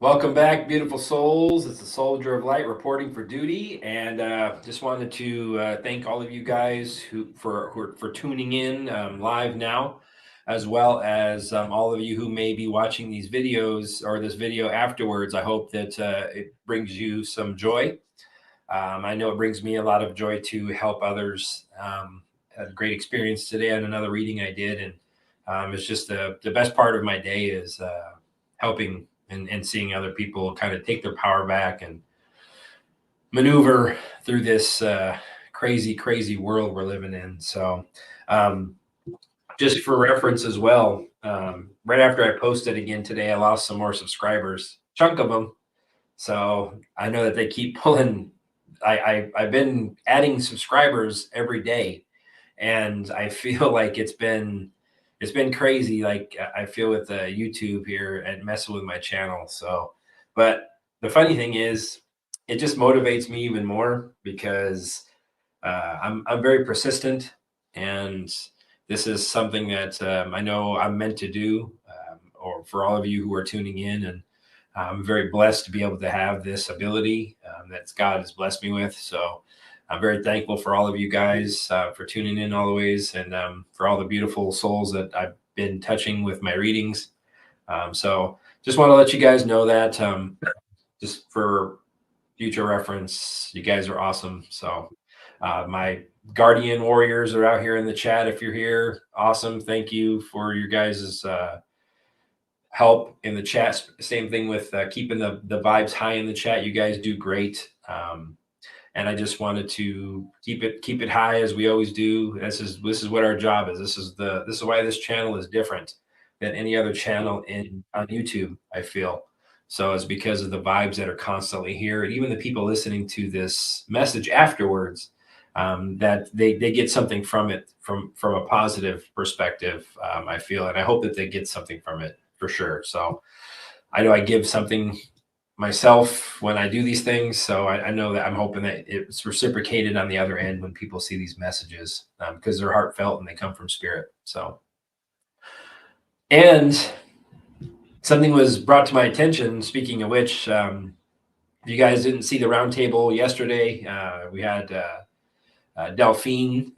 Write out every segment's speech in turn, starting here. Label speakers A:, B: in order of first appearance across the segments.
A: Welcome back, beautiful souls. It's the Soldier of Light reporting for duty, and just wanted to thank all of you guys for tuning in live now, as well as all of you who may be watching these videos or this video afterwards. I hope that it brings you some joy. I know it brings me a lot of joy to help others. Had a great experience today on another reading I did, and it's just the best part of my day is helping and seeing other people kind of take their power back and maneuver through this crazy world we're living in. So um, just for reference as well, right after I posted again today, I lost some more subscribers, chunk of them. So I know that they keep pulling. I've been adding subscribers every day, and I feel like it's been crazy. Like I feel with YouTube here and messing with my channel. So, but the funny thing is, it just motivates me even more because I'm very persistent, and this is something that I know I'm meant to do. Or for all of you who are tuning in, and I'm very blessed to be able to have this ability that God has blessed me with. So I'm very thankful for all of you guys for tuning in always, and for all the beautiful souls that I've been touching with my readings. So just want to let you guys know that just for future reference, you guys are awesome. So my guardian warriors are out here in the chat. If you're here, awesome. Thank you for your guys' help in the chat. Same thing with keeping the vibes high in the chat. You guys do great. And I just wanted to keep it high as we always do. This is what our job is. This is why this channel is different than any other channel on YouTube, I feel. So it's because of the vibes that are constantly here, and even the people listening to this message afterwards, that they get something from it, from a positive perspective. I feel, and I hope that they get something from it for sure. So I know I give something myself when I do these things. So I know that I'm hoping that it's reciprocated on the other end when people see these messages, because they're heartfelt and they come from spirit. So, and something was brought to my attention. Speaking of which, if you guys didn't see the roundtable yesterday, we had Delphine,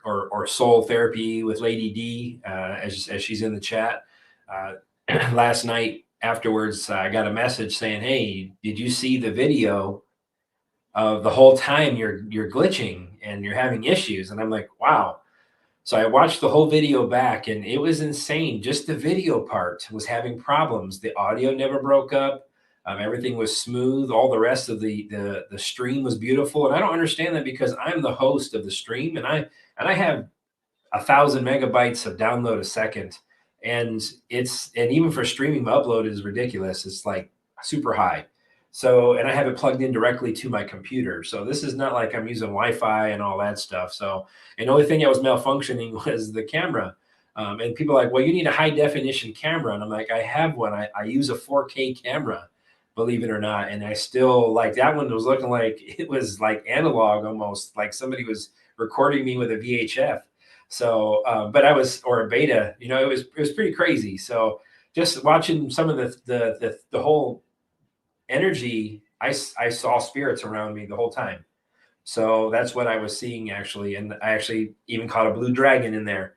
A: or Soul Therapy with Lady D, as she's in the chat. Last night afterwards, I got a message saying, "Hey, did you see the video of the whole time you're glitching and you're having issues?" And I'm like, "Wow." So I watched the whole video back, and it was insane. Just the video part was having problems. The audio never broke up. Everything was smooth. All the rest of the stream was beautiful. And I don't understand that, because I'm the host of the stream, and I have 1,000 megabytes of download a second, and even for streaming, my upload is ridiculous. It's like super high. So, and I have it plugged in directly to my computer. So this is not like I'm using Wi-Fi and all that stuff. So, and the only thing that was malfunctioning was the camera. And people are like, "Well, you need a high definition camera." And I'm like, "I have one. I use a 4K camera, believe it or not." And I still, like, that one was looking like it was like analog, almost like somebody was recording me with a VHF. So, but or a beta, it was pretty crazy. So just watching some of the whole energy, I saw spirits around me the whole time. So that's what I was seeing, actually. And I actually even caught a blue dragon in there,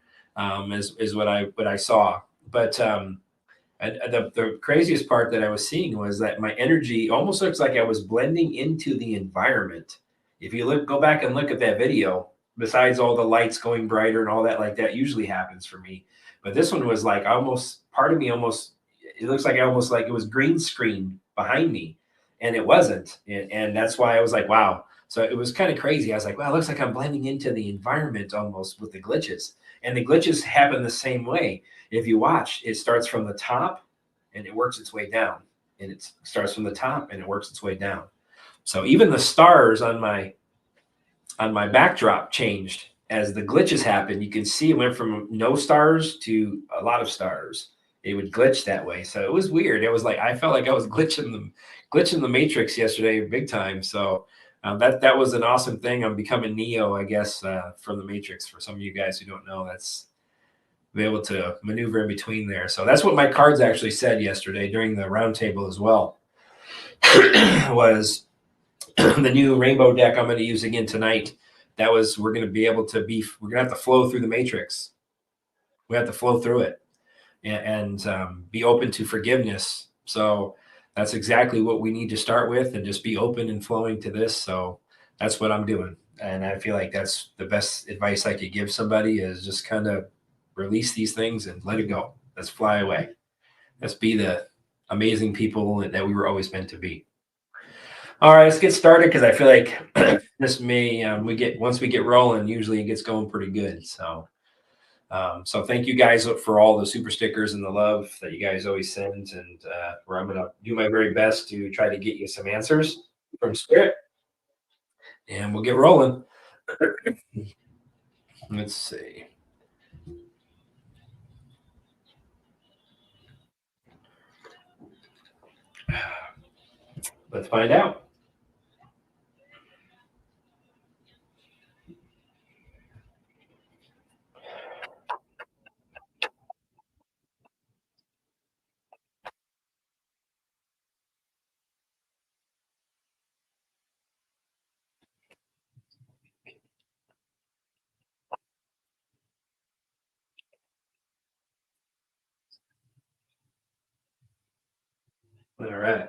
A: is what I saw. But the craziest part that I was seeing was that my energy almost looks like I was blending into the environment. If you go back and look at that video, besides all the lights going brighter and all that, like that usually happens for me. But this one was like, almost part of me almost, it looks like almost like it was green screen behind me, and it wasn't. And that's why I was like, wow. So it was kind of crazy. I was like, wow, it looks like I'm blending into the environment almost with the glitches. And the glitches happen the same way. If you watch, it starts from the top and it works its way down. And it starts from the top and it works its way down. So even the stars on my backdrop changed as the glitches happened. You can see it went from no stars to a lot of stars. It would glitch that way. So it was weird. It was like I felt like I was glitching the matrix yesterday big time. So that was an awesome thing. I'm becoming Neo, I guess, from the Matrix. For some of you guys who don't know, be able to maneuver in between there. So that's what my cards actually said yesterday during the roundtable as well. Was the new rainbow deck I'm going to use again tonight. That was, we're going to be able to be, we're going to have to flow through the matrix. We have to flow through it and be open to forgiveness. So that's exactly what we need to start with, and just be open and flowing to this. So that's what I'm doing. And I feel like that's the best advice I could give somebody, is just kind of release these things and let it go. Let's fly away. Let's be the amazing people that we were always meant to be. All right, let's get started, because I feel like this may once we get rolling, usually it gets going pretty good. So so thank you guys for all the super stickers and the love that you guys always send, and where I'm gonna do my very best to try to get you some answers from Spirit, and we'll get rolling. Let's see. Let's find out. All right.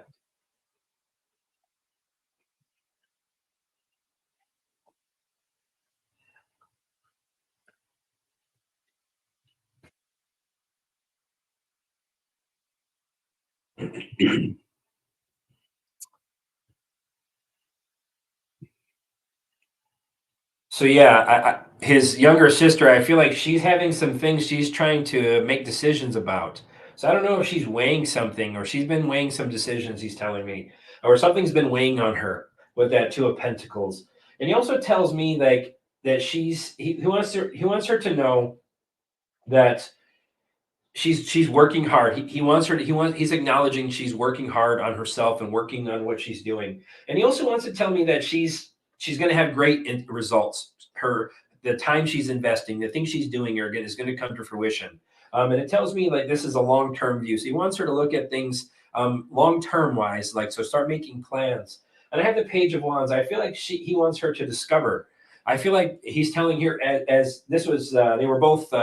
A: So yeah, his younger sister, I feel like she's having some things she's trying to make decisions about. So I don't know if she's weighing something, or she's been weighing some decisions, he's telling me, or something's been weighing on her with that Two of Pentacles. And he also tells me like that he wants her to know that she's working hard. He wants her to, he's acknowledging she's working hard on herself and working on what she's doing. And he also wants to tell me that she's going to have great results. The time she's investing, the things she's doing is going to come to fruition. And it tells me like this is a long-term view. So he wants her to look at things long-term wise, like, so start making plans. And I have the Page of Wands. I feel like he wants her to discover. I feel like he's telling her, as this was, they were both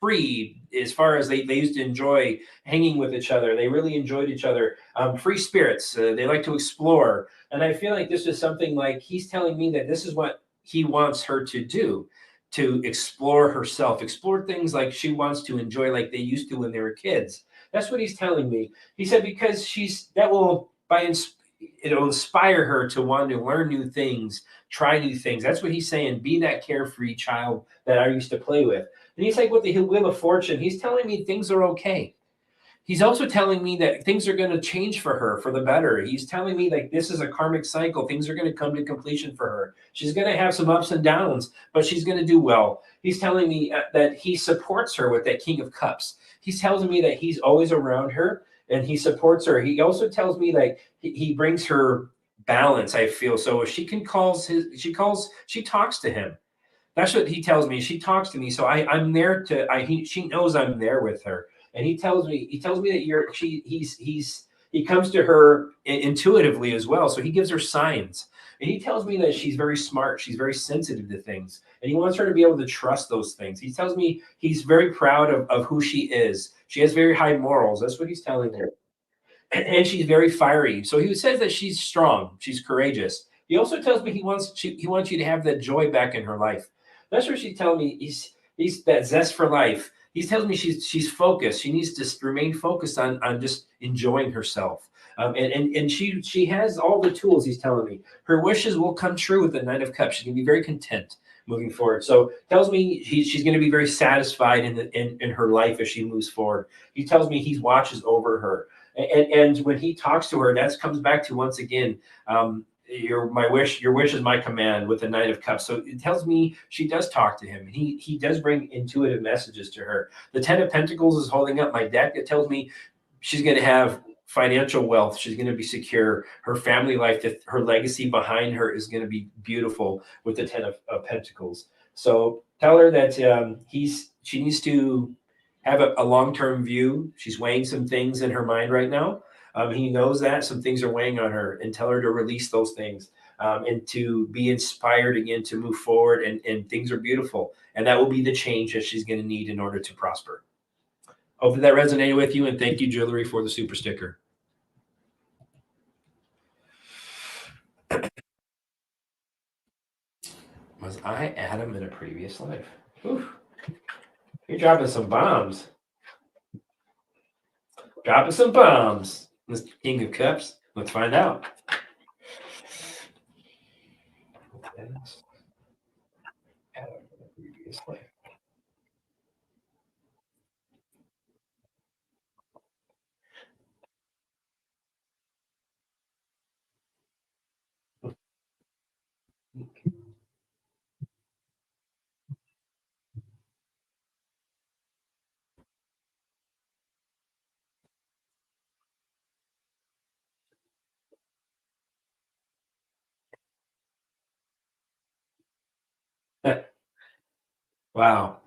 A: free, as far as they used to enjoy hanging with each other. They really enjoyed each other. Free spirits. They like to explore. And I feel like this is something like he's telling me that this is what he wants her to do, to explore herself, explore things like she wants to enjoy, like they used to when they were kids. That's what he's telling me. He said, because it'll inspire her to want to learn new things, try new things. That's what he's saying. Be that carefree child that I used to play with. And he's like, with the Wheel of Fortune, he's telling me things are okay. He's also telling me that things are going to change for her for the better. He's telling me like this is a karmic cycle. Things are going to come to completion for her. She's going to have some ups and downs, but she's going to do well. He's telling me that he supports her with that King of Cups. He's telling me that he's always around her and he supports her. He also tells me like he brings her balance, I feel. So if she she talks to him. That's what he tells me. She talks to me, so I'm there to. She knows I'm there with her, and he tells me that he comes to her intuitively as well. So he gives her signs, and he tells me that she's very smart. She's very sensitive to things, and he wants her to be able to trust those things. He tells me he's very proud of who she is. She has very high morals. That's what he's telling her, and she's very fiery. So he says that she's strong, she's courageous. He also tells me he wants you to have that joy back in her life. That's what she's telling me. He's that zest for life. He's telling me she's focused. She needs to remain focused on just enjoying herself. And she has all the tools. He's telling me her wishes will come true with the Knight of Cups. She's gonna be very content moving forward. So tells me she's going to be very satisfied in her life as she moves forward. He tells me he watches over her. And when he talks to her, that comes back to, once again, your wish is my command, with the Knight of Cups. So it tells me she does talk to him. He does bring intuitive messages to her. The Ten of Pentacles is holding up my deck. It tells me she's going to have financial wealth. She's going to be secure. Her family life, her legacy behind her is going to be beautiful with the Ten of Pentacles. So tell her that she needs to have a long-term view. She's weighing some things in her mind right now. He knows that some things are weighing on her, and tell her to release those things, and to be inspired again to move forward. And things are beautiful. And that will be the change that she's going to need in order to prosper. Hopefully that resonated with you. And thank you, Jewelry, for the super sticker. Was I Adam in a previous life? Whew. You're dropping some bombs. Dropping some bombs, Mr. King of Cups. Let's find out. Adam in a previous life. Wow.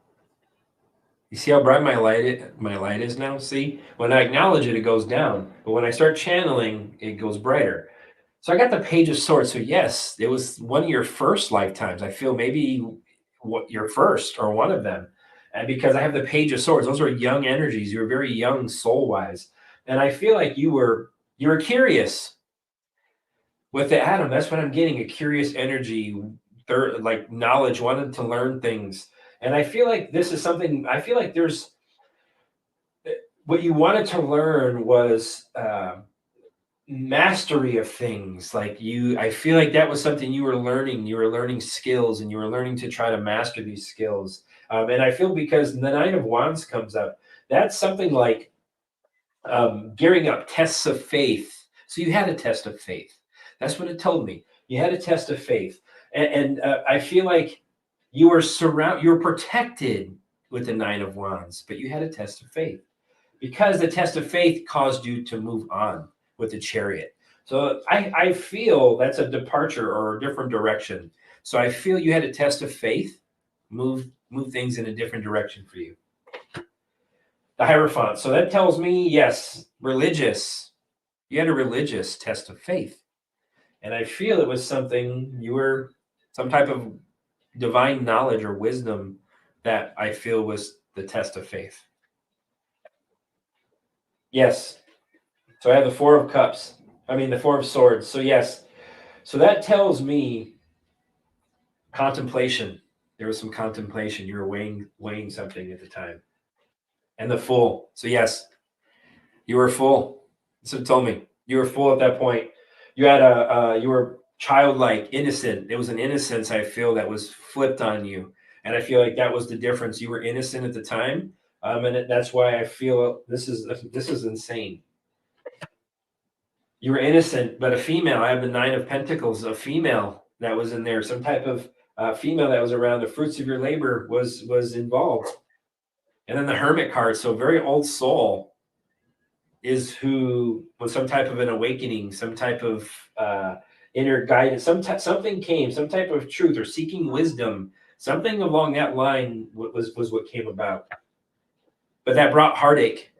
A: You see how bright my light is now? See, when I acknowledge it, it goes down. But when I start channeling, it goes brighter. So I got the Page of Swords. So yes, it was one of your first lifetimes. I feel maybe what your first or one of them. And because I have the Page of Swords, those are young energies. You were very young soul wise. And I feel like you were curious with the Adam. That's what I'm getting, a curious energy, like knowledge, wanted to learn things. And I feel like this is something, I feel like there's what you wanted to learn was mastery of things. Like I feel like that was something you were learning skills, and you were learning to try to master these skills. And I feel because the Nine of Wands comes up, that's something like gearing up, tests of faith. So you had a test of faith. That's what it told me. You had a test of faith. And I feel like you were protected with the Nine of Wands, but you had a test of faith, because the test of faith caused you to move on with the Chariot. So I feel that's a departure or a different direction. So I feel you had a test of faith, move things in a different direction for you. The Hierophant. So that tells me, yes, religious. You had a religious test of faith. And I feel it was something, you were some type of divine knowledge or wisdom that I feel was the test of faith. Yes. So I have the Four of Cups. The Four of Swords. So yes. So that tells me contemplation. There was some contemplation. You were weighing something at the time. And the Fool. So yes, you were full. That's what it told me. You were full at that point. You had you were childlike, innocent. It was an innocence, I feel, that was flipped on you. And I feel like that was the difference. You were innocent at the time. And that's why I feel this is insane. You were innocent, but a female. I have the Nine of Pentacles, a female that was in there. Some type of female that was around. The fruits of your labor was involved. And then the Hermit card. So very old soul is who was some type of an awakening, some type of inner guidance. Something came, some type of truth or seeking wisdom. Something along that line was what came about. But that brought heartache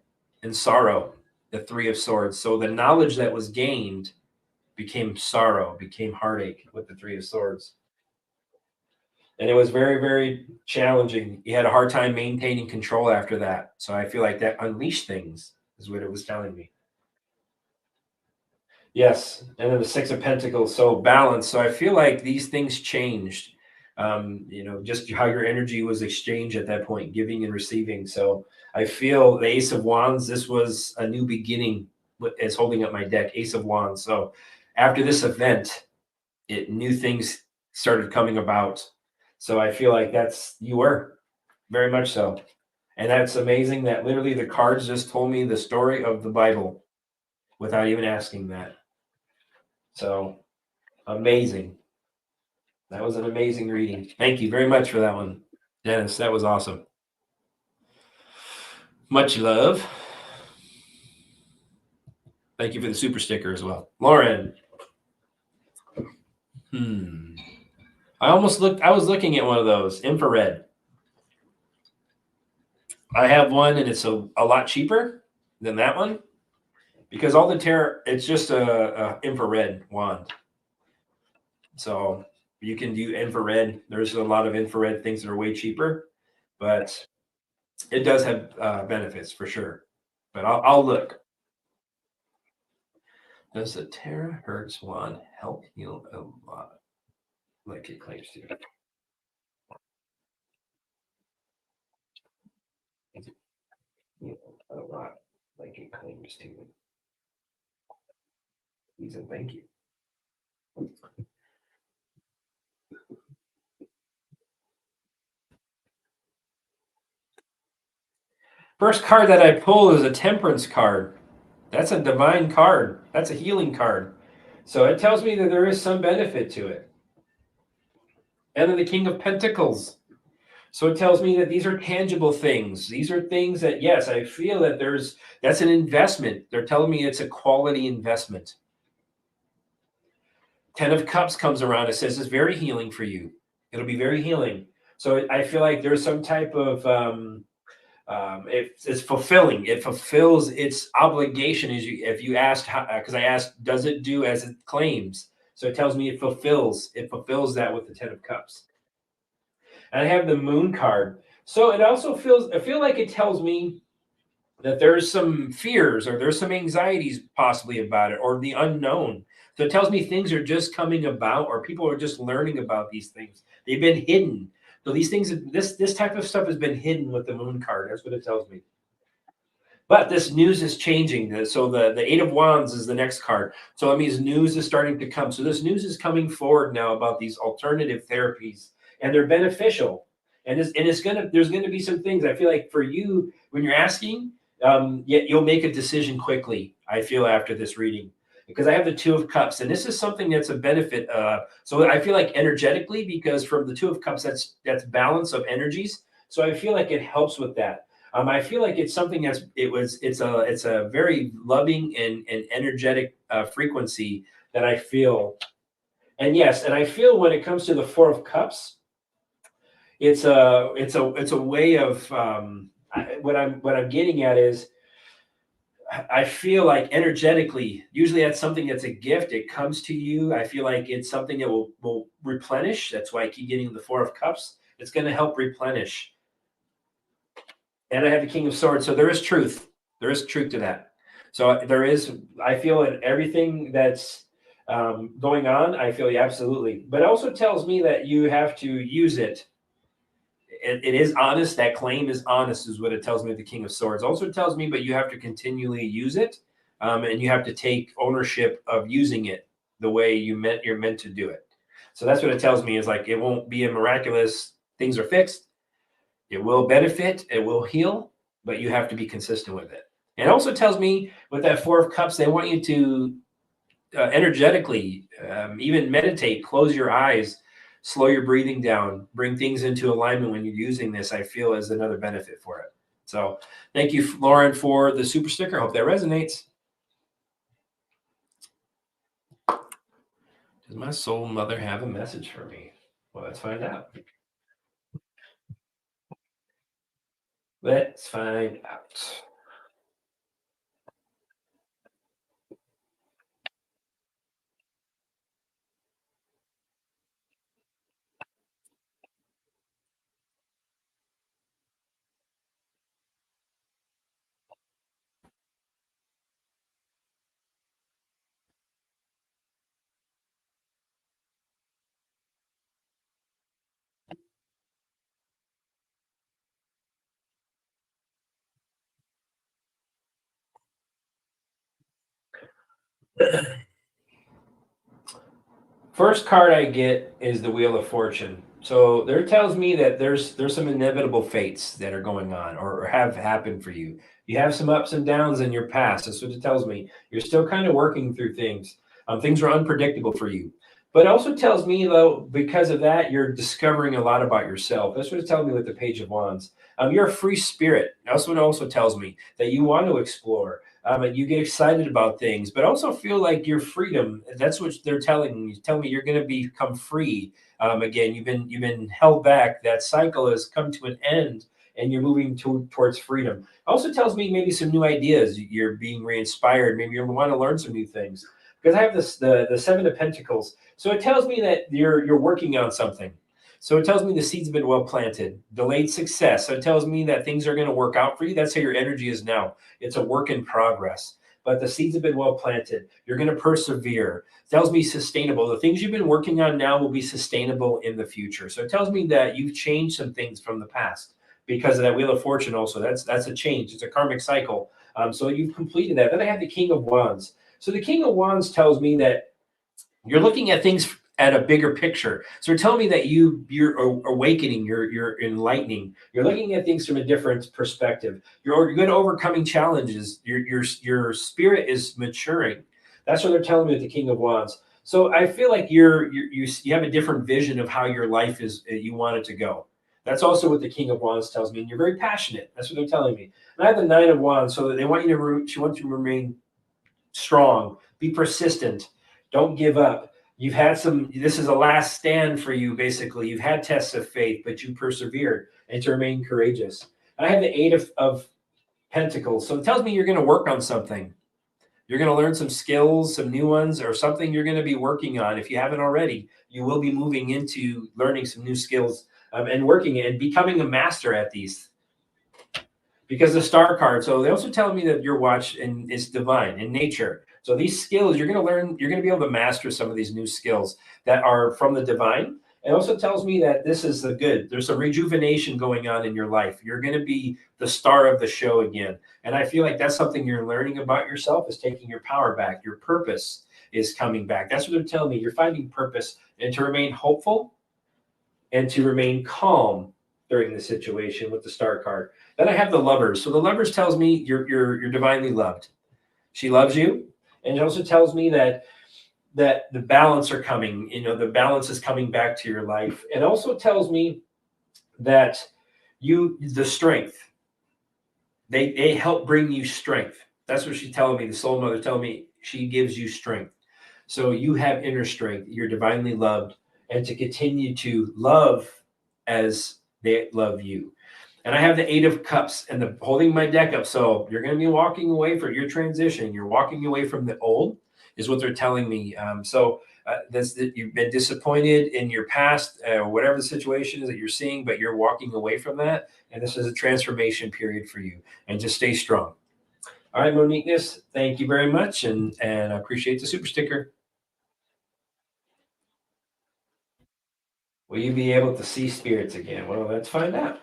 A: and sorrow. The Three of Swords. So the knowledge that was gained became sorrow, became heartache with the Three of Swords. And it was very, very challenging. You had a hard time maintaining control after that. So I feel like that unleashed things is what it was telling me. Yes. And then the Six of Pentacles. So balance. So I feel like these things changed. Just how your energy was exchanged at that point, giving and receiving. So I feel the Ace of Wands, this was a new beginning as holding up my deck, Ace of Wands. So after this event, new things started coming about. So I feel like you were very much so. And that's amazing that literally the cards just told me the story of the Bible without even asking that. So amazing. That was an amazing reading. Thank you very much for that one, Dennis. That was awesome. Much love. Thank you for the super sticker as well. Lauren. I was looking at one of those, infrared. I have one, and it's a lot cheaper than that one because all the Terra, it's just a infrared wand. So you can do infrared. There's a lot of infrared things that are way cheaper, but it does have benefits for sure. But I'll look. Does the terahertz wand help heal a lot, like it claims to? Is it heal a lot, like it claims to? Please and thank you. First card that I pull is a temperance card. That's a divine card. That's a healing card. So it tells me that there is some benefit to it. And then the King of Pentacles. So it tells me that these are tangible things. These are things that, yes, I feel that that's an investment. They're telling me it's a quality investment. 10 of Cups comes around. It says it's very healing for you. It'll be very healing. So I feel like there's some type of it's fulfilling. It fulfills its obligation. If you asked how, because I asked, does it do as it claims? So it tells me it fulfills. It fulfills that with the 10 of Cups. And I have the Moon card. So it also feels. I feel like it tells me that there's some fears or there's some anxieties possibly about it or the unknown. So it tells me things are just coming about or people are just learning about these things. They've been hidden. So these things, this type of stuff has been hidden with the Moon card. That's what it tells me. But this news is changing. So the Eight of Wands is the next card. So that means news is starting to come. So this news is coming forward now about these alternative therapies, and they're beneficial. And there's gonna be some things I feel like for you when you're asking, you'll make a decision quickly. I feel after this reading because I have the Two of Cups, and this is something that's a benefit. So I feel like energetically, because from the Two of Cups, that's balance of energies. So I feel like it helps with that. I feel like it's something it's a very loving and energetic frequency that I feel. And yes, and I feel when it comes to the Four of Cups, it's a way of what I'm getting at is I feel like energetically, usually that's something that's a gift. It comes to you. I feel like it's something that will replenish. That's why I keep getting the Four of Cups. It's going to help replenish. And I have the King of Swords. So there is truth. There is truth to that. So there is, I feel in everything that's going on, I feel absolutely. But it also tells me that you have to use it. It is honest. That claim is honest, is what it tells me. The King of Swords also tells me, but you have to continually use it, and you have to take ownership of using it the way you're meant to do it. So that's what it tells me. Is like it won't be a miraculous. Things are fixed. It will benefit. It will heal, but you have to be consistent with it. It also tells me with that Four of Cups, they want you to energetically even meditate, close your eyes, slow your breathing down, bring things into alignment when you're using this. I feel is another benefit for it. So thank you, Lauren, for the super sticker. Hope that resonates. Does my soul mother have a message for me? Well, let's find out. Let's find out. First card I get is the Wheel of Fortune. So there tells me that there's some inevitable fates that are going on or have happened for you. You have some ups and downs in your past. That's what it tells me. You're still kind of working through things. Things are unpredictable for you. But it also tells me, though, because of that, you're discovering a lot about yourself. That's what it's telling me with the Page of Wands. You're a free spirit. That's what it also tells me, that you want to explore. And you get excited about things, but also feel like your freedom. That's what they're telling me. Tell me you're going to become free again. You've been held back. That cycle has come to an end, and you're moving towards freedom. It also tells me maybe some new ideas. You're being re-inspired. Maybe you want to learn some new things. Because I have the Seven of Pentacles. So it tells me that you're working on something. So it tells me the seeds have been well planted. Delayed success. So it tells me that things are going to work out for you. That's how your energy is now. It's a work in progress. But the seeds have been well planted. You're going to persevere. It tells me sustainable. The things you've been working on now will be sustainable in the future. So it tells me that you've changed some things from the past because of that Wheel of Fortune. Also, that's a change. It's a karmic cycle. So you've completed that. Then I have the King of Wands. So the King of Wands tells me that you're looking at things at a bigger picture. So tell me that you're awakening, you're enlightening. You're looking at things from a different perspective. You're good at overcoming challenges. Your spirit is maturing. That's what they're telling me with the King of Wands. So I feel like you have a different vision of how your life is. You want it to go. That's also what the King of Wands tells me. And you're very passionate. That's what they're telling me. And I have the Nine of Wands. So they want you to. She wants you to remain strong. Be persistent. Don't give up. You've had this is a last stand for you, basically. You've had tests of faith, but you persevered and to remain courageous. I have the Eight of Pentacles. So it tells me you're going to work on something. You're going to learn some skills, some new ones, or something you're going to be working on. If you haven't already, you will be moving into learning some new skills and working and becoming a master at these. Because the Star card, so they also tell me that your watch is divine in nature. So these skills, you're going to learn, you're going to be able to master some of these new skills that are from the divine. It also tells me that this is the good. There's some rejuvenation going on in your life. You're going to be the star of the show again. And I feel like that's something you're learning about yourself, is taking your power back. Your purpose is coming back. That's what they're telling me. You're finding purpose, and to remain hopeful and to remain calm during the situation with the Star card. Then I have the Lovers. So the Lovers tells me you're divinely loved. She loves you. And it also tells me that the balance are coming, the balance is coming back to your life. It also tells me that the strength, they help bring you strength. That's what she's telling me. The Soul Mother telling me she gives you strength. So you have inner strength. You're divinely loved, and to continue to love as they love you. And I have the Eight of Cups and holding my deck up. So you're going to be walking away from your transition. You're walking away from the old, is what they're telling me. You've been disappointed in your past, whatever the situation is that you're seeing, but you're walking away from that. And this is a transformation period for you. And just stay strong. All right, Moniqueness, thank you very much. And I appreciate the super sticker. Will you be able to see spirits again? Well, let's find out.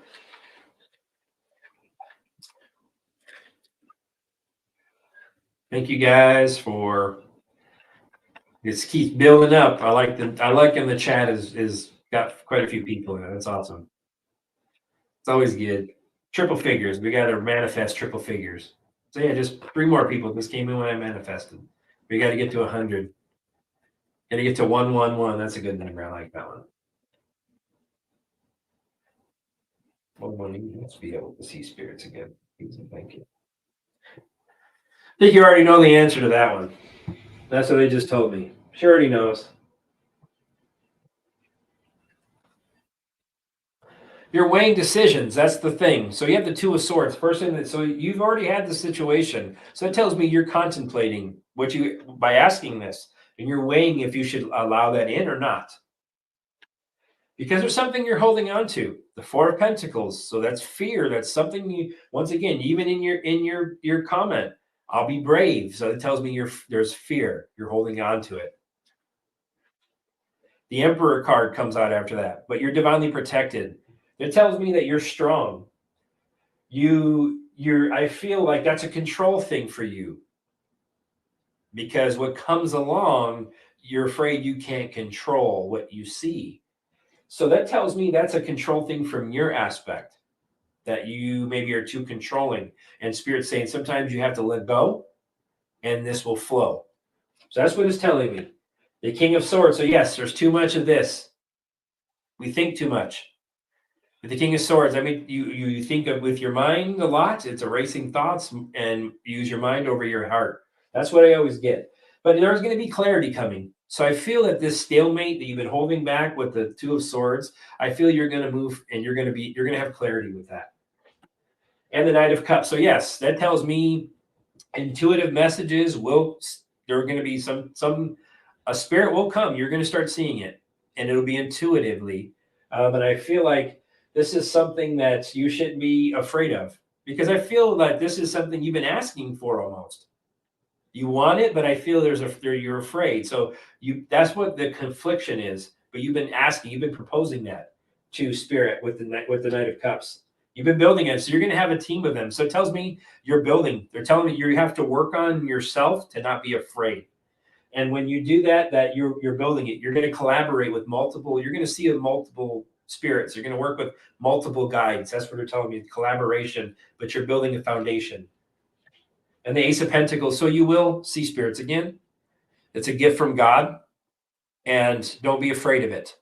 A: Thank you guys for this keeps building up. I like in the chat is got quite a few people in it. That's awesome. It's always good. Triple figures. We got to manifest triple figures. So yeah, just 3 more people just came in when I manifested. We got to get to 100. Got to get to 111. That's a good number. I like that one. 111. Let's be able to see spirits again. Thank you. I think you already know the answer to that one. That's what they just told me. She already knows. You're weighing decisions. That's the thing. So you have the Two of Swords. So you've already had the situation. So that tells me you're contemplating by asking this, and you're weighing if you should allow that in or not. Because there's something you're holding on to. The Four of Pentacles. So that's fear. That's something once again, even in your comment, I'll be brave. So it tells me there's fear. You're holding on to it. The Emperor card comes out after that, but you're divinely protected. It tells me that you're strong. I feel like that's a control thing for you. Because what comes along, you're afraid you can't control what you see. So that tells me that's a control thing from your aspect, that you maybe are too controlling. And Spirit's saying sometimes you have to let go and this will flow. So that's what it's telling me. The King of Swords. So yes, there's too much of this. We think too much. With the King of Swords, I mean, you think of with your mind a lot. It's erasing thoughts and use your mind over your heart. That's what I always get. But there's going to be clarity coming. So I feel that this stalemate that you've been holding back with the Two of Swords, I feel you're going to move and you're going to have clarity with that. and the Knight of Cups. So yes, that tells me intuitive messages will, there are going to be some a spirit will come. You're going to start seeing it, and it'll be intuitively. But I feel like this is something that you shouldn't be afraid of, because I feel like this is something you've been asking for almost. You want it, but I feel you're afraid. So that's what the confliction is. But you've been asking, you've been proposing that to spirit with the Knight of Cups. You've been building it, so you're going to have a team of them. So it tells me you're building. They're telling me you have to work on yourself to not be afraid. And when you do that, you're building it. You're going to collaborate with multiple. You're going to see multiple spirits. You're going to work with multiple guides. That's what they're telling me. Collaboration, but you're building a foundation. And the Ace of Pentacles. So you will see spirits again. It's a gift from God, and don't be afraid of it.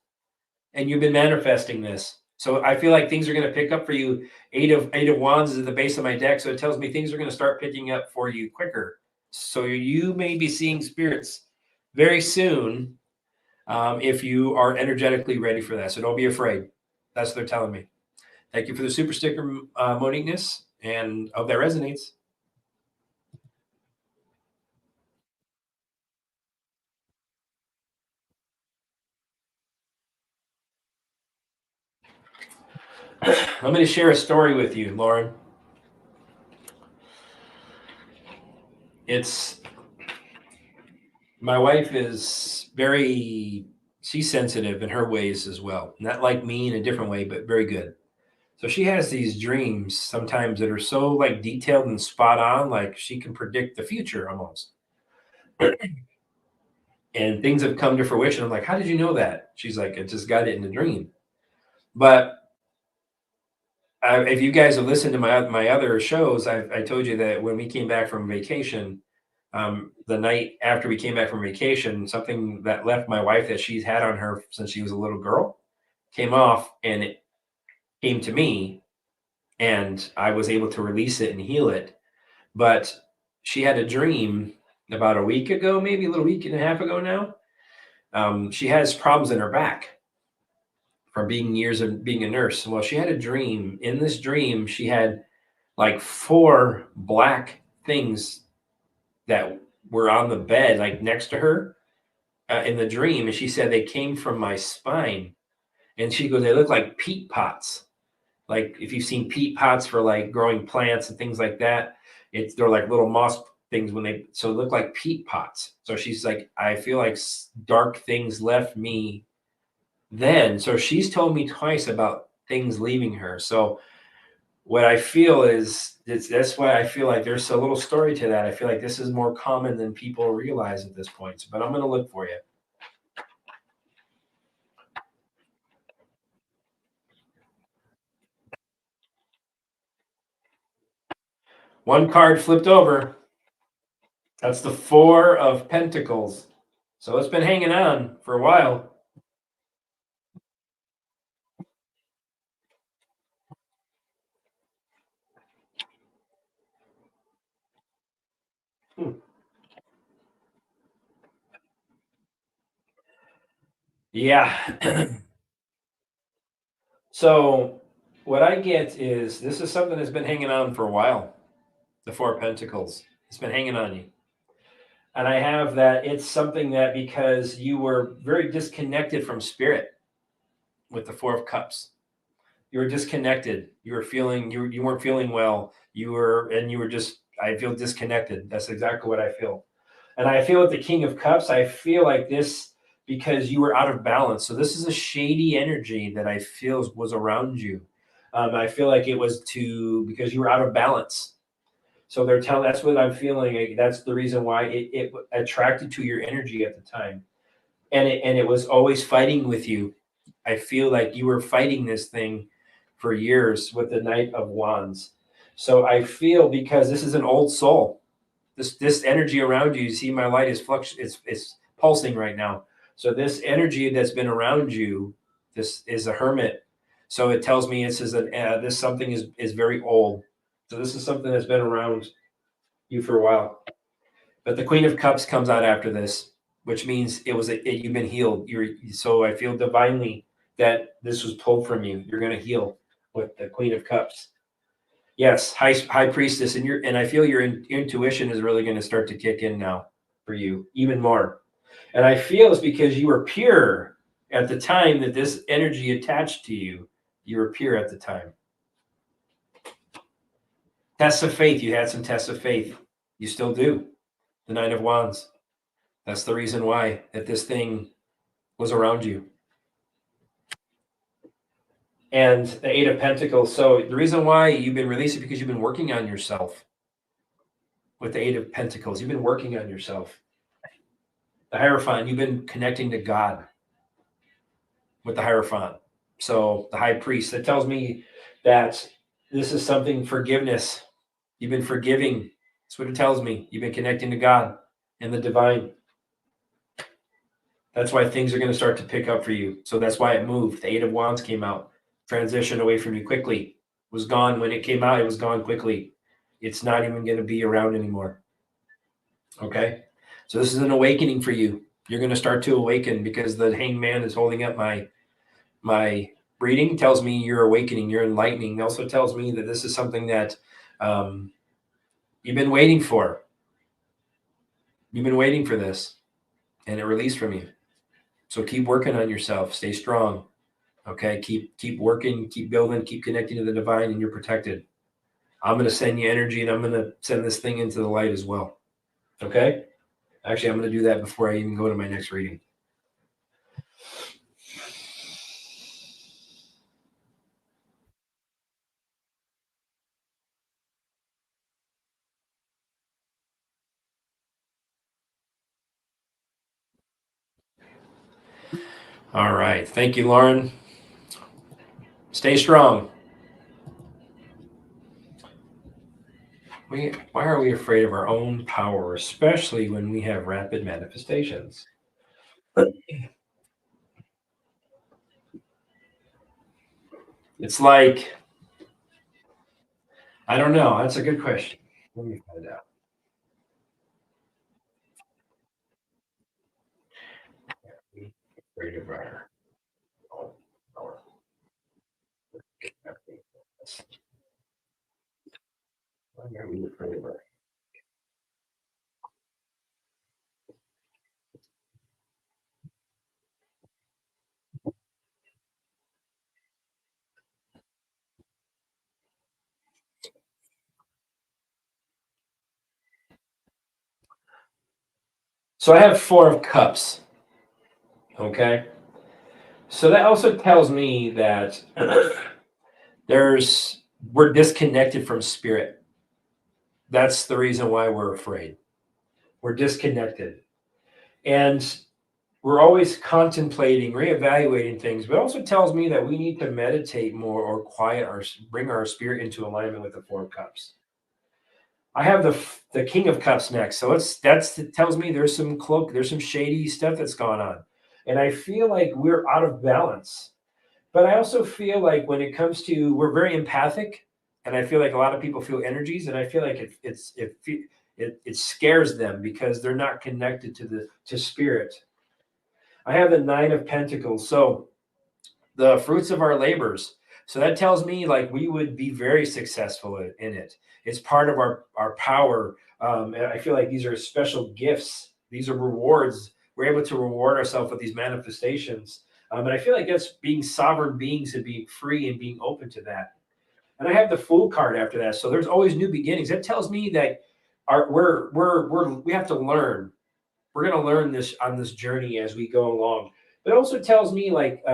A: And you've been manifesting this. So I feel like things are going to pick up for you. Eight of Wands is at the base of my deck. So it tells me things are going to start picking up for you quicker. So you may be seeing spirits very soon, if you are energetically ready for that. So don't be afraid. That's what they're telling me. Thank you for the super sticker, Moniqueness, and hope that resonates. Let me share a story with you, Lauren. My wife is she's sensitive in her ways as well. Not like me in a different way, but very good. So she has these dreams sometimes that are so like detailed and spot on, like she can predict the future almost. And things have come to fruition. I'm like, how did you know that? She's like, I just got it in a dream. But if you guys have listened to my other shows, I told you that when we came back from vacation, the night after we came back from vacation, something that left my wife that she's had on her since she was a little girl came off, and it came to me, and I was able to release it and heal it. But she had a dream about a week ago, maybe a little week and a half ago now. She has problems in her back from being years of being a nurse. Well, she had a dream. In this dream, she had like 4 black things that were on the bed, like next to her, in the dream. And she said they came from my spine. And she goes, they look like peat pots. Like if you've seen peat pots for like growing plants and things like that, they're like little moss things so it look like peat pots. So she's like, I feel like dark things left me then. So she's told me twice about things leaving her. So what I feel is that's why I feel like there's a little story to that. I feel like this is more common than people realize at this point. But I'm going to look for you. One card flipped over. That's the 4 of Pentacles. So it's been hanging on for a while. Yeah. So what I get is this is something that's been hanging on for a while. The 4 of Pentacles. It's been hanging on you. And I have that it's something that because you were very disconnected from spirit with the 4 of Cups. You were disconnected. You weren't feeling well. You were just, I feel disconnected. That's exactly what I feel. And I feel with the King of Cups, I feel like this because you were out of balance. So this is a shady energy that I feel was around you. I feel like it was because you were out of balance. So they're telling, that's what I'm feeling. That's the reason why it attracted to your energy at the time. And it was always fighting with you. I feel like you were fighting this thing for years with the Knight of Wands. So I feel because this is an old soul, this energy around you see my light is it's pulsing right now. So this energy that's been around you, this is a hermit. So it tells me this something is very old. So this is something that's been around you for a while. But the Queen of Cups comes out after this, which means you've been healed. So I feel divinely that this was pulled from you. You're going to heal with the Queen of Cups. Yes, high priestess, and I feel your intuition is really going to start to kick in now for you even more. And I feel it's because you were pure at the time that this energy attached to you. You were pure at the time. Tests of faith. You had some tests of faith. You still do. The Nine of Wands. That's the reason why that this thing was around you. And the Eight of Pentacles. So the reason why you've been released is because you've been working on yourself. With the Eight of Pentacles, you've been working on yourself. The Hierophant, you've been connecting to God with the Hierophant. So the High Priest, that tells me that this is something forgiveness. You've been forgiving. That's what it tells me. You've been connecting to God and the divine. That's why things are going to start to pick up for you. So that's why it moved. The Eight of Wands came out, transitioned away from you quickly. It was gone. When it came out, it was gone quickly. It's not even going to be around anymore. Okay? So this is an awakening for you. You're going to start to awaken because the Hanged Man is holding up my reading. Tells me you're awakening, you're enlightening. It also tells me that this is something that you've been waiting for. You've been waiting for this, and it released from you. So keep working on yourself. Stay strong. Okay, keep working, keep building, keep connecting to the divine, and you're protected. I'm going to send you energy, and I'm going to send this thing into the light as well. Okay? Actually, I'm going to do that before I even go to my next reading. All right. Thank you, Lauren. Stay strong. Why are we afraid of our own power, especially when we have rapid manifestations? It's like, I don't know. That's a good question. Let me find out. We afraid of our own power. Why are we afraid of our? So I have Four of Cups. Okay. So that also tells me that we're disconnected from spirit. That's the reason why we're afraid. We're disconnected. And we're always contemplating, reevaluating things, but it also tells me that we need to meditate more or bring our spirit into alignment with the Four of Cups. I have the King of Cups next, so it tells me there's some shady stuff that's gone on, and I feel like we're out of balance. But I also feel like when it comes to we're very empathic, and I feel like a lot of people feel energies, and I feel like it scares them because they're not connected to spirit. I have the Nine of Pentacles, so the fruits of our labors. So that tells me like we would be very successful in it. It's part of our power. And I feel like these are special gifts. These are rewards. We're able to reward ourselves with these manifestations. And I feel like that's being sovereign beings and being free and being open to that. And I have the Fool card after that. So there's always new beginnings. That tells me that we have to learn. We're going to learn this on this journey as we go along. But it also tells me like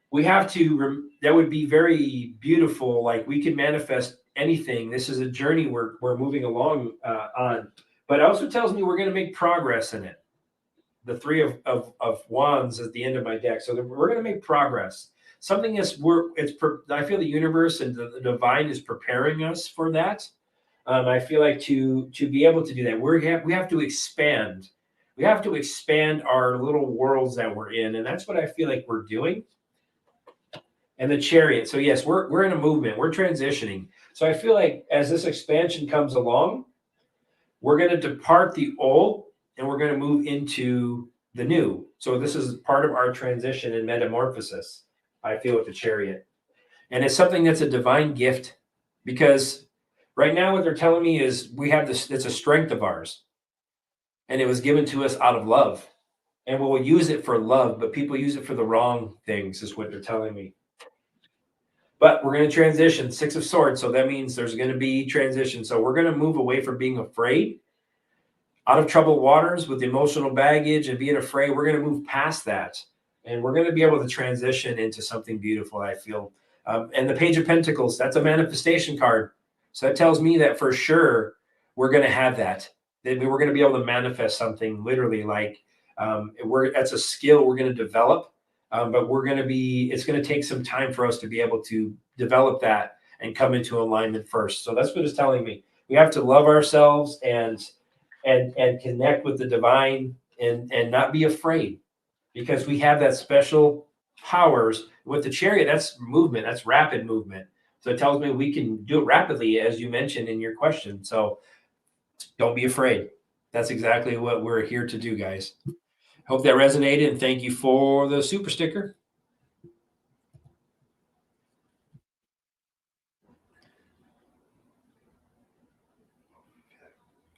A: we have to that would be very beautiful, like we can manifest anything. This is a journey we're moving along on, but it also tells me we're going to make progress in it. The Three of Wands at the end of my deck, so we're going to make progress. Something is I feel the universe and the divine is preparing us for that. I feel like to be able to do that, we have to expand. We have to expand our little worlds that we're in, and that's what I feel like we're doing. And the Chariot. So yes, we're in a movement. We're transitioning. So I feel like as this expansion comes along, we're going to depart the old and we're going to move into the new. So this is part of our transition and metamorphosis. I feel with the Chariot. And it's something that's a divine gift, because right now what they're telling me is we have this, it's a strength of ours, and it was given to us out of love. And we'll use it for love, but people use it for the wrong things, is what they're telling me. But we're going to transition, Six of Swords. So that means there's going to be transition. So we're going to move away from being afraid, out of troubled waters with emotional baggage and being afraid. We're going to move past that. And we're going to be able to transition into something beautiful, I feel. And the Page of Pentacles, that's a manifestation card. So that tells me that for sure we're going to have that. That we're going to be able to manifest something literally, like that's a skill we're going to develop. But we're going to be, it's going to take some time for us to be able to develop that and come into alignment first. So that's what it's telling me. We have to love ourselves and connect with the divine, and not be afraid, because we have that special powers with the Chariot. That's movement, that's rapid movement. So it tells me we can do it rapidly, as you mentioned in your question. So don't be afraid. That's exactly what we're here to do, guys. Hope that resonated, and thank you for the super sticker.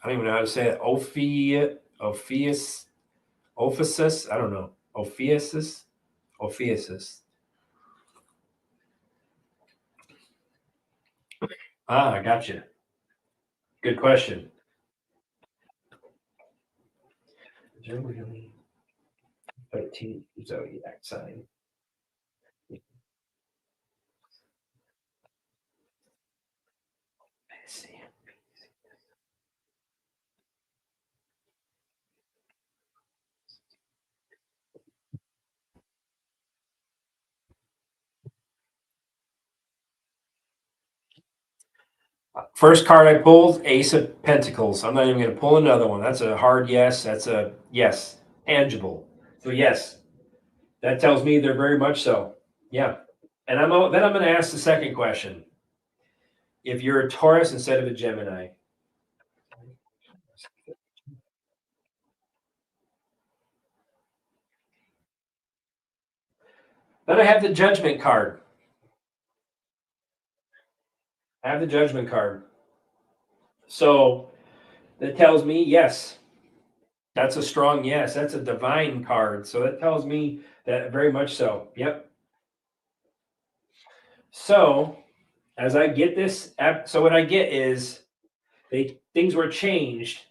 A: I don't even know how to say it. Ophiuchus. I don't know. Ophiuchus. Ah, I gotcha. Good question. Germany, 13 zodiac sign. Let's see. First card I pulled, Ace of Pentacles. I'm not even going to pull another one. That's a hard yes. That's a yes. Tangible. So yes, that tells me they're very much so. Yeah. And then I'm going to ask the second question. If you're a Taurus instead of a Gemini. Then I have the Judgment card. I have the Judgment card. So that tells me yes. That's a strong yes. That's a divine card. So that tells me that very much so. Yep. So as I get this, so what I get is things were changed.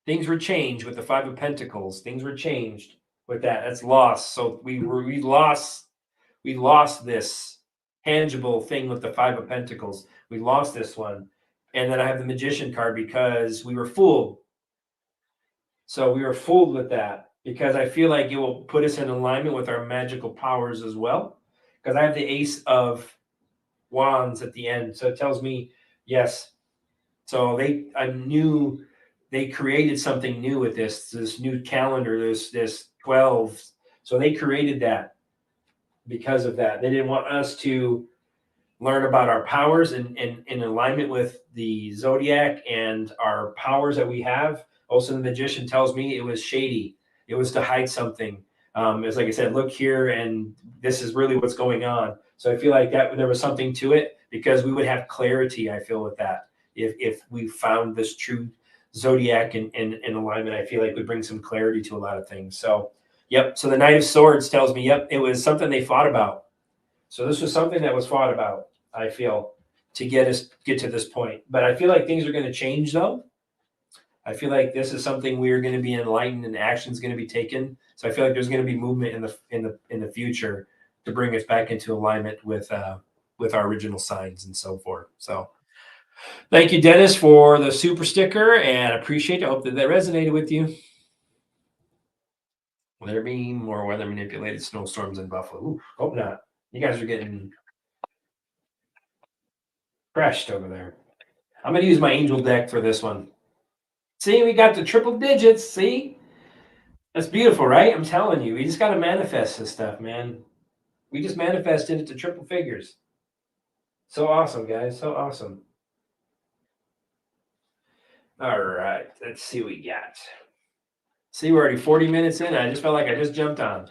A: Things were changed with the Five of Pentacles. Things were changed with that. That's lost. So we lost this tangible thing with the Five of Pentacles. We lost this one. And then I have the Magician card because we were fooled. So we were fooled with that, because I feel like it will put us in alignment with our magical powers as well. Because I have the Ace of Wands at the end. So it tells me, yes. So I knew they created something new with this new calendar, this 12. So they created that because of that. They didn't want us to learn about our powers in alignment with the zodiac and our powers that we have. Also, the Magician tells me it was shady. It was to hide something. It's like I said, look here, and this is really what's going on. So I feel like that there was something to it, because we would have clarity, I feel, with that. If we found this true zodiac in alignment, I feel like would bring some clarity to a lot of things. So, yep. So the Knight of Swords tells me, yep, it was something they fought about. So this was something that was fought about, I feel, to get to this point. But I feel like things are going to change, though. I feel like this is something we are going to be enlightened, and action is going to be taken. So I feel like there's going to be movement in the future to bring us back into alignment with our original signs and so forth. So thank you, Dennis, for the super sticker, and appreciate it. I hope that resonated with you. Will there be more weather manipulated snowstorms in Buffalo? Ooh, hope not. You guys are getting crushed over there. I'm going to use my angel deck for this one. See, we got the triple digits. See? That's beautiful, right? I'm telling you. We just got to manifest this stuff, man. We just manifested it to triple figures. So awesome, guys. So awesome. All right. Let's see what we got. See, we're already 40 minutes in. I just felt like I just jumped on.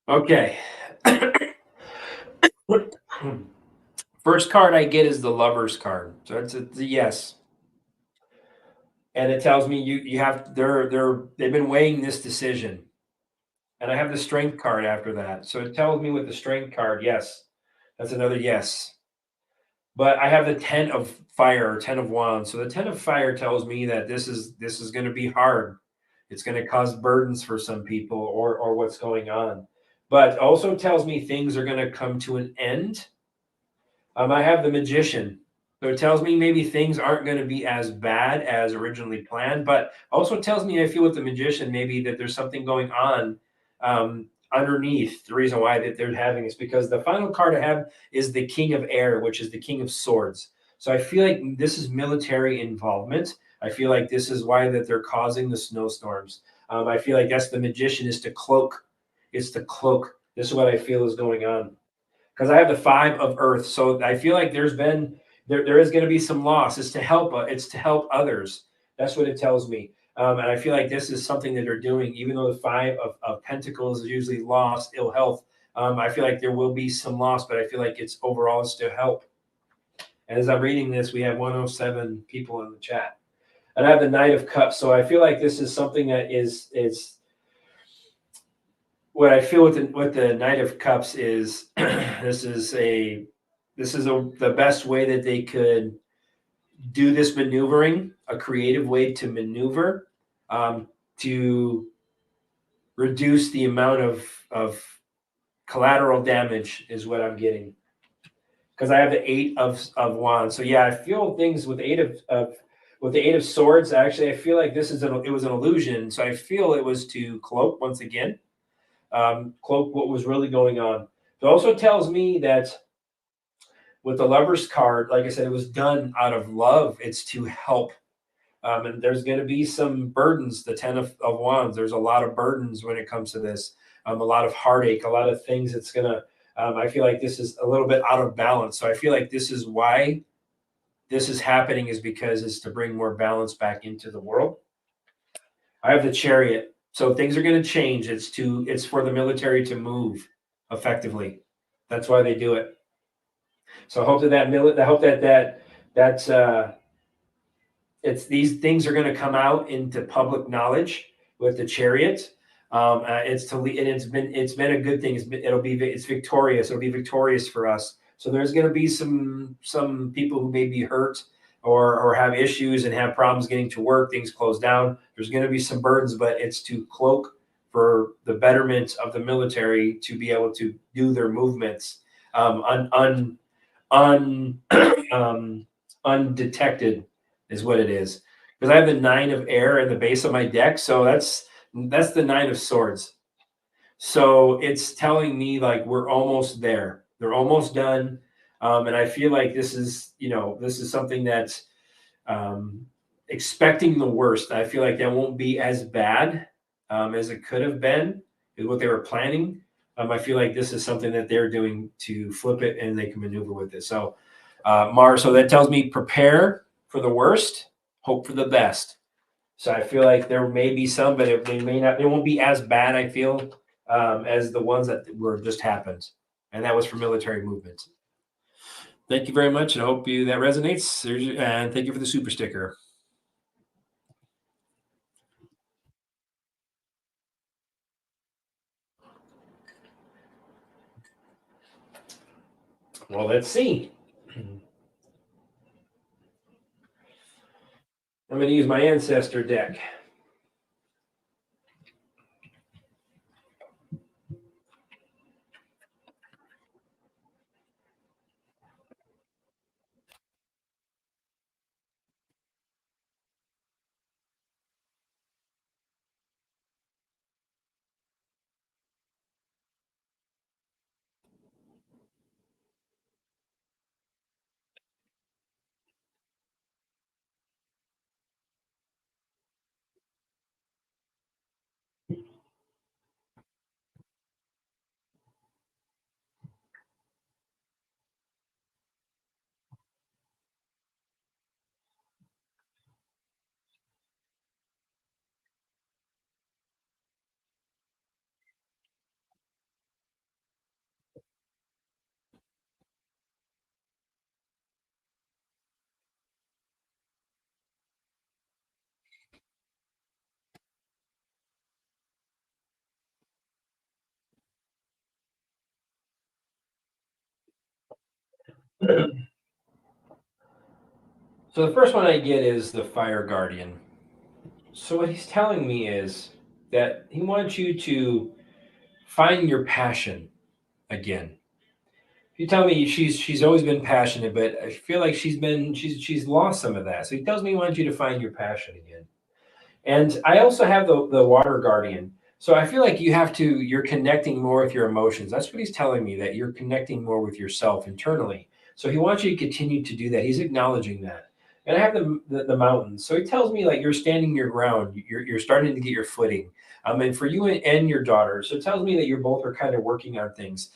A: Okay. First card I get is the Lover's card. So it's a yes. And it tells me you have they've been weighing this decision. And I have the Strength card after that. So it tells me with the Strength card, yes. That's another yes. But I have the 10 of fire or 10 of wands. So the 10 of fire tells me that this is going to be hard. It's going to cause burdens for some people or what's going on. But also tells me things are going to come to an end. I have the magician. So it tells me maybe things aren't going to be as bad as originally planned, but also tells me I feel with the magician maybe that there's something going on underneath. The reason why that they're having is because the final card I have is the King of Air, which is the King of Swords. So I feel like this is military involvement. I feel like this is why that they're causing the snowstorms. I feel like that's the magician is to cloak. It's to cloak. This is what I feel is going on because I have the 5 of Earth. So I feel like there is going to be some loss. It's to help others. That's what it tells me. And I feel like this is something that they're doing, even though the 5 of Pentacles is usually loss, ill health. I feel like there will be some loss, but I feel like it's overall it's to help. And as I'm reading this, we have 107 people in the chat, and I have the Knight of Cups. So I feel like this is something that is what I feel with the Knight of Cups is this is the best way that they could do this maneuvering, a creative way to maneuver to reduce the amount of collateral damage is what I'm getting because I have the 8 of wands. So yeah, I feel things with with the 8 of swords. Actually, I feel like it was an illusion. So I feel it was to cloak once again cloak what was really going on. It also tells me that with the Lover's card, like I said, it was done out of love. It's to help. And there's going to be some burdens. The 10 of Wands, there's a lot of burdens when it comes to this. A lot of heartache, a lot of things. It's going to, I feel like this is a little bit out of balance. So I feel like this is why this is happening is because it's to bring more balance back into the world. I have the Chariot. So things are going to change. It's for the military to move effectively. That's why they do it. So I hope I hope that's it's these things are going to come out into public knowledge with the Chariot. It's to and it's been a good thing. It's victorious. It'll be victorious for us. So there's going to be some people who may be hurt or have issues and have problems getting to work. Things close down. There's going to be some burdens, but it's to cloak for the betterment of the military to be able to do their movements un undetected is what it is. Because I have the 9 of Air in the base of my deck, so that's the 9 of Swords. So it's telling me like we're almost there. They're almost done, and I feel like this is something that's expecting the worst. I feel like that won't be as bad as it could have been, is what they were planning. I feel like this is something that they're doing to flip it and they can maneuver with it. So, so that tells me prepare for the worst, hope for the best. So I feel like there may be some, but they may not, it won't be as bad, I feel, as the ones that were just happened. And that was for military movements. Thank you very much. And I hope that resonates. And thank you for the super sticker. Well, let's see. I'm going to use my ancestor deck. So the first one I get is the Fire Guardian. So what he's telling me is that he wants you to find your passion again. You tell me she's always been passionate, but I feel like she's lost some of that. So he tells me he wants you to find your passion again. And I also have the Water Guardian. So I feel like you're connecting more with your emotions. That's what he's telling me, that you're connecting more with yourself internally. So he wants you to continue to do that. He's acknowledging that. And I have the mountains. So he tells me like you're standing your ground. You're starting to get your footing. And for you and your daughter. So it tells me that you're both are kind of working on things.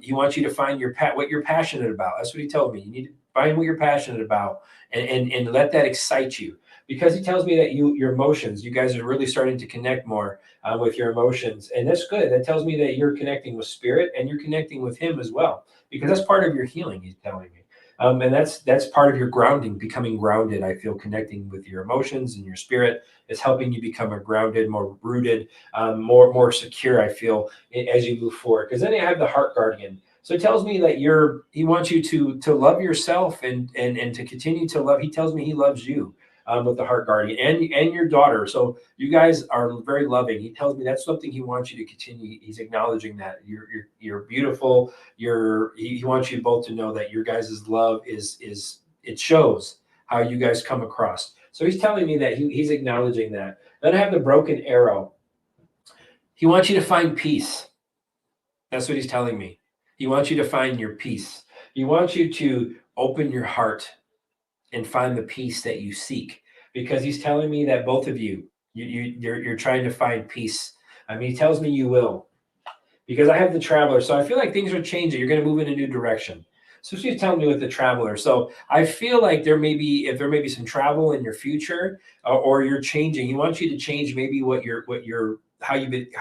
A: He wants you to find what you're passionate about. That's what he told me. You need to find what you're passionate about and let that excite you, because he tells me that your emotions, you guys are really starting to connect more with your emotions, and that's good. That tells me that you're connecting with spirit and you're connecting with him as well, because that's part of your healing. He's telling me, and that's part of your grounding, becoming grounded. I feel connecting with your emotions and your spirit is helping you become a grounded, more rooted, more secure. I feel as you move forward. Because then I have the Heart Guardian. So it tells me that he wants you to love yourself and to continue to love. He tells me he loves you, with the Heart Guardian and your daughter. So you guys are very loving. He tells me that's something he wants you to continue. He's acknowledging that you're beautiful. He wants you both to know that your guys' love is it shows how you guys come across. So he's telling me that he's acknowledging that. Then I have the Broken Arrow. He wants you to find peace. That's what he's telling me. He wants you to find your peace. He wants you to open your heart and find the peace that you seek, because he's telling me that both of you're trying to find peace. I mean, he tells me you will, because I have the Traveler. So I feel like things are changing. You're going to move in a new direction. So she's telling me with the Traveler. So I feel like there may be some travel in your future, or you're changing. He wants you to change maybe how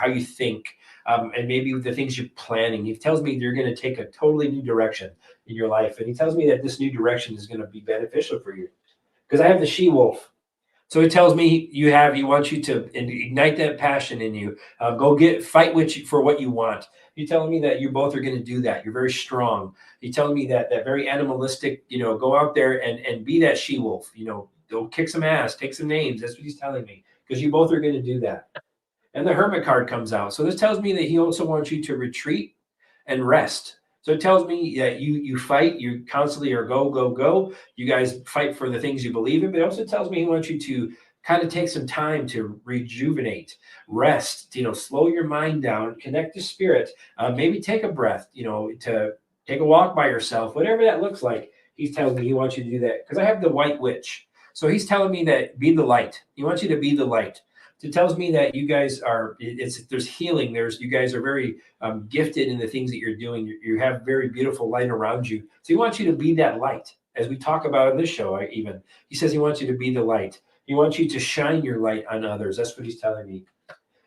A: you think, and maybe the things you're planning. He tells me you're going to take a totally new direction in your life, and he tells me that this new direction is going to be beneficial for you, because I have the She Wolf. So it tells me he wants you to ignite that passion in you. Go fight for what you want. He's telling me that you both are going to do that. You're very strong. He's telling me that very animalistic, go out there and be that she wolf. Go kick some ass, take some names. That's what he's telling me, because you both are going to do that. And the Hermit card comes out. So this tells me that he also wants you to retreat and rest. So it tells me that you fight, you constantly are go, go, go. You guys fight for the things you believe in, but it also tells me he wants you to kind of take some time to rejuvenate, rest, slow your mind down, connect to spirit, maybe take a breath, to take a walk by yourself, whatever that looks like. He's telling me he wants you to do that, because I have the White Witch. So he's telling me that be the light. He wants you to be the light. It tells me that you guys there's healing. You guys are very gifted in the things that you're doing. You have very beautiful light around you. So he wants you to be that light. As we talk about in this show, he says he wants you to be the light. He wants you to shine your light on others. That's what he's telling me.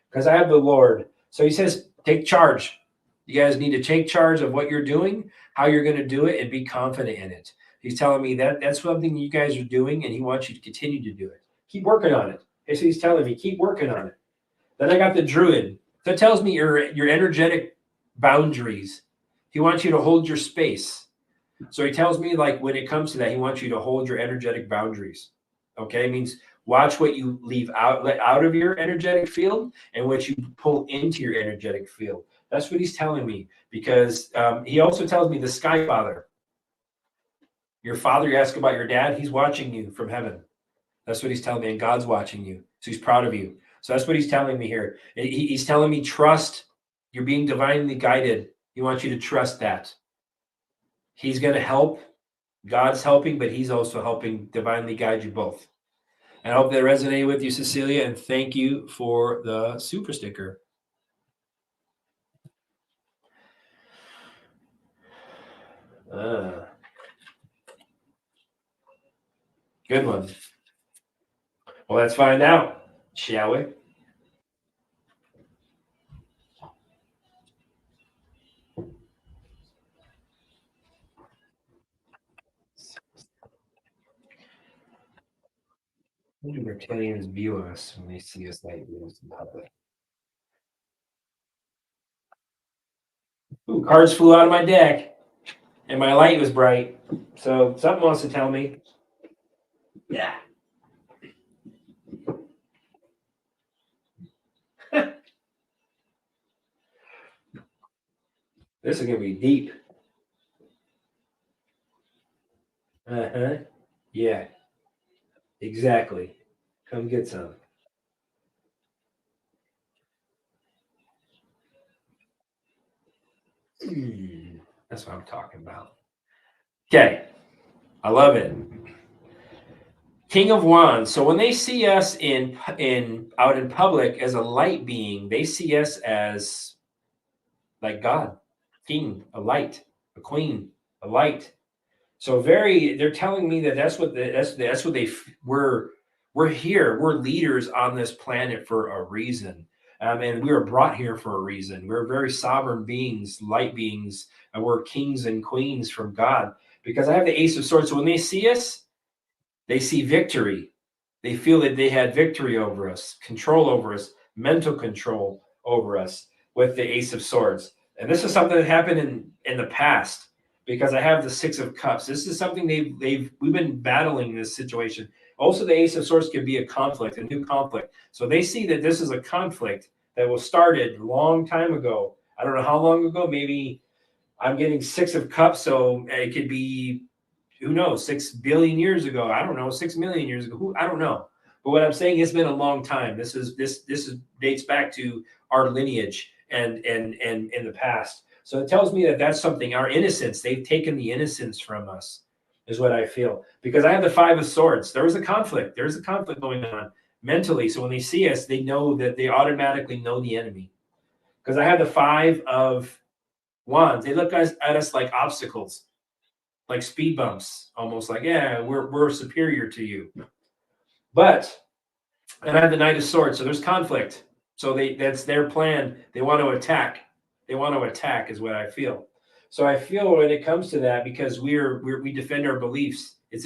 A: Because I have the Lord. So he says, take charge. You guys need to take charge of what you're doing, how you're going to do it, and be confident in it. He's telling me that that's something you guys are doing, and he wants you to continue to do it. Keep working on it. So he's telling me, keep working on it. Then I got the Druid. That tells me your energetic boundaries. He wants you to hold your space. So he tells me, like, when it comes to that, he wants you to hold your energetic boundaries. Okay, it means watch what you let out of your energetic field and what you pull into your energetic field. That's what he's telling me, because he also tells me the Sky Father. Your father, you ask about your dad, he's watching you from heaven. That's what he's telling me, and God's watching you, so he's proud of you. So that's what he's telling me here. He's telling me, trust. You're being divinely guided. He wants you to trust that. He's going to help. God's helping, but he's also helping divinely guide you both. And I hope that resonated with you, Cecilia, and thank you for the super sticker. Good one. Well, let's find out, shall we? How do reptilians view us when they see us like this in public? Ooh, cards flew out of my deck. and my light was bright. So something wants to tell me. Yeah. This is gonna be deep. Uh-huh. Yeah, exactly. Come get some. That's what I'm talking about. Okay. I love it. King of Wands. So when they see us in out in public as a light being, they see us as like God, king, a light, a queen, a light. So they're telling me that that's what we're here. We're leaders on this planet for a reason. And we were brought here for a reason. We're very sovereign beings, light beings, and we're kings and queens from God. Because I have the Ace of Swords. So when they see us, they see victory. They feel that they had victory over us, control over us, mental control over us with the Ace of Swords. And this is something that happened in the past because I have the Six of Cups. This is something we've been battling this situation. Also, the Ace of Swords can be a conflict, a new conflict. So they see that this is a conflict that was started a long time ago. I don't know how long ago. Maybe I'm getting Six of Cups, so it could be who knows, 6 billion years ago. I don't know, 6 million years ago. I don't know. But what I'm saying, it's been a long time. This is dates back to our lineage and in the past. So it tells me that that's something. Our innocence. They've taken the innocence from us, is what I feel. Because I have the Five of Swords. There was a conflict. There's a conflict going on mentally. So when they see us, they know that they automatically know the enemy. Because I have the Five of Wands. They look at us like obstacles, like speed bumps, almost like, yeah, we're superior to you. But and I have the Knight of Swords, so there's conflict. So that's their plan. They want to attack. They want to attack, is what I feel. So I feel when it comes to that, because we defend our beliefs. It's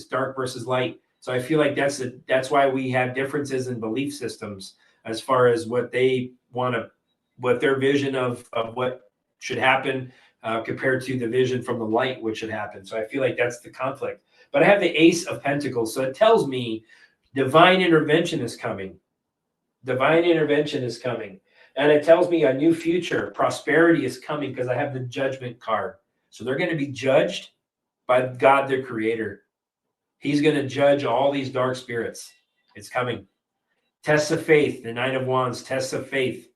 A: dark versus light. So I feel like that's why we have differences in belief systems as far as what they want to, what their vision of what should happen compared to the vision from the light, which should happen. So I feel like that's the conflict. But I have the Ace of Pentacles, so it tells me divine intervention is coming. Divine intervention is coming. And it tells me a new future, prosperity is coming because I have the Judgment card. So they're going to be judged by God, their creator. He's going to judge all these dark spirits. It's coming. Tests of faith, the Nine of Wands, tests of faith.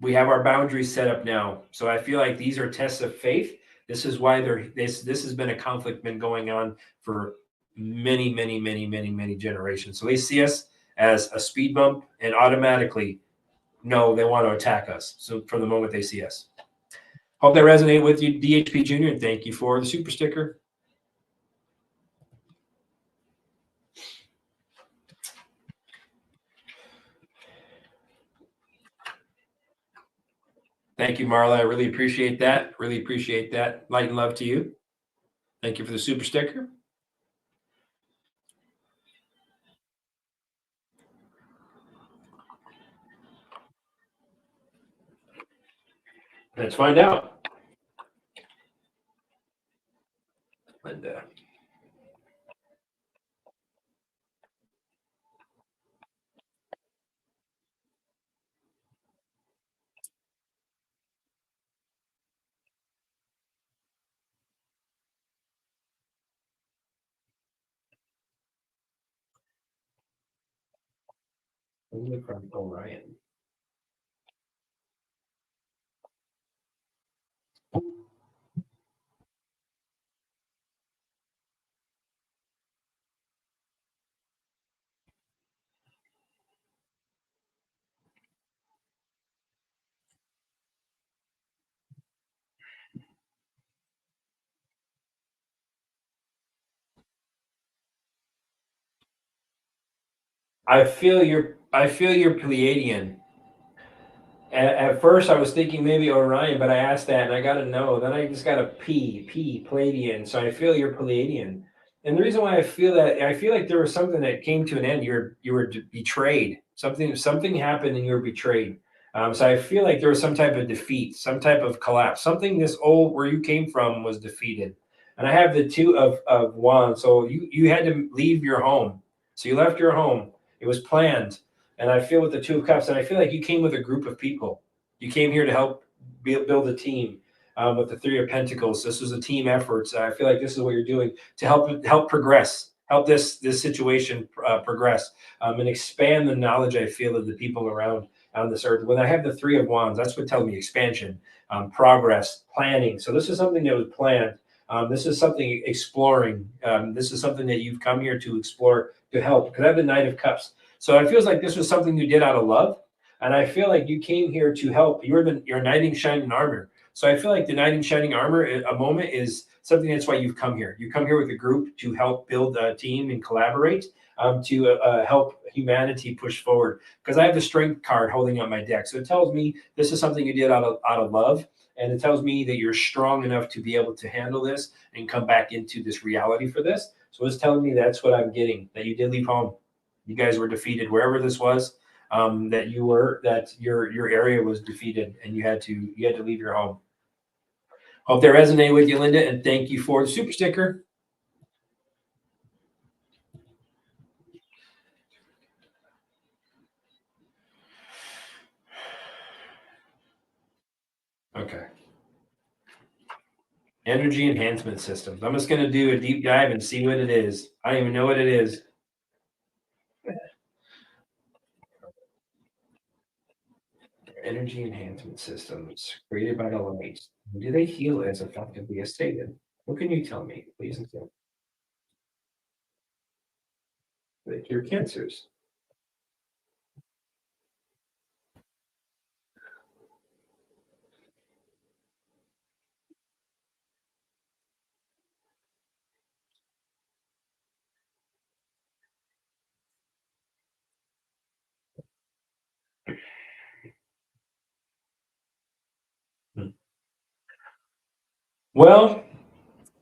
A: We have our boundaries set up now. So I feel like these are tests of faith. This is why this has been a conflict been going on for many generations. So they see us as a speed bump and automatically know they want to attack us. So from the moment they see us. Hope that resonated with you, DHP Jr., and thank you for the super sticker. Thank you, Marla. I really appreciate that. Really appreciate that. Light and love to you. Thank you for the super sticker. Let's find out. Linda. From Orion. I feel your Pleiadian. At first, I was thinking maybe Orion, but I asked that and I got a no. Then I just got a P, Palladian. So I feel you're Pleiadian. And the reason why I feel that, I feel like there was something that came to an end. You were betrayed. Something happened and you were betrayed. So I feel like there was some type of defeat, some type of collapse, something this old where you came from was defeated. And I have the two of wands. So you had to leave your home. So you left your home. It was planned. And I feel with the two of cups, and I feel like you came with a group of people. You came here to help build a team. With the three of pentacles, this was a team effort. So I feel like this is what you're doing to help progress, help this situation progress, and expand the knowledge I feel of the people around on this earth. When I have the three of wands, that's what tells me expansion, progress, planning. So this is something that was planned. This is something exploring. This is something that you've come here to explore, to help. Because I have the Knight of Cups. So it feels like this was something you did out of love. And I feel like you came here to help. You're knight in shining armor. So I feel like the knight in shining armor, a moment, is something that's why you've come here. You come here with a group to help build a team and collaborate, to help humanity push forward. Because I have the strength card holding on my deck. So it tells me this is something you did out of love. And it tells me that you're strong enough to be able to handle this and come back into this reality for this. So it's telling me that's what I'm getting, that you did leave home. You guys were defeated wherever this was, that your area was defeated and you had to leave your home. Hope that resonated with you, Linda, and thank you for the super sticker. Okay. Energy enhancement systems. I'm just going to do a deep dive and see what it is. I don't even know what it is. Energy enhancement systems created by the light. Do they heal as effectively as stated? What can you tell me, please? And tell they cure cancers. Hmm. Well,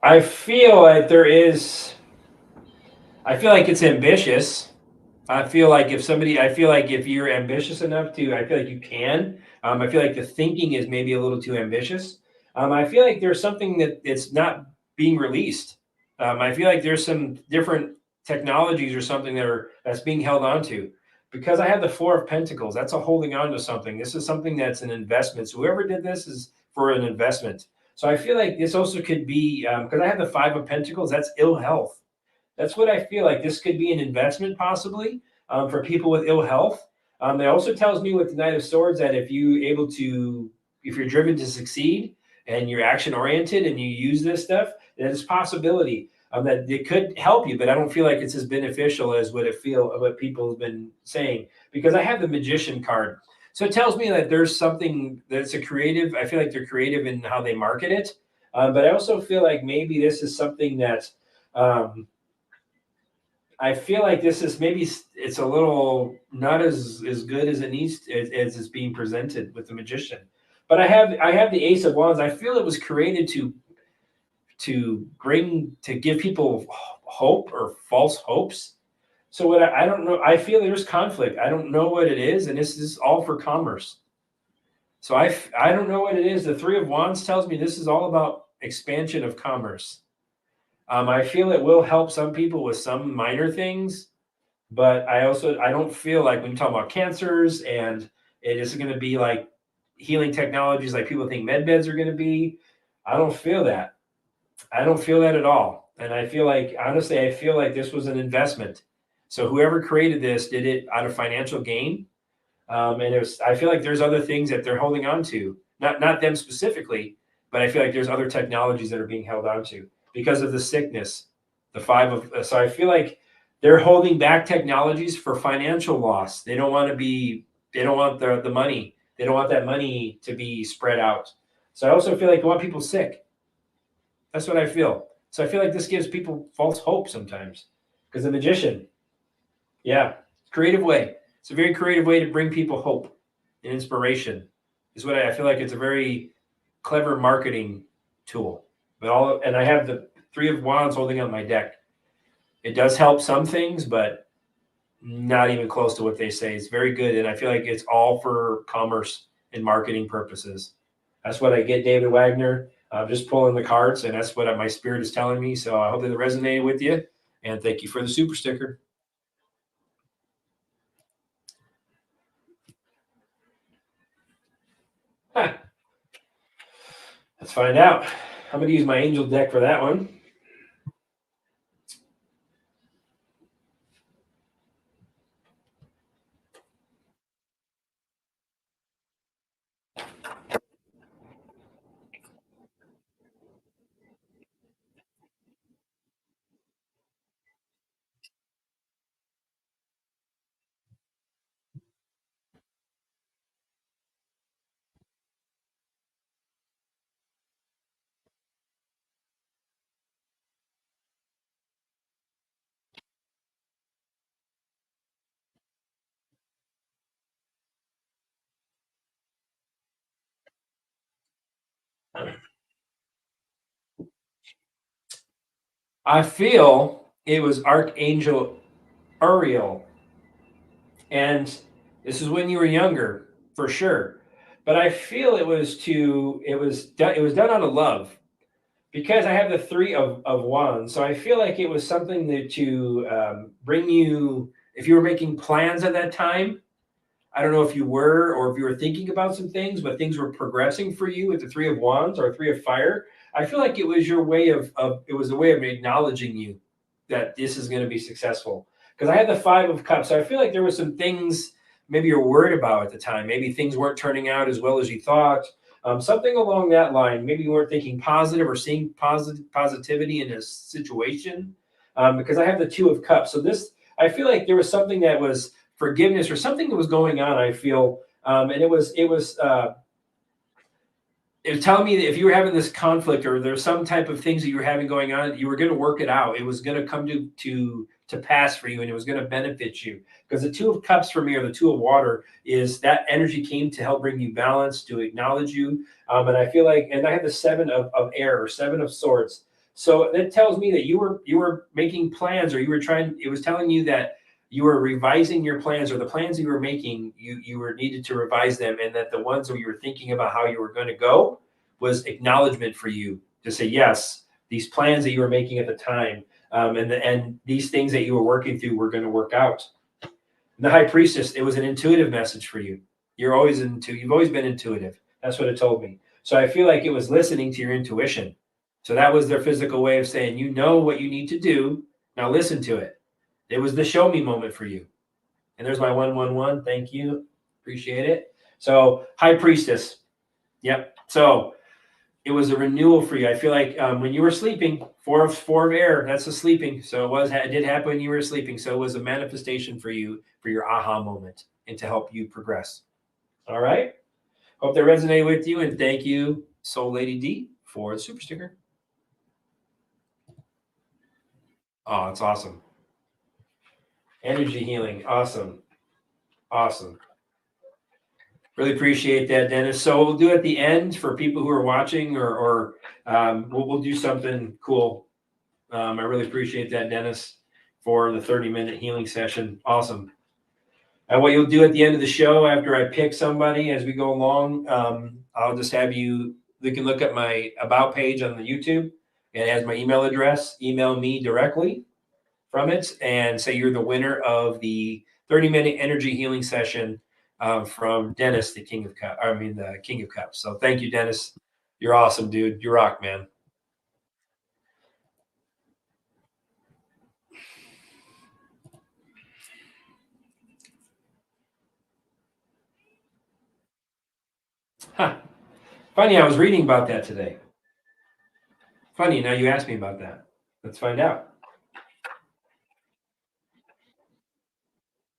A: I feel like there is. I feel like it's ambitious. I feel like if you're ambitious enough to, I feel like you can. I feel like the thinking is maybe a little too ambitious. I feel like there's something that it's not being released. I feel like there's some different technologies or something that's being held on to. Because I have the Four of Pentacles, that's a holding on to something. This is something that's an investment. So whoever did this is for an investment. So I feel like this also could be, because I have the Five of Pentacles, that's ill health. That's what I feel like. This could be an investment possibly, for people with ill health. It also tells me with the Knight of Swords that if you're driven to succeed and you're action oriented and you use this stuff, there's possibility, that it could help you. But I don't feel like it's as beneficial as what people have been saying, because I have the Magician card. So it tells me that there's something that's a creative. I feel like they're creative in how they market it, but I also feel like maybe this is something that. I feel like this is maybe it's a little not as good as it needs as it's being presented with the Magician. But I have the Ace of Wands. I feel it was created to give people hope or false hopes. So what I don't know. I feel there's conflict. I don't know what it is, and this is all for commerce. So I don't know what it is. The Three of Wands tells me this is all about expansion of commerce. I feel it will help some people with some minor things, but I don't feel like when you talk about cancers and it is going to be like healing technologies like people think med beds are going to be. I don't feel that. I don't feel that at all. And I feel like honestly, I feel like this was an investment. So whoever created this did it out of financial gain. And I feel like there's other things that they're holding on to, not them specifically, but I feel like there's other technologies that are being held on to because of the sickness. So I feel like they're holding back technologies for financial loss. They don't want the money. They don't want that money to be spread out. So I also feel like they want people sick. That's what I feel. So I feel like this gives people false hope sometimes because the Magician, yeah, creative way. It's a very creative way to bring people hope and inspiration. Is what I feel like it's a very clever marketing tool. And I have the Three of Wands holding on my deck. It does help some things, but not even close to what they say. It's very good, and I feel like it's all for commerce and marketing purposes. That's what I get, David Wagner. I'm just pulling the cards, and that's what my spirit is telling me. So I hope that it resonated with you, and thank you for the super sticker. Huh. Let's find out. I'm going to use my angel deck for that one. I feel it was Archangel Uriel, and this is when you were younger, for sure. But I feel it was it was done out of love, because I have the three of wands. So I feel like it was something that to bring you, if you were making plans at that time. I don't know if you were, or if you were thinking about some things, but things were progressing for you with the three of wands or three of fire. I feel like it was your way of it was a way of acknowledging you that this is going to be successful. Because I had the five of cups. So I feel like there were some things maybe you're worried about at the time. Maybe things weren't turning out as well as you thought. Something along that line. Maybe you weren't thinking positive or seeing positivity in a situation. Because I have the two of cups. So this, I feel like there was something that was forgiveness or something that was going on. I feel, and it was telling me that if you were having this conflict or there's some type of things that you were having going on, you were going to work it out. It was going to come to pass for you, and it was going to benefit you. Because the two of cups for me, or the two of water, is that energy came to help bring you balance, to acknowledge you. And I feel like, and I have the seven of air, or seven of swords. So that tells me that you were making plans, or you were trying. It was telling you that you were revising your plans, or the plans you were making, you were needed to revise them, and that the ones where you were thinking about how you were going to go was acknowledgement for you to say, yes, these plans that you were making at the time, and these things that you were working through were going to work out. And the high priestess, it was an intuitive message for you. You've always been intuitive. That's what it told me. So I feel like it was listening to your intuition. So that was their physical way of saying, you know what you need to do. Now listen to it. It was the show me moment for you. And there's my 111. Thank you. Appreciate it. So high priestess. Yep. So it was a renewal for you. I feel like when you were sleeping, four of air, that's the sleeping. So it did happen when you were sleeping. So it was a manifestation for you, for your aha moment, and to help you progress. All right. Hope that resonated with you, and thank you, Soul Lady D, for the super sticker. Oh, it's awesome. Energy healing. Awesome. Awesome. Really appreciate that, Dennis. So we'll do at the end for people who are watching, or we'll do something cool. I really appreciate that, Dennis, for the 30-minute healing session. Awesome. And what you'll do at the end of the show, after I pick somebody as we go along, I'll just have you can look at my about page on the YouTube. It has my email address. Email me directly from it and say you're the winner of the 30-minute energy healing session from Dennis, the King of Cups. I mean, the King of Cups. So thank you, Dennis. You're awesome, dude. You rock, man. Huh. Funny, I was reading about that today. Funny, now you asked me about that. Let's find out.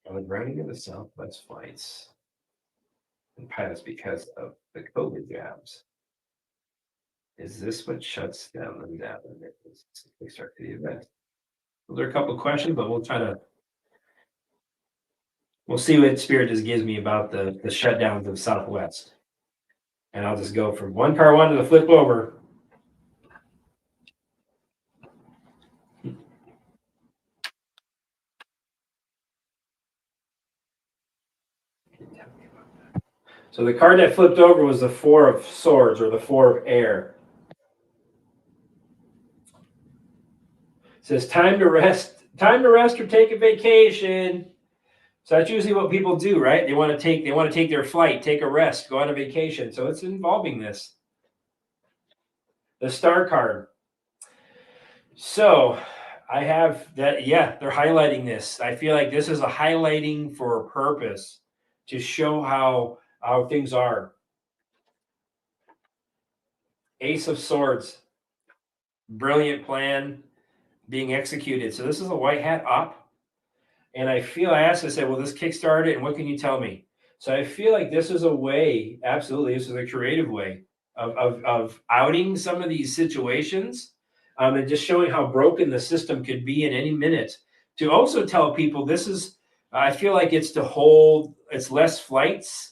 A: On the grounding of the Southwest flights and pilots because of the COVID jabs. Is this what shuts down the down when they start the event? Those are a couple of questions, but we'll see what Spirit just gives me about the shutdowns of Southwest. And I'll just go from one car one to the flip over. So the card that flipped over was the Four of Swords, or the Four of Air. It says time to rest or take a vacation. So that's usually what people do, right? They want to take their flight, take a rest, go on a vacation. So it's involving this. The Star card. So I have that, yeah, they're highlighting this. I feel like this is a highlighting for a purpose, to show how things are. Ace of Swords. Brilliant plan being executed. So this is a white hat up. And I said, well, this kickstarted, and what can you tell me? So I feel like this is a way, absolutely, this is a creative way of outing some of these situations, and just showing how broken the system could be in any minute. To also tell people I feel like it's it's less flights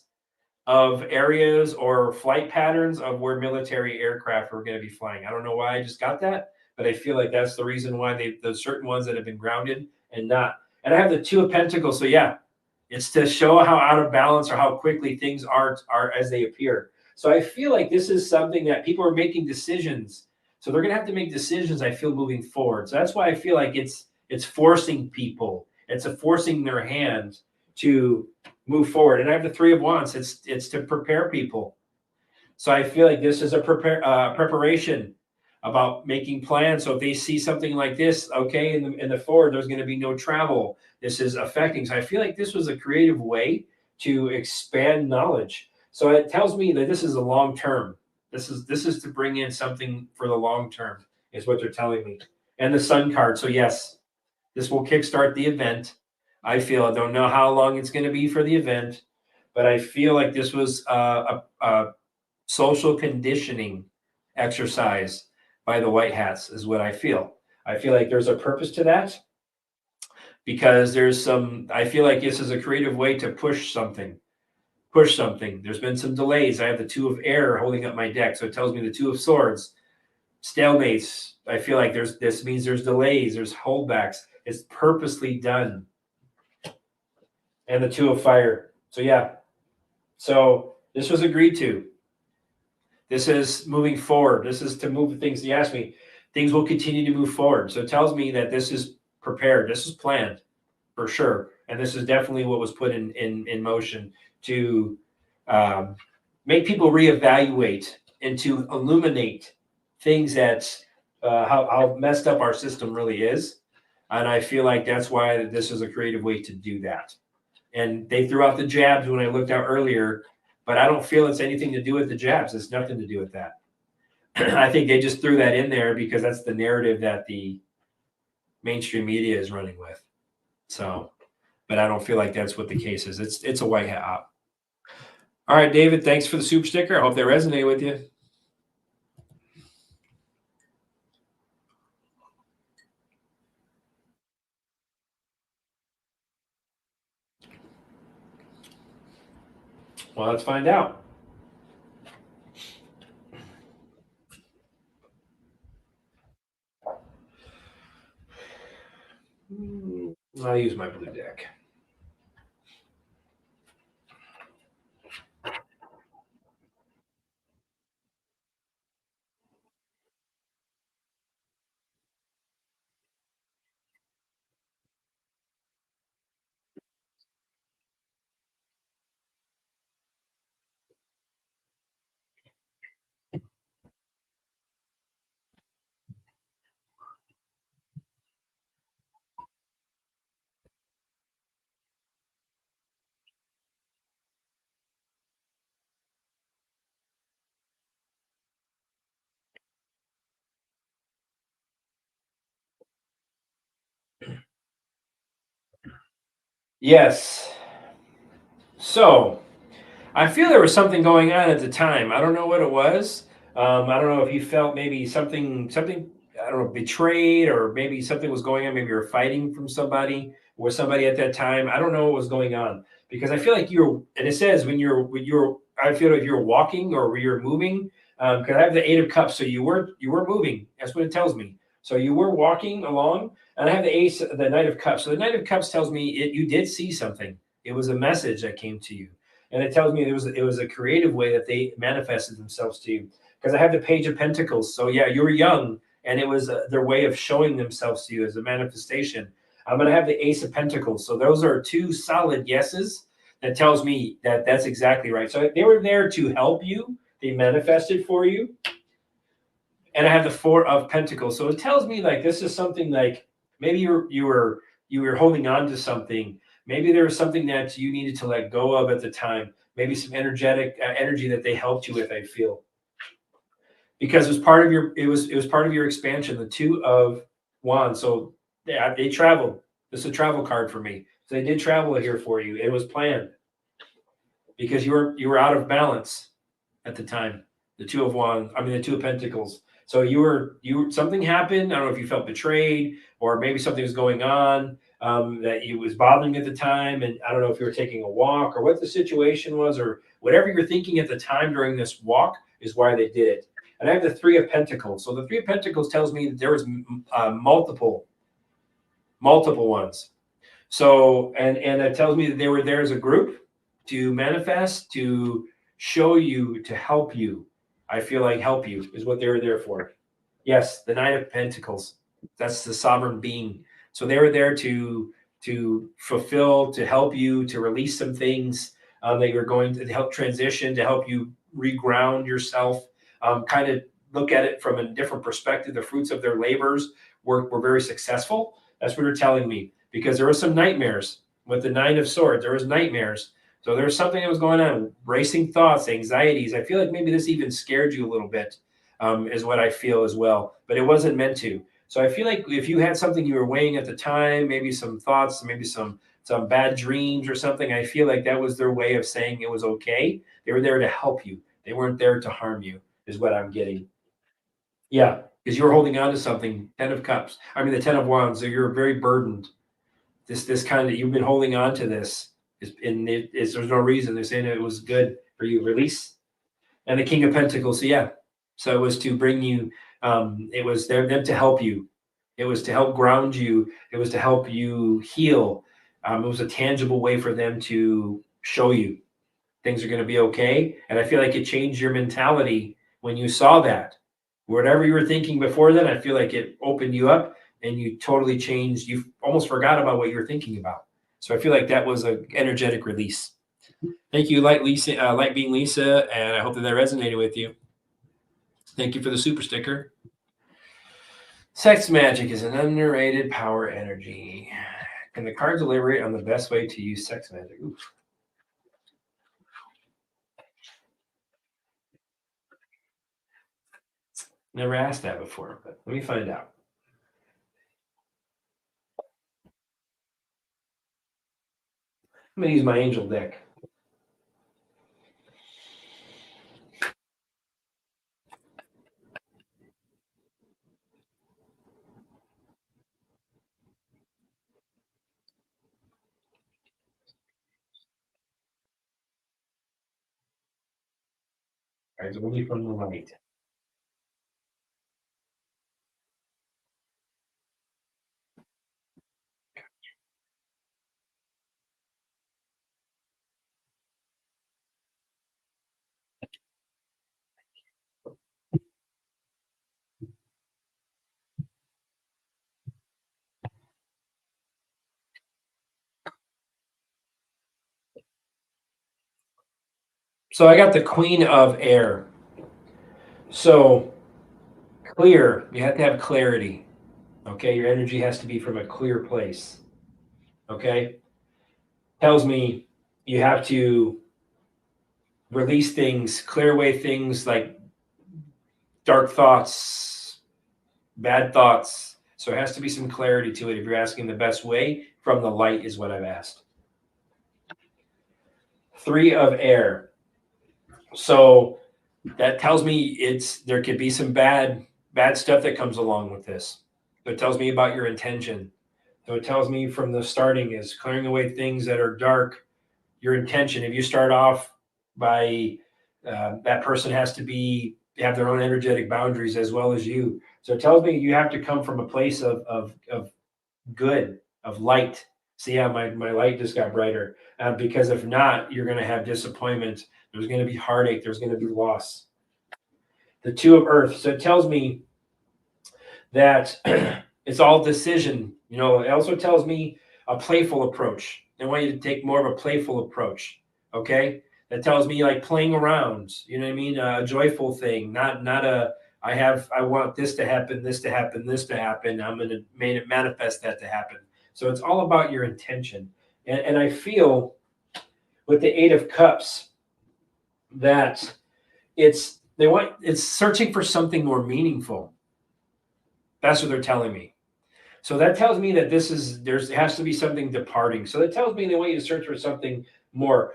A: of areas or flight patterns of where military aircraft are going to be flying. I don't know why I just got that, but I feel like that's the reason why those certain ones that have been grounded and not. And I have the Two of Pentacles. So yeah, it's to show how out of balance or how quickly things are as they appear. So I feel like this is something that people are making decisions. So they're going to have to make decisions, I feel, moving forward. So that's why I feel like it's forcing people. It's forcing their hand to move forward. And I have the Three of Wands. It's to prepare people. So I feel like this is a preparation about making plans. So if they see something like this, okay, in the forward, there's going to be no travel. This is affecting. So I feel like this was a creative way to expand knowledge. So it tells me that this is a long term. This is to bring in something for the long term, is what they're telling me. And the Sun card. So yes, this will kickstart the event. I don't know how long it's going to be for the event, but I feel like this was a social conditioning exercise by the white hats, is what I feel. I feel like there's a purpose to that, because I feel like this is a creative way to push something. There's been some delays. I have the Two of Air holding up my deck. So it tells me the Two of Swords, stalemates. I feel like this means there's delays, there's holdbacks. It's purposely done. And the Two of Fire. So yeah. So this was agreed to. This is moving forward. This is to move things. You asked me, things will continue to move forward. So it tells me that this is prepared. This is planned for sure. And this is definitely what was put in motion to make people reevaluate and to illuminate things that how messed up our system really is. And I feel like that's why this is a creative way to do that. And they threw out the jabs when I looked out earlier, but I don't feel it's anything to do with the jabs. It's nothing to do with that. I think they just threw that in there because that's the narrative that the mainstream media is running with. So, but I don't feel like that's what the case is. It's a white hat op. All right, David, thanks for the super sticker. I hope they resonate with you. Well, let's find out. I'll use my blue deck. Yes. So I feel there was something going on at the time. I don't know what it was. I don't know if you felt maybe something, I don't know, betrayed, or maybe something was going on. Maybe you were fighting from somebody or somebody at that time. I don't know what was going on, because I feel like and it says I feel like you're walking or you're moving. Because I have the Eight of Cups, so you were moving. That's what it tells me. So you were walking along, and I have the Knight of Cups. So the Knight of Cups tells me you did see something. It was a message that came to you. And it tells me it was a creative way that they manifested themselves to you. Because I have the Page of Pentacles. So yeah, you were young, and it was their way of showing themselves to you as a manifestation. I'm going to have the Ace of Pentacles. So those are two solid yeses. That tells me that that's exactly right. So they were there to help you. They manifested for you. And I have the Four of Pentacles. So it tells me like this is something like maybe you were holding on to something. Maybe there was something that you needed to let go of at the time. Maybe some energetic energy that they helped you with. I feel because it was part of your it was part of your expansion. The Two of Wands. So they traveled. This is a travel card for me. So they did travel here for you. It was planned because you were out of balance at the time. The Two of Wands. I mean the Two of Pentacles. So you were something happened. I don't know if you felt betrayed or maybe something was going on that you was bothering at the time, and I don't know if you were taking a walk or what the situation was or whatever you were thinking at the time during this walk is why they did it. And I have the Three of Pentacles. So the Three of Pentacles tells me that there was multiple ones. So and it tells me that they were there as a group to manifest, to show you, to help you. I feel like help you is what they were there for. Yes, the Knight of Pentacles. That's the sovereign being. So they were there to fulfill, to help you, to release some things that you're going to help transition, to help you reground yourself, kind of look at it from a different perspective. The fruits of their labors were very successful. That's what they're telling me because there were some nightmares with the Nine of Swords. There was nightmares. So there was something that was going on, racing thoughts, anxieties. I feel like maybe this even scared you a little bit, is what I feel as well. But it wasn't meant to. So I feel like if you had something you were weighing at the time, maybe some thoughts, maybe some bad dreams or something, I feel like that was their way of saying it was okay. They were there to help you. They weren't there to harm you, is what I'm getting. Yeah, because you were holding on to something. Ten of Cups. I mean, the Ten of Wands. So you're very burdened. This kind of you've been holding on to this, and there's no reason. They're saying it was good for you. Release. And the King of Pentacles. So yeah, so it was to bring you. It was them to help you. It was to help ground you. It was to help you heal. It was a tangible way for them to show you things are going to be okay. And I feel like it changed your mentality when you saw that. Whatever you were thinking before then, I feel like it opened you up and you totally changed. You almost forgot about what you were thinking about. So I feel like that was an energetic release. Thank you, Light Being Lisa, and I hope that resonated with you. Thank you for the super sticker. Sex magic is an underrated power energy. Can the cards elaborate on the best way to use sex magic? Oof. Never asked that before, but let me find out. I'm going to use my angel deck. Cards only from the light. So I got the Queen of Air. So clear, you have to have clarity. Okay, your energy has to be from a clear place. Okay, tells me you have to release things, clear away things like dark thoughts, bad thoughts. So it has to be some clarity to it. If you're asking the best way, from the light is what I've asked. Three of Air. So that tells me there could be some bad stuff that comes along with this. It tells me about your intention. So it tells me from the starting is clearing away things that are dark. Your intention. If you start off by that person has to have their own energetic boundaries as well as you. So it tells me you have to come from a place of good, of light. See how my light just got brighter. Because if not, you're going to have disappointment. There's going to be heartache. There's going to be loss. The Two of Earth. So it tells me that it's all decision. You know, it also tells me a playful approach. I want you to take more of a playful approach. Okay. That tells me like playing around, you know what I mean? A joyful thing, not a, I want this to happen, this to happen, this to happen. I'm going to manifest that to happen. So it's all about your intention. And I feel with the Eight of Cups that it's searching for something more meaningful. That's what they're telling me. So that tells me that there has to be something departing. So that tells me they want you to search for something more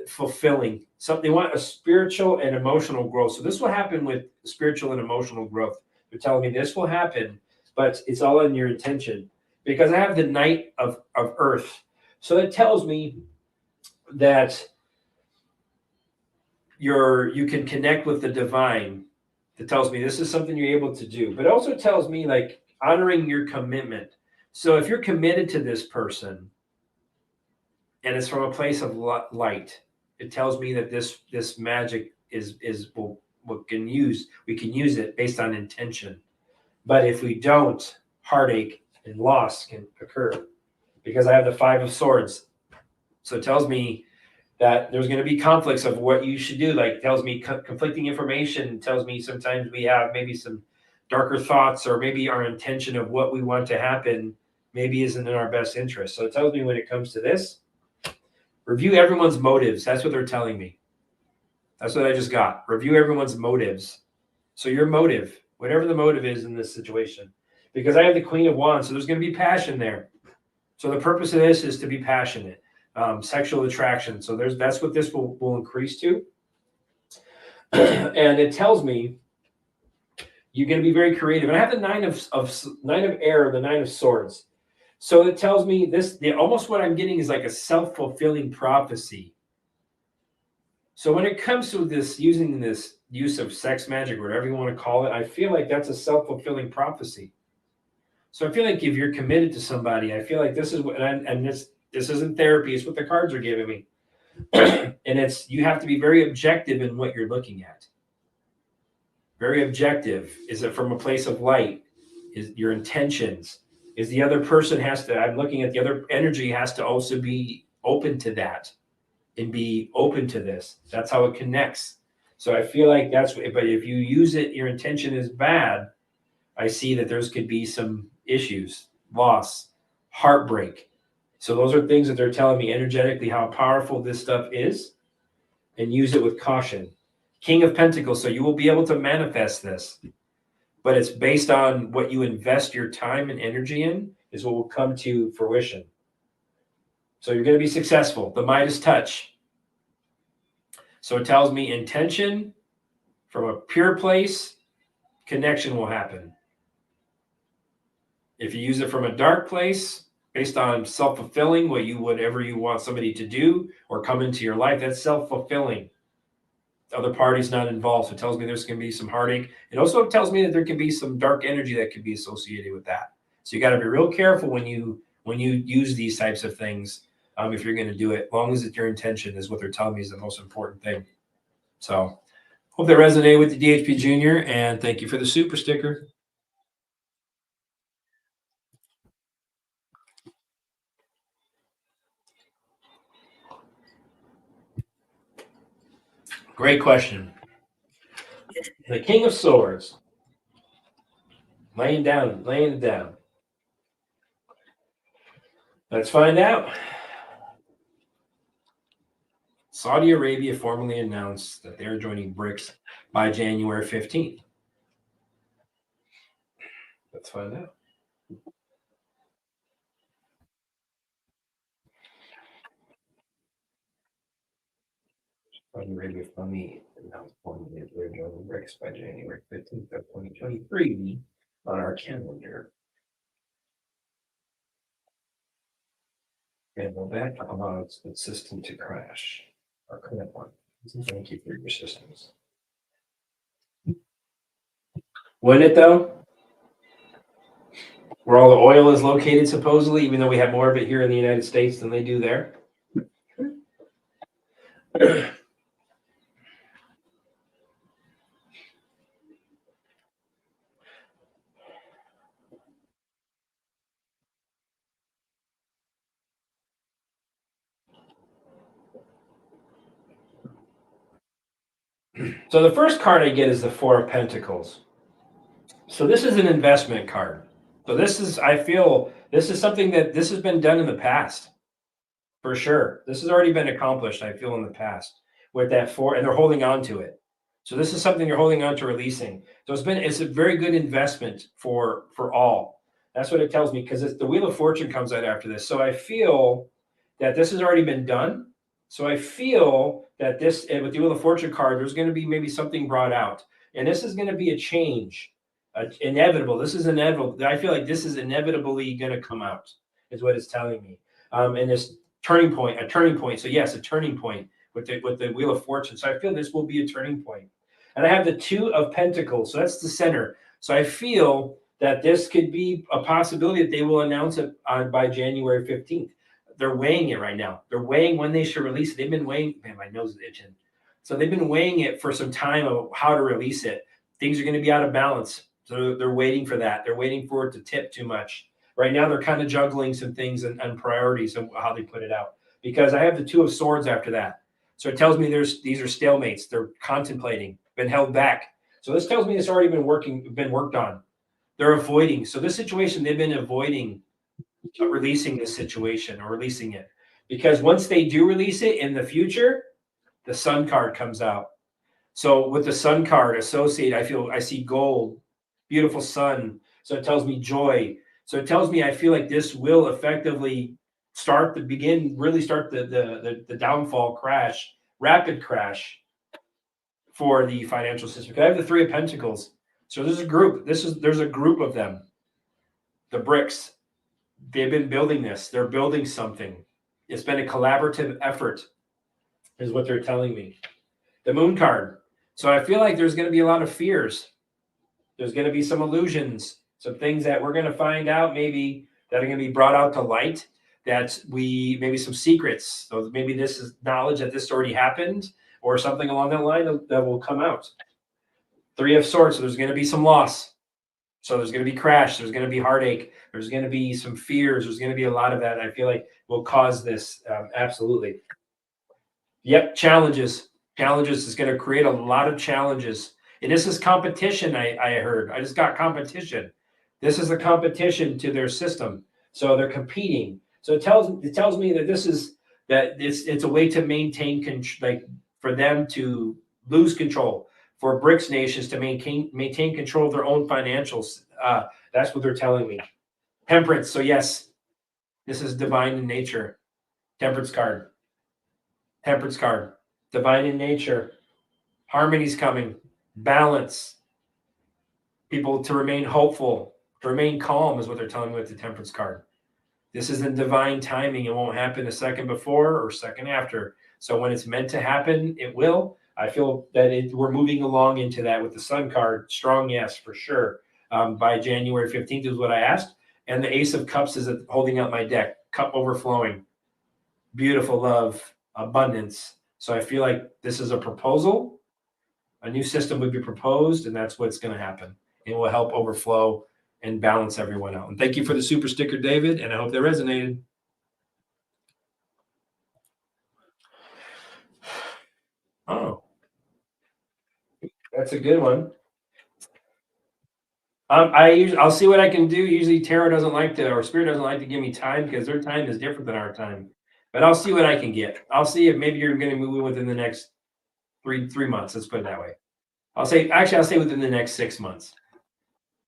A: fulfilling. They want a spiritual and emotional growth. So this will happen with spiritual and emotional growth. They're telling me this will happen, but it's all in your intention. Because I have the Knight of Earth. So it tells me that you can connect with the divine. It tells me this is something you're able to do. But it also tells me like honoring your commitment. So if you're committed to this person and it's from a place of light, it tells me that this magic we can use it based on intention. But if we don't, heartache and loss can occur. Because I have the Five of Swords. So it tells me that there's going to be conflicts of what you should do. Like tells me conflicting information, tells me sometimes we have maybe some darker thoughts, or maybe our intention of what we want to happen maybe isn't in our best interest. So it tells me when it comes to this, review everyone's motives. That's what they're telling me. That's what I just got. Review everyone's motives. So your motive, whatever the motive is in this situation, because I have the Queen of Wands, so there's going to be passion there. So the purpose of this is to be passionate. Sexual attraction. So that's what this will increase to. And it tells me you're going to be very creative. And I have the Nine of Air, the Nine of Swords. So it tells me almost what I'm getting is like a self-fulfilling prophecy. So when it comes to using this use of sex magic, whatever you want to call it, I feel like that's a self-fulfilling prophecy. So I feel like if you're committed to somebody, I feel like this is what, and this isn't therapy, it's what the cards are giving me. And you have to be very objective in what you're looking at. Very objective. Is it from a place of light? Is your intentions? Is the other person I'm looking at the other energy has to also be open to that and be open to this. That's how it connects. So I feel like but if you use it, your intention is bad, I see that could be some issues, loss, heartbreak. So those are things that they're telling me energetically how powerful this stuff is, and use it with caution. King of Pentacles, so you will be able to manifest this, but it's based on what you invest your time and energy in is what will come to fruition. So you're going to be successful. The Midas touch. So it tells me intention from a pure place, connection will happen. If you use it from a dark place, based on self-fulfilling, whatever you want somebody to do or come into your life, that's self-fulfilling. The other party's not involved. So it tells me there's going to be some heartache. It also tells me that there can be some dark energy that could be associated with that. So you got to be real careful when you use these types of things. If you're going to do it, as long as it's your intention is what they're telling me is the most important thing. So hope that resonated with the DHP Junior, and thank you for the super sticker. Great question. The King of Swords. Laying it down. Let's find out. Saudi Arabia formally announced that they're joining BRICS by January 15th. Let's find out. Saudi Arabia formally announced that they're joining BRICS by January 15th of 2023 on our calendar. And will that allow the system to crash? Our current one. Thank you for your assistance. When it though? where all the oil is located, supposedly, even though we have more of it here in the United States than they do there. So the first card I get is the Four of Pentacles. So this is an investment card. So this is, I feel, this is something that this has been done in the past, for sure. This has already been accomplished, I feel, in the past with that four, and they're holding on to it. So this is something they're holding on to releasing. So it's a very good investment for all. That's what it tells me, because the Wheel of Fortune comes out after this. So I feel that this has already been done. So I feel that this, with the Wheel of Fortune card, there's going to be maybe something brought out, and this is going to be a change, inevitable. This is inevitable. I feel like this is inevitably going to come out, is what it's telling me. And this turning point, a turning point. So yes, a turning point with the Wheel of Fortune. So I feel this will be a turning point. And I have the Two of Pentacles. So that's the center. So I feel that this could be a possibility that they will announce it by January 15th. They're weighing it right now. They're weighing when they should release it. They've been weighing, man, my nose is itching. So they've been weighing it for some time of how to release it. Things are going to be out of balance. So they're waiting for that. They're waiting for it to tip too much. Right now, they're kind of juggling some things and priorities and how they put it out. Because I have the Two of Swords after that. So it tells me these are stalemates. They're contemplating, been held back. So this tells me it's already been worked on. They're avoiding. So this situation, they've been avoiding releasing this situation or releasing it. Because once they do release it in the future, the Sun card comes out. So with the Sun card associated, I see gold, beautiful sun. So it tells me joy. So it tells me I feel like this will effectively really start the downfall crash, rapid crash for the financial system. I have the Three of Pentacles. So there's a group. There's a group of them. The bricks. They've been building this. They're building something. It's been a collaborative effort, is what they're telling me. The Moon card. So I feel like there's going to be a lot of fears. There's going to be some illusions, some things that we're going to find out maybe that are going to be brought out to light, that maybe some secrets. So maybe this is knowledge that this already happened or something along that line that will come out. Three of Swords. So there's going to be some loss. So there's going to be crash. There's going to be heartache. There's going to be some fears. There's going to be a lot of that. I feel like will cause this. Absolutely. Yep. Challenges. Challenges is going to create a lot of challenges. And this is competition. I heard. I just got competition. This is a competition to their system. So they're competing. So it tells me that it's a way to maintain like for them to lose control, for BRICS nations to maintain control of their own financials. That's what they're telling me. Temperance. So yes, this is divine in nature. Temperance card. Temperance card. Divine in nature. Harmony's coming. Balance. People to remain hopeful, to remain calm is what they're telling me with the Temperance card. This isn't divine timing. It won't happen a second before or second after. So when it's meant to happen, it will. I feel that we're moving along into that with the Sun card. Strong yes, for sure. By January 15th is what I asked. And the Ace of Cups is holding up my deck. Cup overflowing. Beautiful love, abundance. So I feel like this is a proposal. A new system would be proposed, and that's what's going to happen. It will help overflow and balance everyone out. And thank you for the super sticker, David, and I hope that resonated. Oh, that's a good one. I'll see what I can do. Usually Tarot doesn't like to, or Spirit doesn't like to give me time because their time is different than our time. But I'll see what I can get. I'll see if maybe you're going to move within the next three months. Let's put it that way. I'll say within the next 6 months.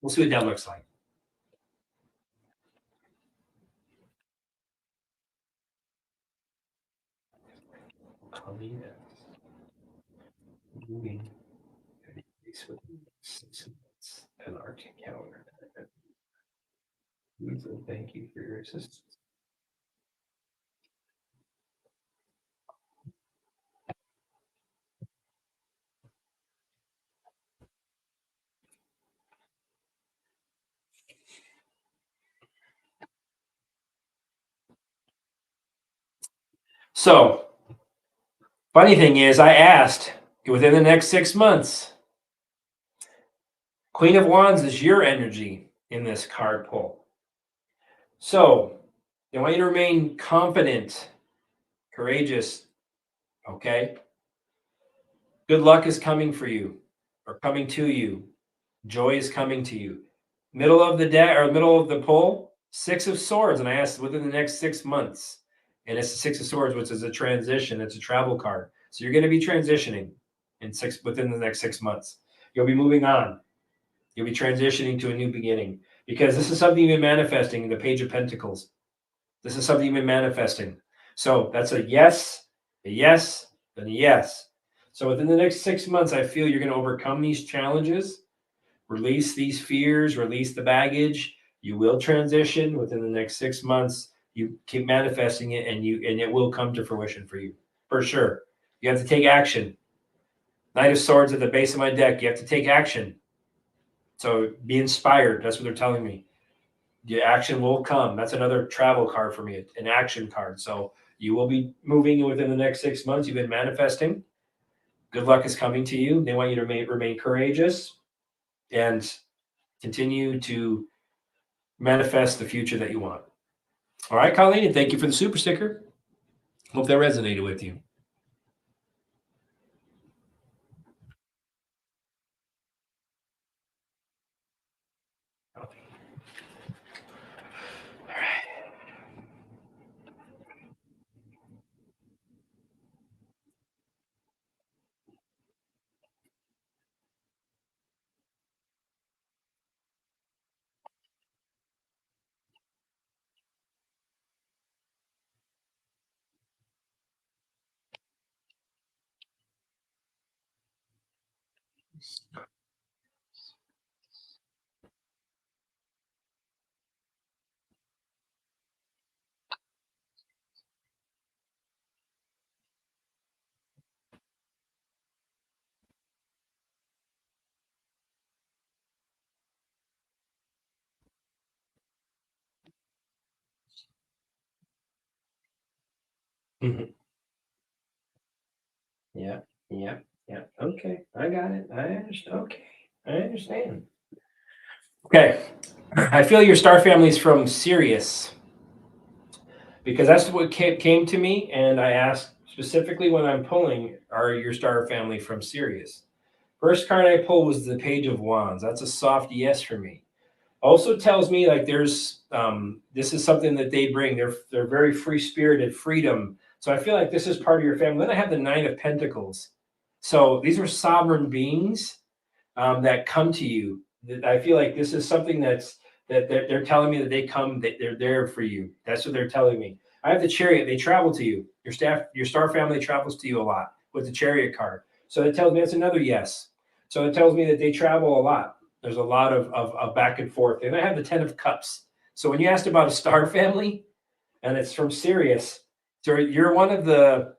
A: We'll see what that looks like. Moving. An Arctic calendar. Thank you for your assistance. So, funny thing is, I asked within the next 6 months, Queen of Wands is your energy in this card pull. So, I want you to remain confident, courageous, okay? Good luck is coming for you or coming to you. Joy is coming to you. Middle of the day or middle of the pull, Six of Swords. And I asked within the next 6 months. And it's the Six of Swords, which is a transition. It's a travel card. So you're going to be transitioning within the next 6 months. You'll be moving on. You'll be transitioning to a new beginning because this is something you've been manifesting in the Page of Pentacles. This is something you've been manifesting. So that's a yes, and a yes. So within the next 6 months, I feel you're going to overcome these challenges, release these fears, release the baggage. You will transition within the next 6 months. You keep manifesting it, and it will come to fruition for you, for sure. You have to take action. Knight of Swords at the base of my deck. You have to take action. So be inspired. That's what they're telling me. The action will come. That's another travel card for me, an action card. So you will be moving within the next 6 months. You've been manifesting. Good luck is coming to you. They want you to remain courageous and continue to manifest the future that you want. All right, Colleen, and thank you for the super sticker. Hope that resonated with you. All right. Mhm. Yeah, yeah, yeah. Okay, I got it. I understand. Okay, I understand. Okay, I feel your star family is from Sirius because that's what came to me, and I asked specifically when I'm pulling, are your star family from Sirius? First card I pulled was the Page of Wands. That's a soft yes for me. Also tells me like there's this is something that they bring. They're very free spirited, freedom. So I feel like this is part of your family. Then I have the Nine of Pentacles. So these are sovereign beings that come to you. I feel like this is something that they're telling me that they're there for you. That's what they're telling me. I have the Chariot. They travel to you. Your star family travels to you a lot with the Chariot card. So it tells me that's another yes. So it tells me that they travel a lot. There's a lot of back and forth. And I have the Ten of Cups. So when you asked about a star family, and it's from Sirius, so you're one of the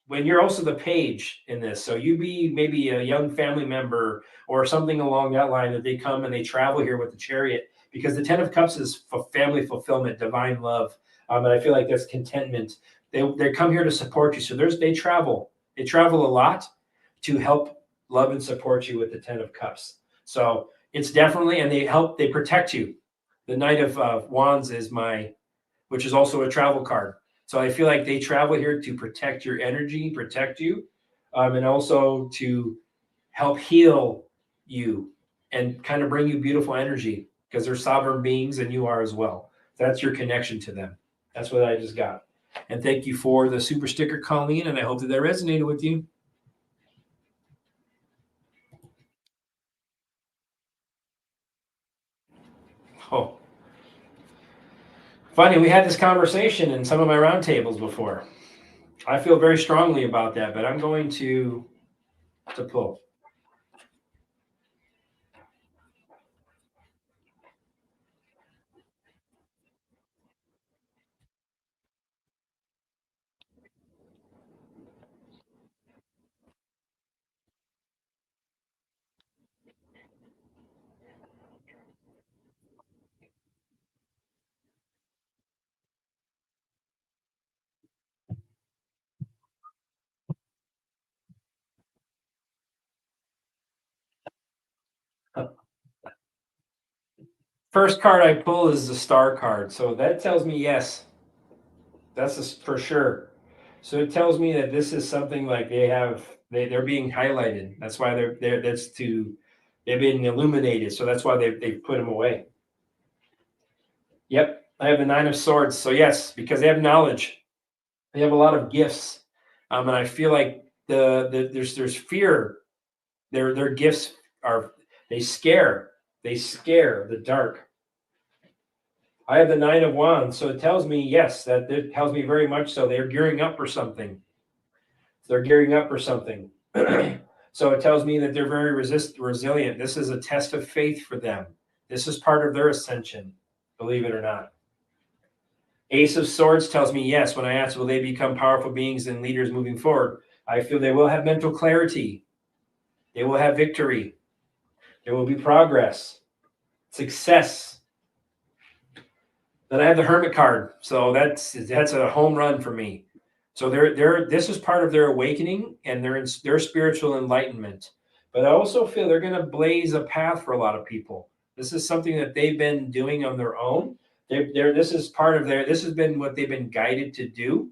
A: when you're also the page in this. So you be maybe a young family member or something along that line that they come and they travel here with the Chariot because the Ten of Cups is for family fulfillment, divine love. And I feel like that's contentment. They come here to support you. So they travel. They travel a lot to help love and support you with the Ten of Cups. So it's definitely, and they protect you. The Knight of Wands is which is also a travel card. So I feel like they travel here to protect your energy, protect you, and also to help heal you and kind of bring you beautiful energy because they're sovereign beings and you are as well. That's your connection to them. That's what I just got. And thank you for the super sticker, Colleen, and I hope that resonated with you. Oh, funny, we had this conversation in some of my roundtables before. I feel very strongly about that, but I'm going to pull. First card I pull is the star card. So that tells me yes. That's for sure. So it tells me that this is something like they're being highlighted. That's why they've been illuminated. So that's why they've put them away. Yep. I have the Nine of Swords. So yes, because they have knowledge. They have a lot of gifts. And I feel like there's fear. Their gifts they scare the dark. I have the Nine of Wands, so it tells me yes, that it tells me very much so they're gearing up for something. They're gearing up for something. So it tells me that they're very resilient. This is a test of faith for them. This is part of their ascension, believe it or not. Ace of Swords tells me yes. When I ask, will they become powerful beings and leaders moving forward? I feel they will have mental clarity. They will have victory. There will be progress, success. Then I have the Hermit card. So that's a home run for me. So this is part of their awakening and their spiritual enlightenment. But I also feel they're going to blaze a path for a lot of people. This is something that they've been doing on their own. This is part of this has been what they've been guided to do.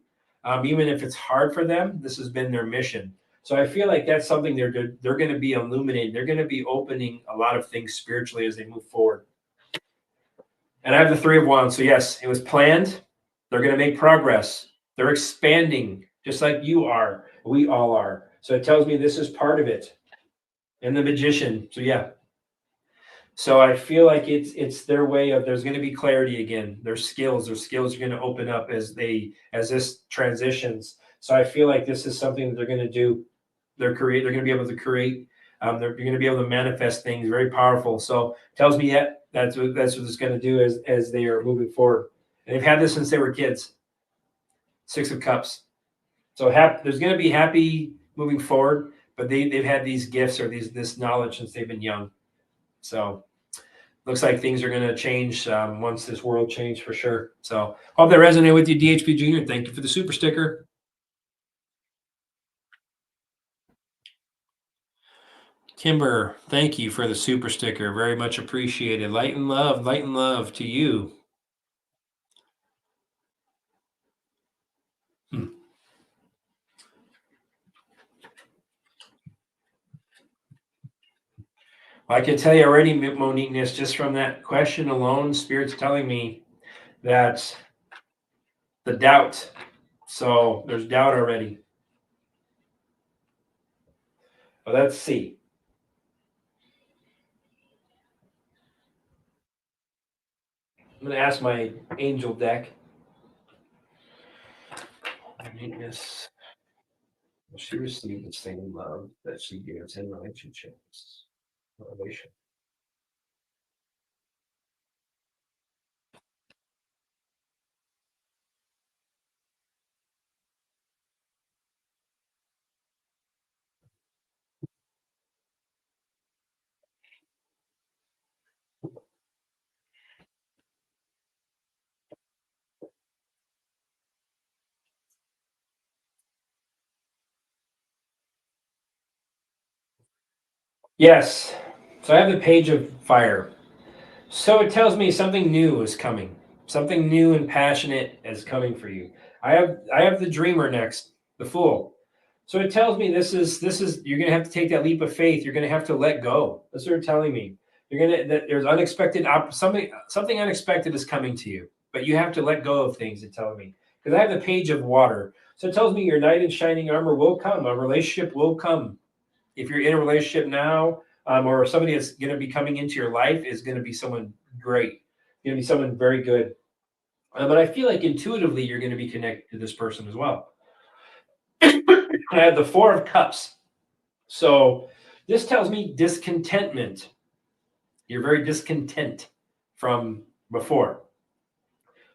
A: Even if it's hard for them, this has been their mission. So I feel like that's something they're going to be illuminating. They're going to be opening a lot of things spiritually as they move forward. And I have the Three of Wands. So yes, it was planned. They're going to make progress. They're expanding just like you are. We all are. So it tells me this is part of it. And the Magician. So yeah. So I feel like it's their way of there's going to be clarity again. Their skills are going to open up as this transitions. So I feel like this is something that they're going to do. They're going to be able to create. They're going to be able to manifest things very powerful. So it tells me that's what it's going to do as they are moving forward. And they've had this since they were kids. Six of Cups. So there's going to be happy moving forward, but they've had these gifts or this knowledge since they've been young. So looks like things are going to change once this world changes for sure. So hope that resonated with you, DHP Junior. Thank you for the super sticker. Kimber, thank you for the super sticker. Very much appreciated. Light and love to you. I can tell you already, Moniqueness, just from that question alone, Spirit's telling me that the doubt. So there's doubt already. Well, let's see. I'm going to ask my angel deck. Moniqueness. Will she receive the same love that she gives in relationships? Relation. Yes. So I have the Page of Fire. So it tells me something new is coming. Something new and passionate is coming for you. I have the Dreamer next, the Fool. So it tells me this is you're gonna have to take that leap of faith. You're gonna have to let go. That's what they're telling me. There's unexpected something unexpected is coming to you, but you have to let go of things. It's telling me because I have the Page of Water. So it tells me your knight in shining armor will come. A relationship will come. If you're in a relationship now, or somebody that's going to be coming into your life is going to be someone great, going to be someone very good. But I feel like intuitively you're going to be connected to this person as well. I have the Four of Cups. So this tells me discontentment. You're very discontent from before.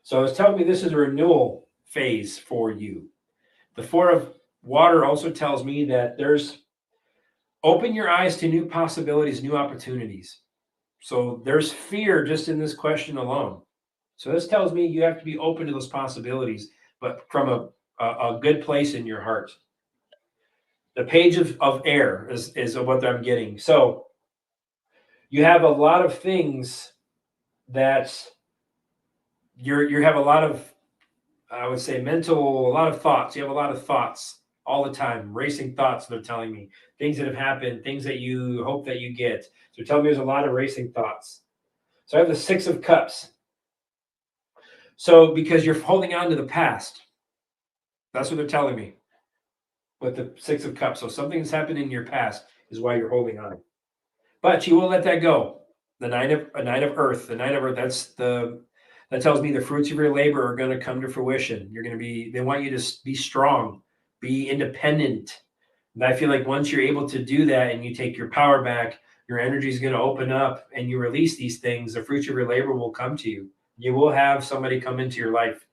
A: So it's telling me this is a renewal phase for you. The Four of Water also tells me that there's open your eyes to new possibilities, new opportunities. So there's fear just in this question alone. So this tells me you have to be open to those possibilities, but from a good place in your heart. The Page of Air is what I'm getting. So you have a lot of things that you have a lot of, I would say, a lot of thoughts. You have a lot of thoughts all the time, racing thoughts. They're telling me things that have happened, things that you hope that you get. So they're telling me there's a lot of racing thoughts. So I have the Six of Cups. So because you're holding on to the past, that's what they're telling me with the Six of Cups. So something that's happened in your past is why you're holding on. But you will let that go. The Nine of Earth, the Nine of Earth. That tells me the fruits of your labor are going to come to fruition. You're going to be. They want you to be strong, be independent. And I feel like once you're able to do that and you take your power back, your energy is going to open up, and you release these things. The fruits of your labor will come to you. You will have somebody come into your life.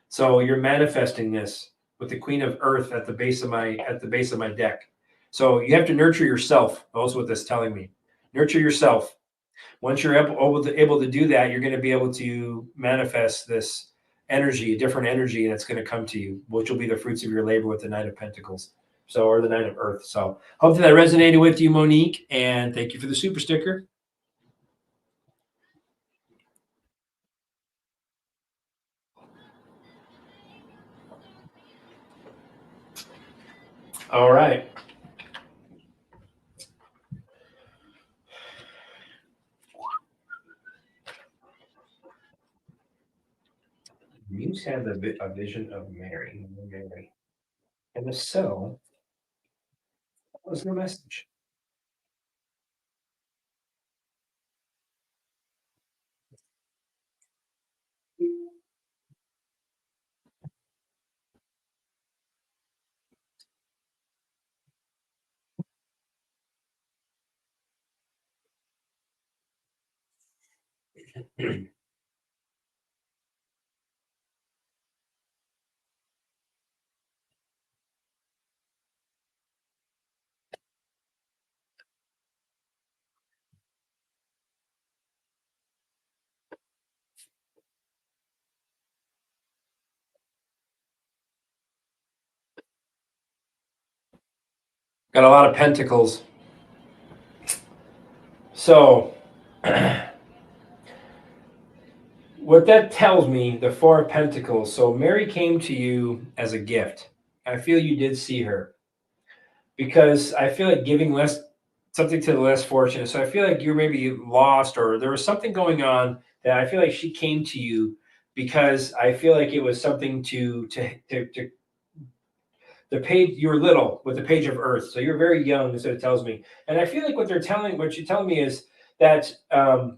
A: So you're manifesting this with the Queen of Earth at the base of my deck. So you have to nurture yourself. That's what this is telling me. Nurture yourself. Once you're able to do that, you're going to be able to manifest this energy, a different energy that's going to come to you, which will be the fruits of your labor with the Knight of Pentacles. So, or the Knight of Earth. So hopefully that resonated with you, Monique, and thank you for the super sticker. All right. Muse had a vision of Mary. And if so, what was their message? Got a lot of pentacles. So, what that tells me, the Four of Pentacles. So, Mary came to you as a gift. I feel you did see her because I feel like giving less something to the less fortunate. So, I feel like you're maybe lost or there was something going on that I feel like she came to you because I feel like it was something to the page. You were little with the page of Earth, so you're very young. That's what it tells me, and I feel like what you're telling me is that that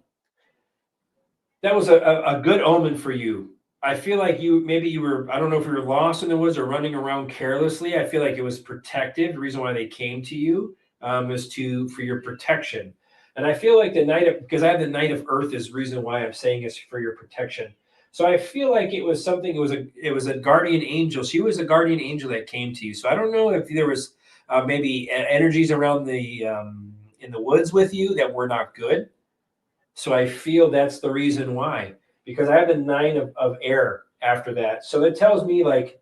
A: was a good omen for you. I feel like you were, I don't know if you were lost in the woods or running around carelessly. I feel like it was protective. The reason why they came to you is for your protection. And I feel like because I have the Knight of Earth is the reason why I'm saying it's for your protection. So I feel like it was something. It was a guardian angel. She was a guardian angel that came to you. So I don't know if there was maybe energies around the in the woods with you that were not good. So I feel that's the reason why, because I have the nine of air after that. So that tells me like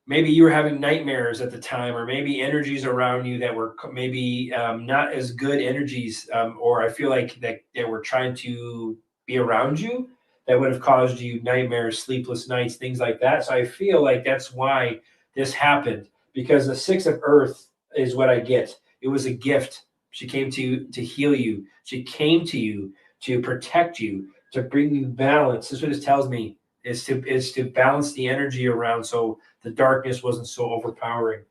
A: maybe you were having nightmares at the time, or maybe energies around you that were maybe not as good energies, or I feel like that they were trying to be around you that would have caused you nightmares, sleepless nights, things like that. So I feel like that's why this happened, because the Six of Earth is what I get. It was a gift. She came to you to heal you. She came to you to protect you, to bring you balance. This is what this tells me is to balance the energy around so the darkness wasn't so overpowering.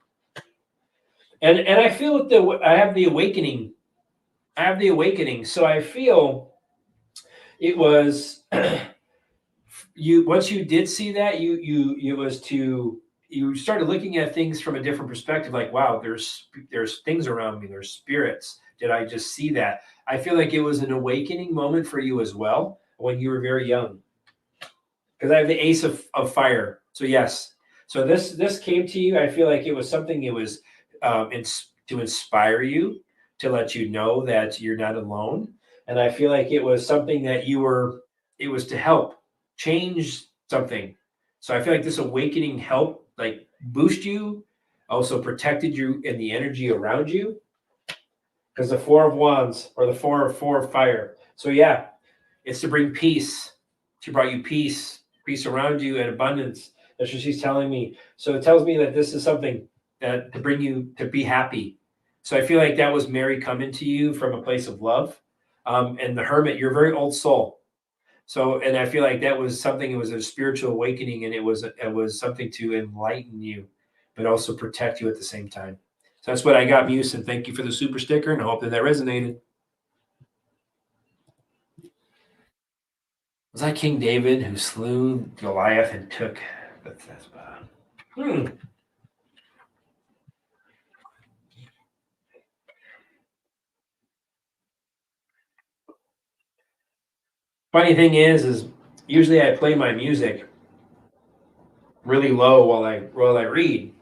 A: And I feel that I have the awakening. I have the awakening. So I feel it was you once you did see that, you it was to you started looking at things from a different perspective, like, wow, there's things around me, there's spirits. Did I just see that? I feel like it was an awakening moment for you as well when you were very young. Because I have the Ace of Fire. So yes. So this came to you. I feel like it was something. It was to inspire you, to let you know that you're not alone. And I feel like it was something that you were. It was to help change something. So I feel like this awakening helped, like, boost you, also protected you in the energy around you. Because the Four of Wands or the Four of Fire. So yeah, It's to bring peace. She brought you peace, peace around you, and abundance. That's what she's telling me. So it tells me that this is something that to bring you to be happy. So I feel like that was Mary coming to you from a place of love. And the hermit, you're a very old soul. So, and I feel like that was something. It was a spiritual awakening, and it was something to enlighten you, but also protect you at the same time. So that's what I got, Muse, and thank you for the super sticker, and I hope that resonated. Was that King David who slew Goliath and took Bethesda? Funny thing is usually I play my music really low while I read,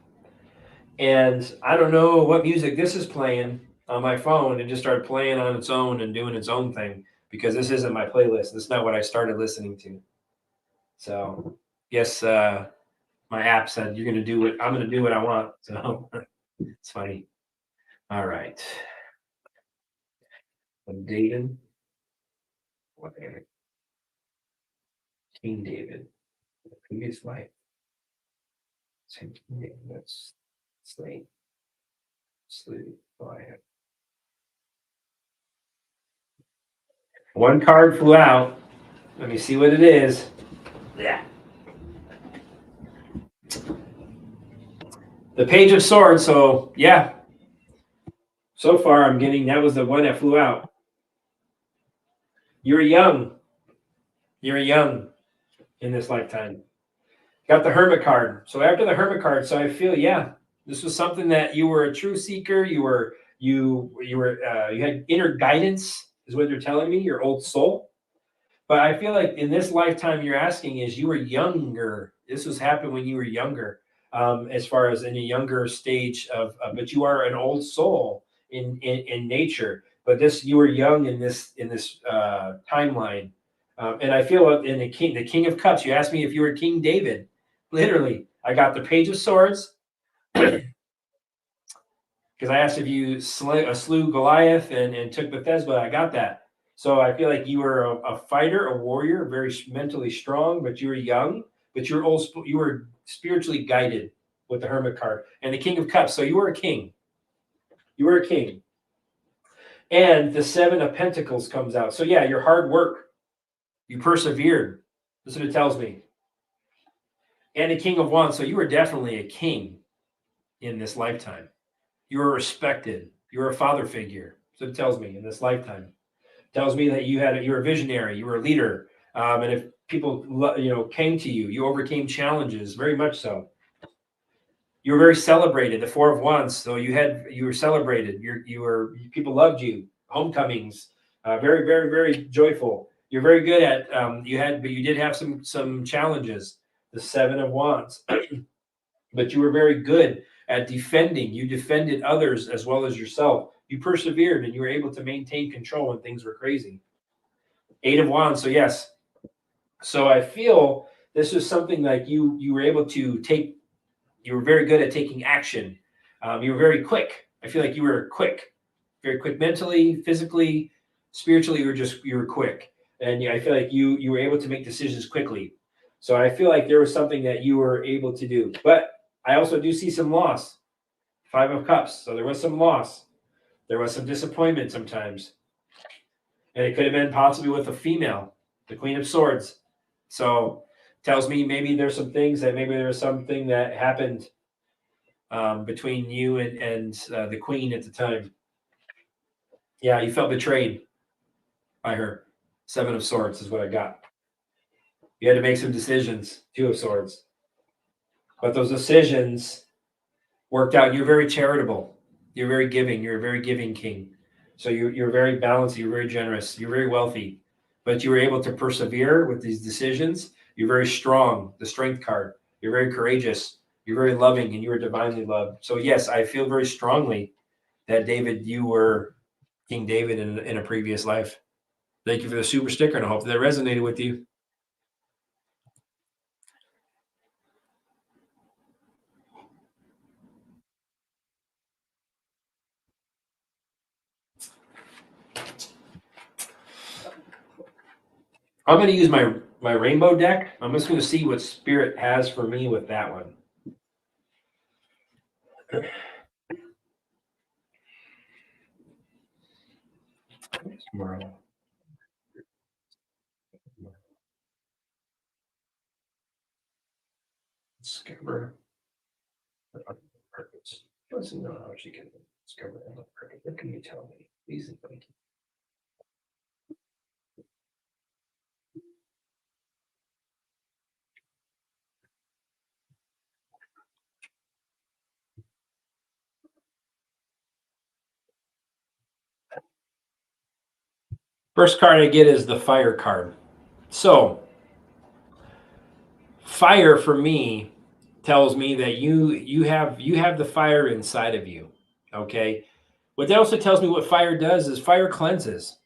A: and I don't know what music this is playing on my phone. It just started playing on its own and doing its own thing because this isn't my playlist. This is not what I started listening to. So, yes, my app said you're going to do what I'm going to do what I want. So it's funny. All right. I'm David. What King David. The previous life. Same King David. That's slain. Slew Goliath. One card flew out. Let me see what it is. Yeah. The Page of Swords. So, yeah. So far, I'm getting that was the one that flew out. You're young. You're young in this lifetime. Got the Hermit card. So after the Hermit card, so I feel this was something that you were a true seeker. You had inner guidance, is what they're telling me. Your old soul. But I feel like in this lifetime, you're asking is you were younger. This was happened when you were younger, as far as in a younger stage but you are an old soul in nature. But this you were young in this timeline, and I feel in the King of Cups. You asked me if you were King David. Literally, I got the Page of Swords because I asked if you slew Goliath and took Bethesda. I got that. So I feel like you were a fighter, a warrior, very mentally strong, but you were young, but you were spiritually guided with the Hermit card and the King of Cups. So you were a king. You were a king. And the Seven of Pentacles comes out. So yeah, your hard work, you persevered. That's what it tells me. And the King of Wands. So you were definitely a king in this lifetime. You were respected. You were a father figure. So it tells me in this lifetime. Tells me that you were a visionary, you were a leader, and if people came to you, you overcame challenges. Very much so. You were very celebrated. The Four of Wands. So you were celebrated. People loved you. Homecomings. Very very very joyful. You're very good at but you did have some challenges. The Seven of Wands, but you were very good at defending. You defended others as well as yourself. You persevered and you were able to maintain control when things were crazy. Eight of Wands. So yes. So I feel this is something like you were able to take. You were very good at taking action. You were very quick. I feel like you were quick, very quick mentally, physically, spiritually. You were quick, and I feel like you were able to make decisions quickly. So I feel like there was something that you were able to do. But I also do see some loss. Five of Cups. So there was some loss. There was some disappointment sometimes. And it could have been possibly with a female, the Queen of Swords. So tells me maybe there's some things that maybe there was something that happened between you and the Queen at the time. Yeah, you felt betrayed by her. Seven of Swords is what I got. You had to make some decisions. Two of Swords. But those decisions worked out. You're very charitable. You're very giving. You're a very giving king. So you're very balanced. You're very generous. You're very wealthy. But you were able to persevere with these decisions. You're very strong. The Strength card. You're very courageous. You're very loving, and you are divinely loved. So yes, I feel very strongly that David, you were King David in a previous life. Thank you for the super sticker, and I hope that resonated with you. I'm going to use my rainbow deck. I'm just going to see what Spirit has for me with that one. Tomorrow. Discover purpose. Let's know how she can discover purpose. What can you tell me? Please and thank you. First card I get is the fire card. So fire for me tells me that you have the fire inside of you. Okay. What that also tells me what fire does is fire cleanses.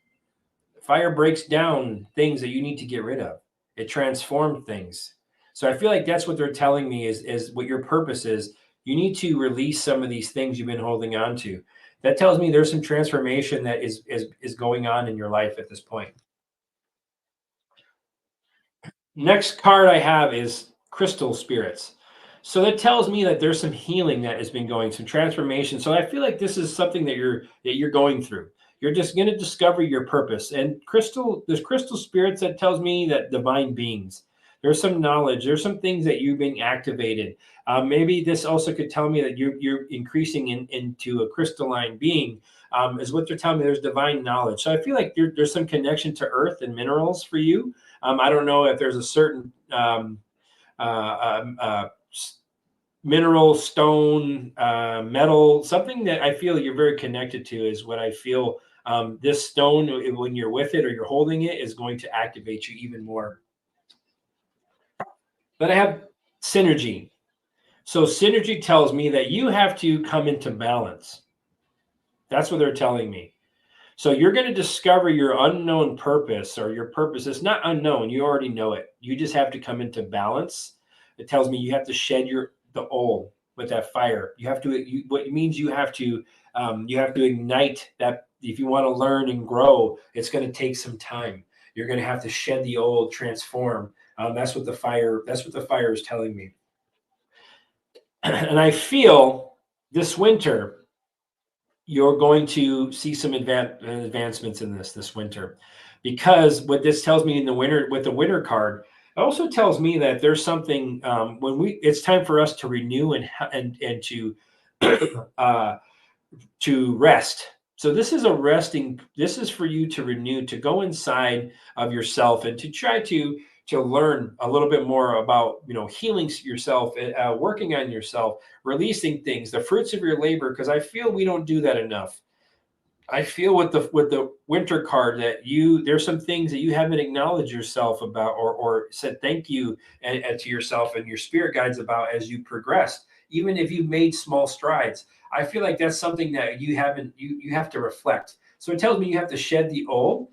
A: Fire breaks down things that you need to get rid of. It transforms things. So I feel like that's what they're telling me is what your purpose is. You need to release some of these things you've been holding on to. That tells me there's some transformation that is going on in your life at this point. Next card I have is crystal spirits. So that tells me that there's some healing that has been going, some transformation. So I feel like this is something that you're going through. You're just going to discover your purpose. And there's crystal spirits that tells me that divine beings. There's some knowledge. There's some things that you're being activated. Maybe this also could tell me that you're increasing into a crystalline being. Is what they're telling me. There's divine knowledge. So I feel like there's some connection to earth and minerals for you. I don't know if there's a certain mineral, stone, metal, something that I feel you're very connected to is what I feel. This stone, when you're with it or you're holding it, is going to activate you even more. But I have synergy. So synergy tells me that you have to come into balance. That's what they're telling me. So you're going to discover your unknown purpose, or your purpose is not unknown. You already know it. You just have to come into balance. It tells me you have to shed the old with that fire. You have to. What it means you have to ignite that. If you want to learn and grow, it's going to take some time. You're going to have to shed the old, transform. That's what the fire. That's what the fire is telling me. And I feel this winter you're going to see some advancements in this winter, because what this tells me in the winter with the winter card, it also tells me that there's something it's time for us to renew and to rest. So this is this is for you to renew, to go inside of yourself and to try to learn a little bit more about, healing yourself, working on yourself, releasing things, the fruits of your labor, because I feel we don't do that enough. I feel with the winter card that there's some things that you haven't acknowledged yourself about, or said thank you and to yourself and your spirit guides about as you progress, even if you've made small strides. I feel like that's something that you haven't you have to reflect. So it tells me you have to shed the old.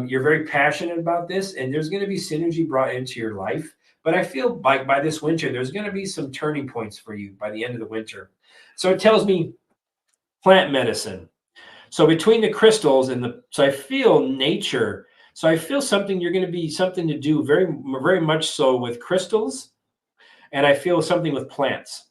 A: You're very passionate about this, and there's going to be synergy brought into your life. But I feel like by this winter, there's going to be some turning points for you by the end of the winter. So it tells me plant medicine. So between the crystals so I feel nature. So I feel something you're going to be something to do very, very much so with crystals. And I feel something with plants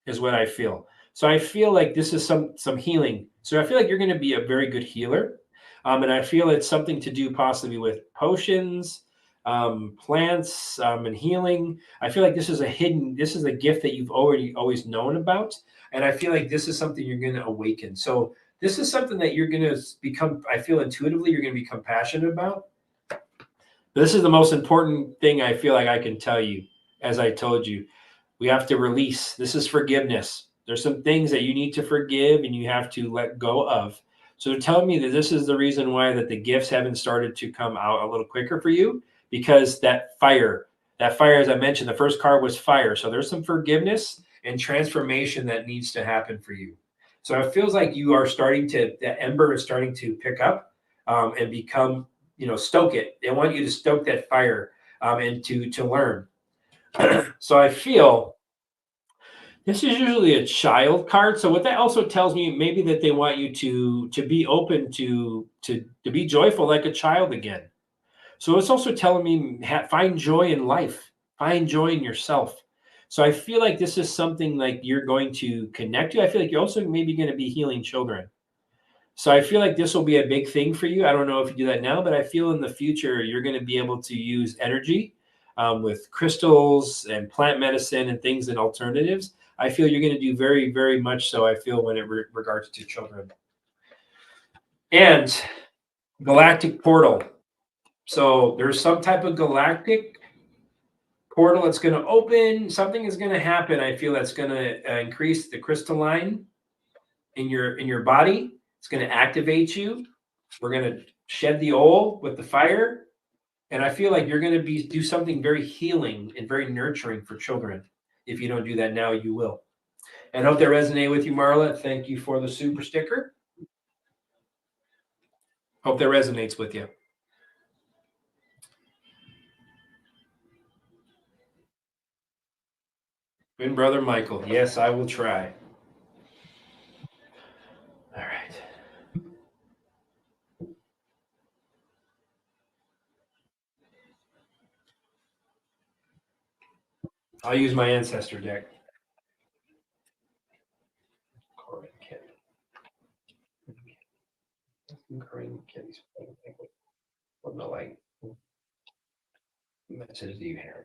A: is what I feel. So I feel like this is some healing. So I feel like you're going to be a very good healer. And I feel it's something to do possibly with potions, plants, and healing. I feel like this is a gift that you've always known about. And I feel like this is something you're going to awaken. So this is something that you're going to become, I feel intuitively, you're going to become passionate about. This is the most important thing I feel like I can tell you. As I told you, we have to release. This is forgiveness. There's some things that you need to forgive and you have to let go of. So tell me that this is the reason why that the gifts haven't started to come out a little quicker for you, because that fire, as I mentioned, the first card was fire. So there's some forgiveness and transformation that needs to happen for you. So it feels like you are that ember is starting to pick up and become, stoke it. They want you to stoke that fire and to learn. So I feel this is usually a child card. So what that also tells me, maybe that they want you to be open to be joyful like a child again. So it's also telling me find joy in life, find joy in yourself. So I feel like this is something like you're going to connect to. I feel like you're also maybe going to be healing children. So I feel like this will be a big thing for you. I don't know if you do that now, but I feel in the future you're going to be able to use energy with crystals and plant medicine and things and alternatives. I feel you're going to do very, very much so. I feel when it regards to children and galactic portal. So there's some type of galactic portal that's going to open. Something is going to happen. I feel that's going to increase the crystalline in your body. It's going to activate you. We're going to shed the old with the fire. And I feel like you're going to do something very healing and very nurturing for children. If you don't do that now, you will. And I hope that resonated with you, Marla. Thank you for the super sticker. Hope that resonates with you. Good brother Michael. Yes, I will try. All right. I'll use my ancestor deck. What the light message do you have?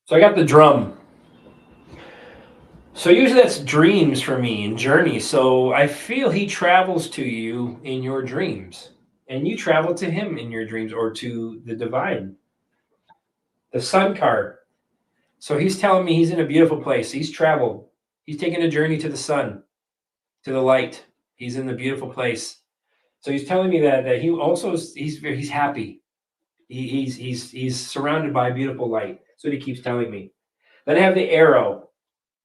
A: So I got the drum. So usually that's dreams for me and journeys. So I feel he travels to you in your dreams, and you travel to him in your dreams or to the divine. The sun card. So he's telling me he's in a beautiful place. He's traveled. He's taken a journey to the sun, to the light. He's in the beautiful place. So he's telling me that he also he's happy. He's surrounded by a beautiful light. That's what he keeps telling me. Then I have the arrow.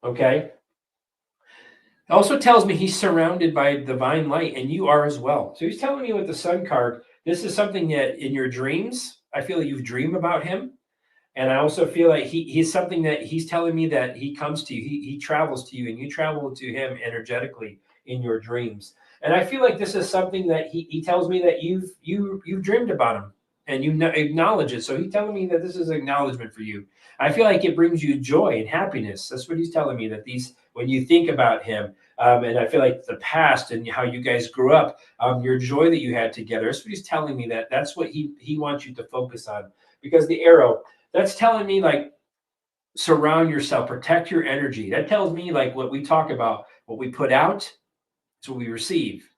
A: Okay. It also tells me he's surrounded by divine light, and you are as well. So he's telling me with the sun card, this is something that in your dreams, I feel like you dream about him. And I also feel like he's something that he's telling me that he comes to you, he travels to you, and you travel to him energetically in your dreams. And I feel like this is something that he tells me that you've dreamed about him and you acknowledge it. So he's telling me that this is acknowledgement for you. I feel like it brings you joy and happiness. That's what he's telling me, that these, when you think about him, and I feel like the past and how you guys grew up, your joy that you had together. That's what he's telling me, that's what he wants you to focus on. Because the arrow, that's telling me like surround yourself, protect your energy. That tells me like what we talk about, what we put out is what we receive.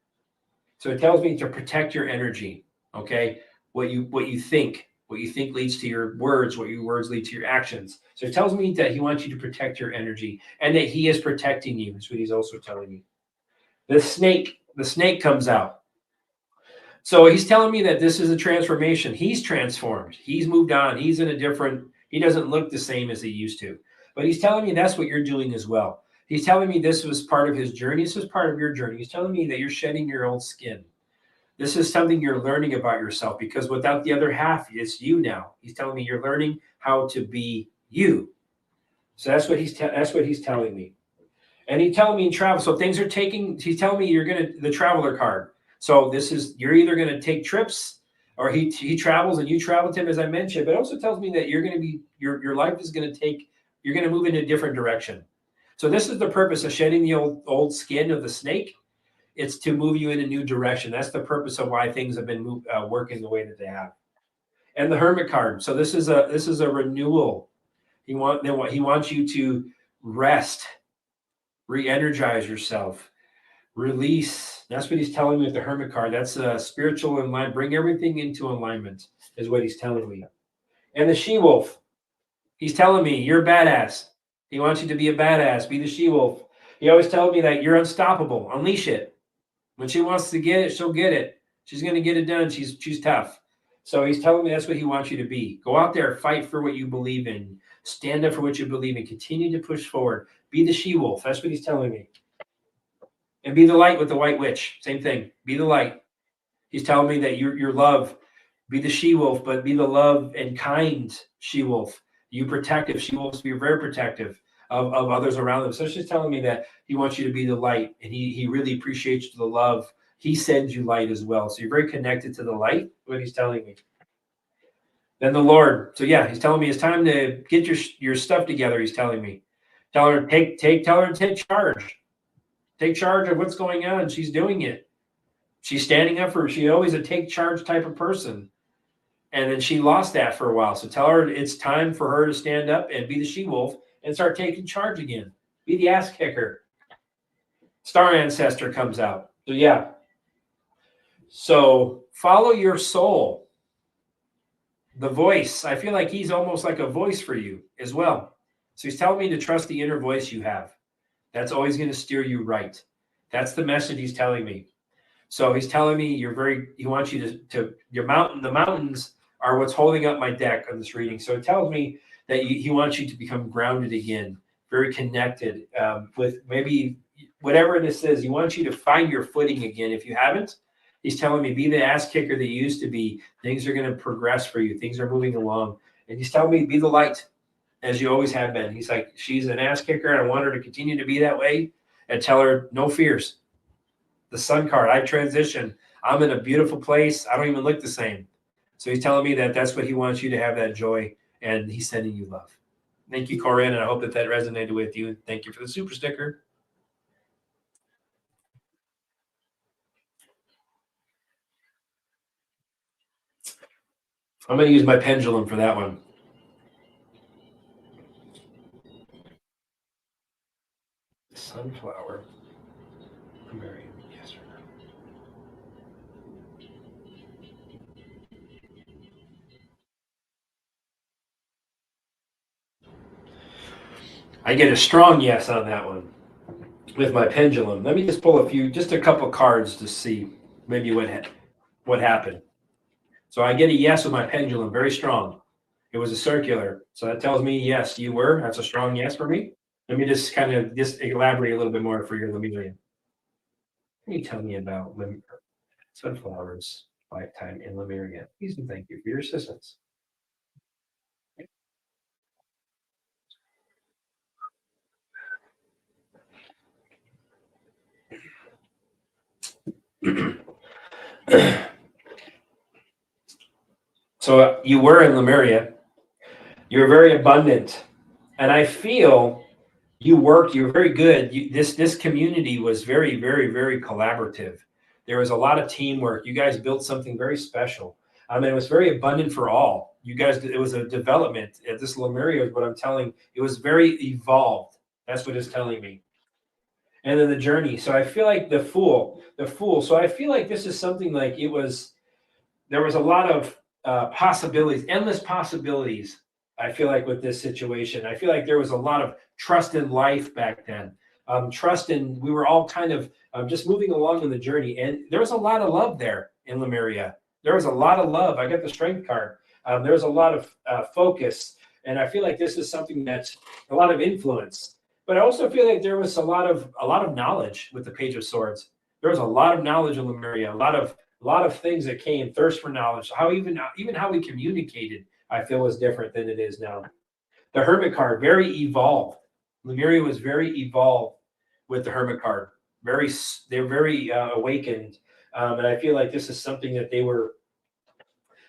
A: So it tells me to protect your energy. Okay, what you think leads to your words, what your words lead to your actions. So it tells me that he wants you to protect your energy and that he is protecting you. That's what he's also telling you. The snake comes out. So he's telling me that this is a transformation. He's transformed. He's moved on. He's in a different, he doesn't look the same as he used to. But he's telling me that's what you're doing as well. He's telling me this was part of his journey. This was part of your journey. He's telling me that you're shedding your old skin. This is something you're learning about yourself, because without the other half, it's you now. He's telling me you're learning how to be you. So that's what he's telling me. And he's telling me in travel. So things are taking, he's telling me you're going to, the traveler card. So this is, you're either going to take trips, or he travels and you travel with him, as I mentioned, but it also tells me that you're going to be, your life is going to take, you're going to move in a different direction. So this is the purpose of shedding the old skin of the snake. It's to move you in a new direction. That's the purpose of why things have been working the way that they have. And the Hermit card. So this is a renewal. He wants you to rest, re-energize yourself, release. That's what he's telling me with the Hermit card. That's a spiritual alignment. Bring everything into alignment is what he's telling me. And the she-wolf, he's telling me you're a badass. He wants you to be a badass. Be the she-wolf. He always tells me that you're unstoppable. Unleash it. When she wants to get it, she'll get it. She's going to get it done. She's tough. So he's telling me that's what he wants you to be. Go out there, fight for what you believe in. Stand up for what you believe in. Continue to push forward. Be the she-wolf. That's what he's telling me. And be the light with the white witch. Same thing. Be the light. He's telling me that your love, be the she-wolf, but be the love and kind she-wolf. You protective. She-wolves be very protective of others around them. So she's telling me that he wants you to be the light, and he really appreciates the love. He sends you light as well. So you're very connected to the light, what he's telling me. Then the Lord. So yeah, he's telling me it's time to get your stuff together. He's telling me. Tell her to take charge. Take charge of what's going on. She's doing it. She's standing up for, she always a take charge type of person. And then she lost that for a while. So tell her it's time for her to stand up and be the she-wolf and start taking charge again. Be the ass kicker. Star ancestor comes out. So yeah. So follow your soul. The voice. I feel like he's almost like a voice for you as well. So he's telling me to trust the inner voice you have. That's always going to steer you right. That's the message he's telling me. So he's telling me he wants you to the mountains are what's holding up my deck on this reading. So it tells me that he wants you to become grounded again, very connected with maybe whatever this is. He wants you to find your footing again. If you haven't, he's telling me be the ass kicker that you used to be. Things are going to progress for you. Things are moving along. And he's telling me be the light as you always have been. He's like, she's an ass kicker, and I want her to continue to be that way. And tell her no fears. The sun card, I transition. I'm in a beautiful place. I don't even look the same. So he's telling me that that's what he wants you to have, that joy, and he's sending you love. Thank you, Corinne, and I hope that resonated with you. Thank you for the super sticker. I'm going to use my pendulum for that one. Sunflower. Mary, yes or no? I get a strong yes on that one with my pendulum. Let me just pull just a couple cards to see maybe what happened. So I get a yes with my pendulum, very strong. It was a circular. So that tells me, yes, you were. That's a strong yes for me. Let me just kind of elaborate a little bit more for your Lemurian. Can you tell me about sunflowers, lifetime in Lemuria? Please and thank you for your assistance. So you were in Lemuria. You were very abundant. And I feel you were very good. This community was very, very, very collaborative. There was a lot of teamwork. You guys built something very special. I mean, it was very abundant for all. You guys, it was a development. This Lemuria is what I'm telling. It was very evolved. That's what it's telling me. And then the journey. So I feel like the fool. So I feel like this is something like there was a lot of possibilities, endless possibilities. I feel like with this situation, I feel like there was a lot of trust in life back then. We were all kind of just moving along in the journey. And there was a lot of love there in Lemuria. There was a lot of love. I got the strength card. There was a lot of focus. And I feel like this is something that's a lot of influence. But I also feel like there was a lot of knowledge with the Page of Swords. There was a lot of knowledge in Lemuria, a lot of things that came, thirst for knowledge. How even how we communicated, I feel, was different than it is now. The Hermit card, very evolved. Lemuria was very evolved with the Hermit card. They're very awakened, and I feel like this is something that they were.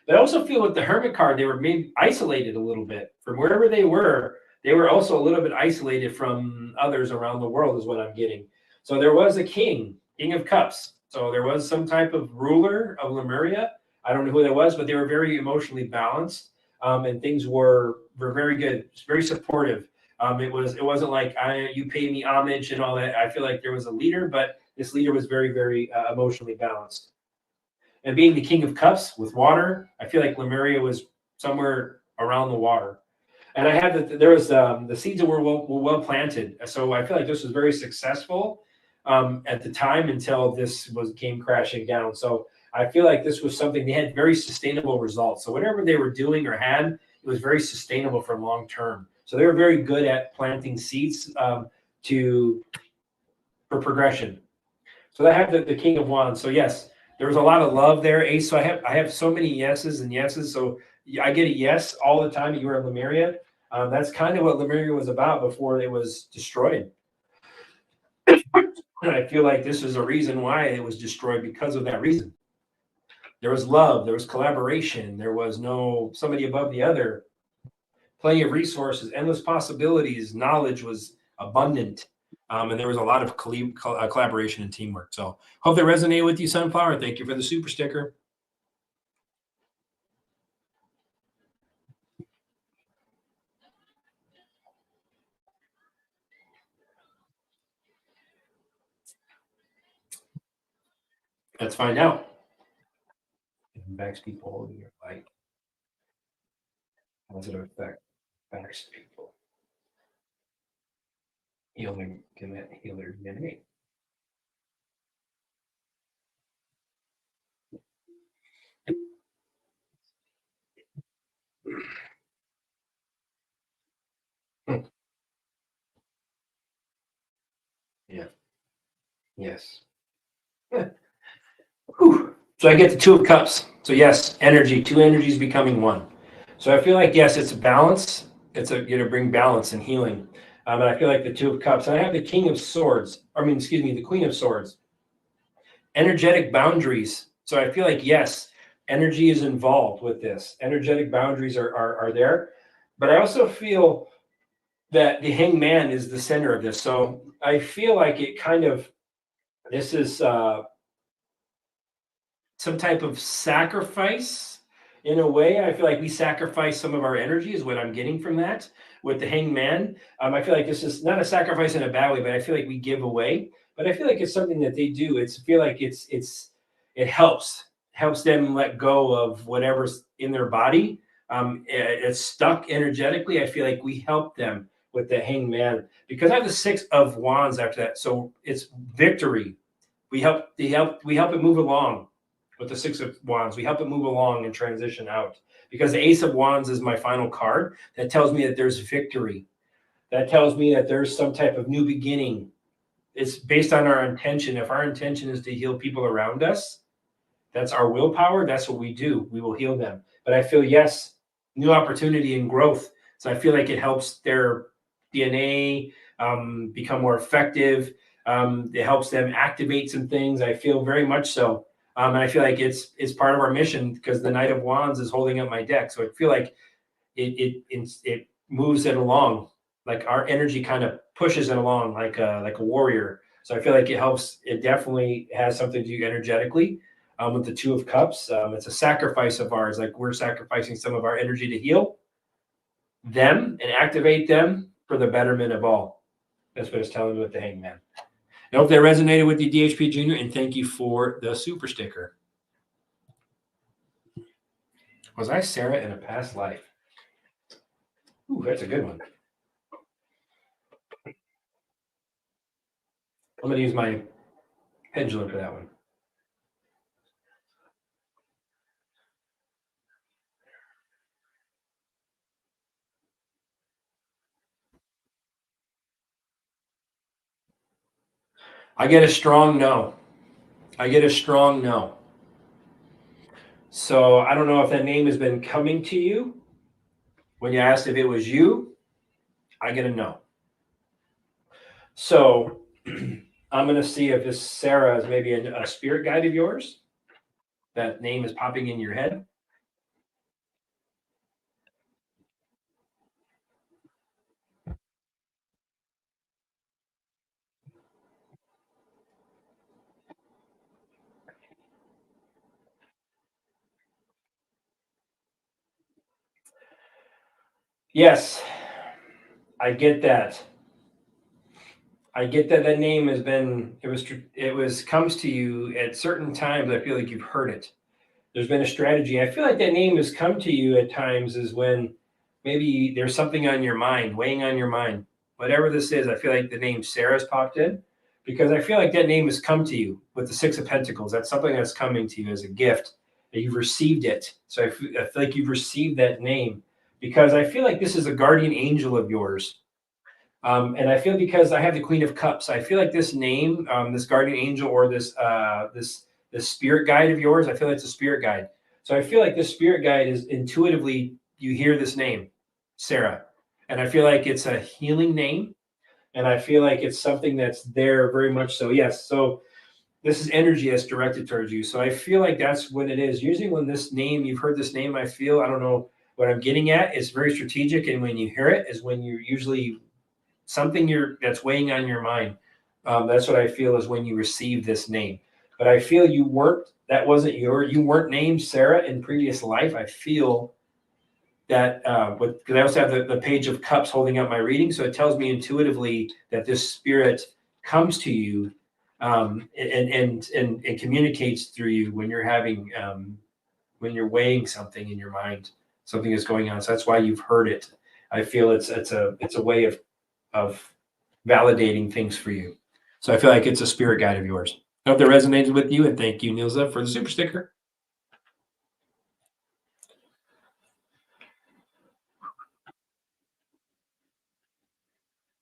A: But I also feel with the Hermit card, they were maybe isolated a little bit from wherever they were. They were also a little bit isolated from others around the world, is what I'm getting. So there was a king of cups. So there was some type of ruler of Lemuria. I don't know who that was, but they were very emotionally balanced, and things were very good, very supportive. It wasn't like you pay me homage and all that. I feel like there was a leader, but this leader was very, very emotionally balanced. And being the king of cups with water, I feel like Lemuria was somewhere around the water. And I had there was the seeds that were well planted. So I feel like this was very successful at the time until this came crashing down. So I feel like this was something they had very sustainable results. So whatever they were doing or had, it was very sustainable for long term. So they were very good at planting seeds for progression. So I have the King of Wands. So yes, There was a lot of love there, Ace. So I have so many yeses and yeses. So I get a yes all the time. You were in Lemuria. That's kind of what Lemuria was about before it was destroyed. And I feel like this is a reason why it was destroyed, because of that reason. There was love, there was collaboration, there was no somebody above the other, plenty of resources, endless possibilities, knowledge was abundant. And there was a lot of collaboration and teamwork. So hope that resonated with you, Sunflower. Thank you for the super sticker. Let's find out. It impacts people holding your light. How does it affect backs people? Healing can heal their DNA. Yeah. Yes. So I get the Two of Cups. So yes, energy, two energies becoming one. So I feel like, yes, it's a balance. It's a bring balance and healing. And I feel like the Two of Cups. And I have the King of Swords. The Queen of Swords. Energetic boundaries. So I feel like, yes, energy is involved with this. Energetic boundaries are there. But I also feel that the Hanged Man is the center of this. So I feel like this is some type of sacrifice in a way. I feel like we sacrifice some of our energy is what I'm getting from that with the Hanged Man. I feel like this is not a sacrifice in a bad way, but I feel like we give away. But I feel like it's something that they do. It helps them let go of whatever's in their body. It's stuck energetically. I feel like we help them with the Hanged Man, because I have the Six of Wands after that. So it's victory. We help it move along with the Six of Wands. We help it move along and transition out, because the Ace of Wands is my final card. That tells me that there's victory. That tells me that there's some type of new beginning. It's based on our intention. If our intention is to heal people around us, that's our willpower. That's what we do. We will heal them. But I feel, yes, new opportunity and growth. So I feel like it helps their DNA become more effective. It helps them activate some things. I feel very much so. And I feel like it's part of our mission, because the Knight of Wands is holding up my deck. So I feel like it moves it along. Like our energy kind of pushes it along like a warrior. So I feel like it helps. It definitely has something to do energetically with the Two of Cups. It's a sacrifice of ours. Like we're sacrificing some of our energy to heal them and activate them for the betterment of all. That's what it's telling me with the Hanged Man. I hope that resonated with you, DHP Jr., and thank you for the super sticker. Was I Sarah in a past life? Ooh, that's a good one. I'm going to use my pendulum for that one. I get a strong no. I get a strong no. So I don't know if that name has been coming to you. When you asked if it was you, I get a no. So I'm going to see if this Sarah is maybe a spirit guide of yours. That name is popping in your head. Yes, I get that. I get that that name has been, it was comes to you at certain times. I feel like you've heard it. There's been a strategy. I feel like that name has come to you at times is when maybe there's something on your mind, weighing on your mind. Whatever this is, I feel like the name Sarah's popped in, because I feel like that name has come to you with the Six of Pentacles. That's something that's coming to you as a gift, that you've received it. So I feel like you've received that name, because I feel like this is a guardian angel of yours. And I feel, because I have the Queen of Cups, I feel like this name, this guardian angel, or this the spirit guide of yours. I feel it's a spirit guide. So I feel like this spirit guide is intuitively, you hear this name, Sarah. And I feel like it's a healing name. And I feel like it's something that's there very much so. Yes. So this is energy that's directed towards you. So I feel like that's what it is. Usually when this name, you've heard this name, I feel, I don't know what I'm getting at, is very strategic. And when you hear it is when you're usually something that's weighing on your mind. That's what I feel is when you receive this name. But I feel you wasn't you weren't named Sarah in previous life. I feel that because I also have the page of cups holding up my reading. So it tells me intuitively that this spirit comes to you and communicates through you when you're having when you're weighing something in your mind, something is going on. So that's why you've heard it. I feel it's a way of validating things for you. So I feel like it's a spirit guide of yours. I hope that resonates with you, and thank you, Nilza, for the super sticker.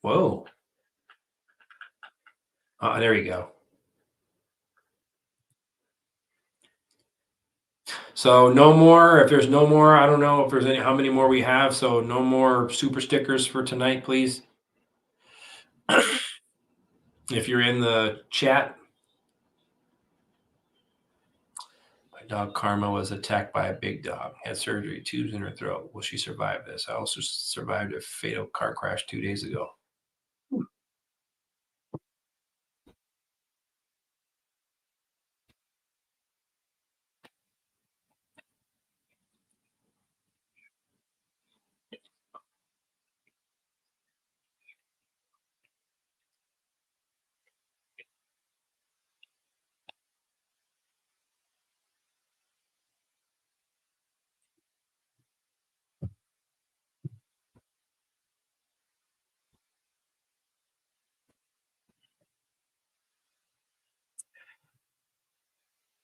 A: Whoa. There you go. So no more, if there's no more, I don't know if there's how many more we have. So no more super stickers for tonight, please. If you're in the chat. My dog Karma was attacked by a big dog, had surgery, tubes in her throat. Will she survive this? I also survived a fatal car crash 2 days ago.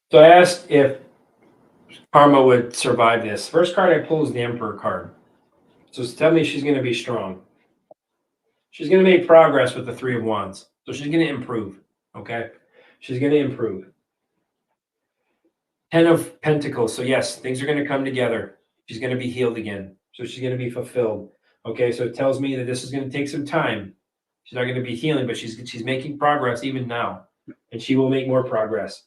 A: So I asked if Karma would survive this. First card I pulled is the Emperor card. So tell me she's going to be strong. She's going to make progress with the Three of Wands. So she's going to improve. Okay. She's going to improve. 10 of Pentacles. So yes, things are going to come together. She's going to be healed again. So she's going to be fulfilled. Okay. So it tells me that this is going to take some time. She's not going to be healing, but she's making progress even now. And she will make more progress.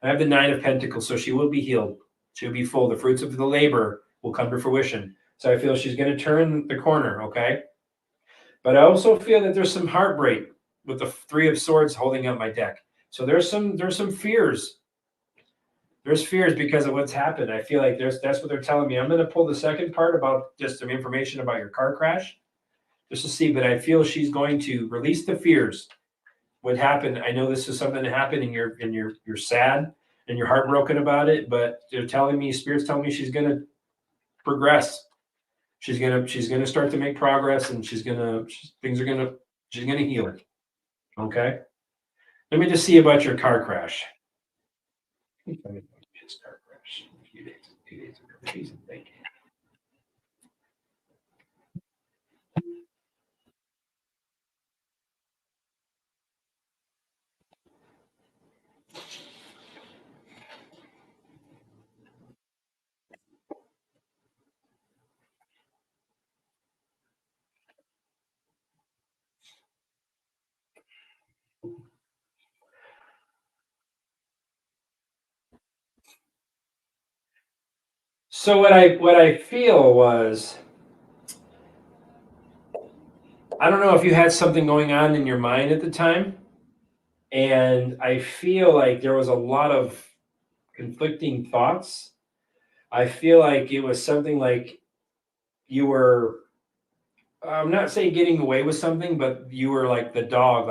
A: I have the 9 of Pentacles. So she will be healed. She'll be full. The fruits of the labor will come to fruition. So I feel she's going to turn the corner. Okay. But I also feel that there's some heartbreak with the 3 of Swords holding up my deck. So there's some fears. There's fears because of what's happened. I feel like that's what they're telling me. I'm going to pull the second part about just some information about your car crash, just to see. But I feel she's going to release the fears. What happened? I know this is something that happened, and you're sad and you're heartbroken about it. But they're telling me, Spirit's telling me she's going to progress. She's gonna start to make progress, and she's gonna heal it. Okay. Let me just see about your car crash. His car crash. A few days ago. Jeez, thank you. So what I feel was, I don't know if you had something going on in your mind at the time, and I feel like there was a lot of conflicting thoughts. I feel like it was something like you were, I'm not saying getting away with something, but you were like the dog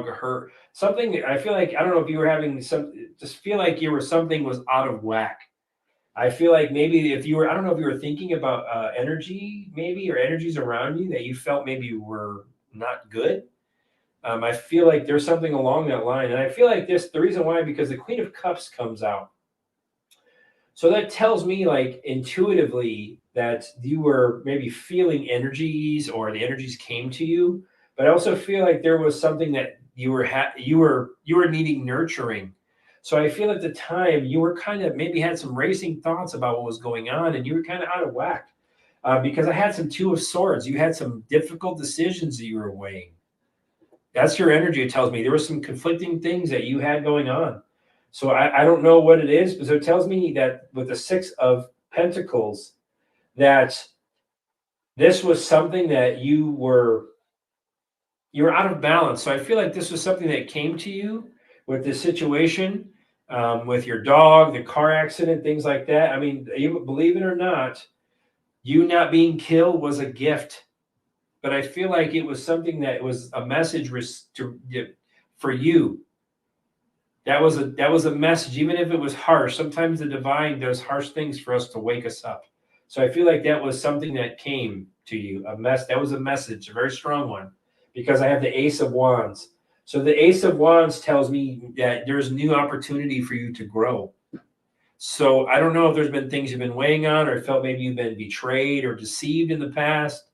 A: hurt something. I feel like, I don't know if you were having just feel like you were, something was out of whack. I feel like maybe if you were, I don't know if you were thinking about energy, maybe, or energies around you that you felt maybe were not good. I feel like there's something along that line. And I feel like the reason why, because the Queen of Cups comes out. So that tells me, like, intuitively that you were maybe feeling energies, or the energies came to you. But I also feel like there was something that you were needing nurturing. So I feel at the time you were kind of maybe had some racing thoughts about what was going on, and you were kind of out of whack because I had some Two of Swords. You had some difficult decisions that you were weighing. That's your energy. It tells me there were some conflicting things that you had going on. So I don't know what it is, but it tells me that with the Six of Pentacles, that this was something that you were out of balance. So I feel like this was something that came to you with this situation, with your dog, the car accident, things like that. I mean, you believe it or not, you not being killed was a gift. But I feel like it was something that was a message for you. That was a message, even if it was harsh. Sometimes the divine does harsh things for us to wake us up. So I feel like that was something that came to you. That was a message, a very strong one, because I have the Ace of Wands. So the Ace of Wands tells me that there's new opportunity for you to grow. So I don't know if there's been things you've been weighing on, or felt maybe you've been betrayed or deceived in the past,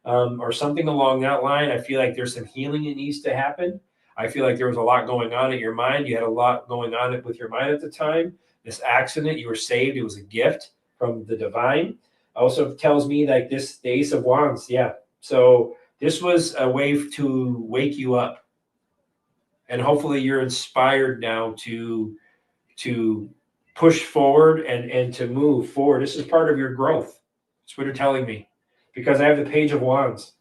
A: or something along that line. I feel like there's some healing that needs to happen. I feel like there was a lot going on in your mind. You had a lot going on with your mind at the time. This accident, you were saved. It was a gift from the divine. Also tells me like this, the Ace of Wands. Yeah. So this was a way to wake you up. And hopefully you're inspired now to push forward and to move forward. This is part of your growth. That's what you're telling me. Because I have the Page of Wands.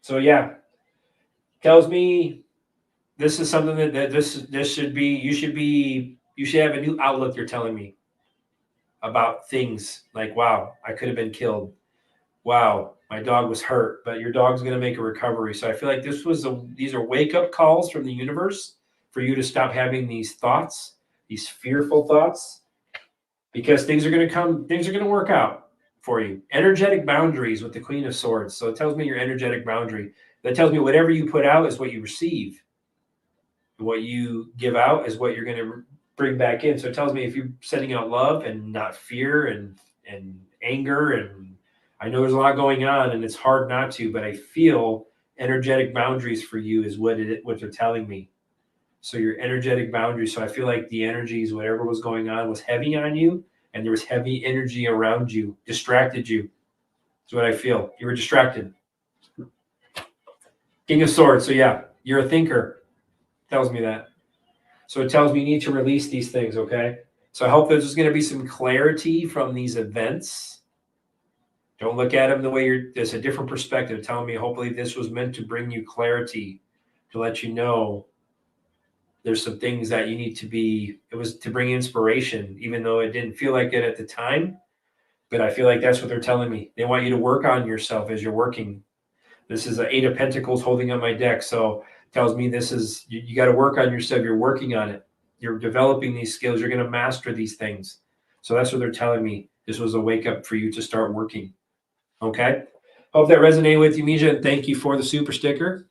A: So yeah, tells me this is something that this should be. You should have a new outlook. You're telling me about things like, wow, I could have been killed. Wow, my dog was hurt, but your dog's going to make a recovery. So I feel like these are wake up calls from the universe for you to stop having these thoughts, these fearful thoughts, because things are going to come. Things are going to work out for you. Energetic boundaries with the Queen of Swords. So it tells me your energetic boundary. That tells me whatever you put out is what you receive. What you give out is what you're going to bring back in. So it tells me if you're sending out love and not fear and anger, and I know there's a lot going on and it's hard not to, but I feel energetic boundaries for you is what they're telling me. So your energetic boundaries. So I feel like the energies, whatever was going on, was heavy on you, and there was heavy energy around you, distracted you. That's what I feel. You were distracted. King of Swords. So yeah, you're a thinker. Tells me that. So it tells me you need to release these things, okay? So I hope there's going to be some clarity from these events. Don't look at them the way there's a different perspective. Telling me hopefully this was meant to bring you clarity, to let you know there's some things that you need to be, it was to bring inspiration, even though it didn't feel like it at the time. But I feel like that's what they're telling me. They want you to work on yourself as you're working. This is an Eight of Pentacles holding on my deck. So it tells me this is, you got to work on yourself. You're working on it. You're developing these skills. You're going to master these things. So that's what they're telling me. This was a wake up for you to start working. Okay. Hope that resonated with you, Mija. And thank you for the super sticker.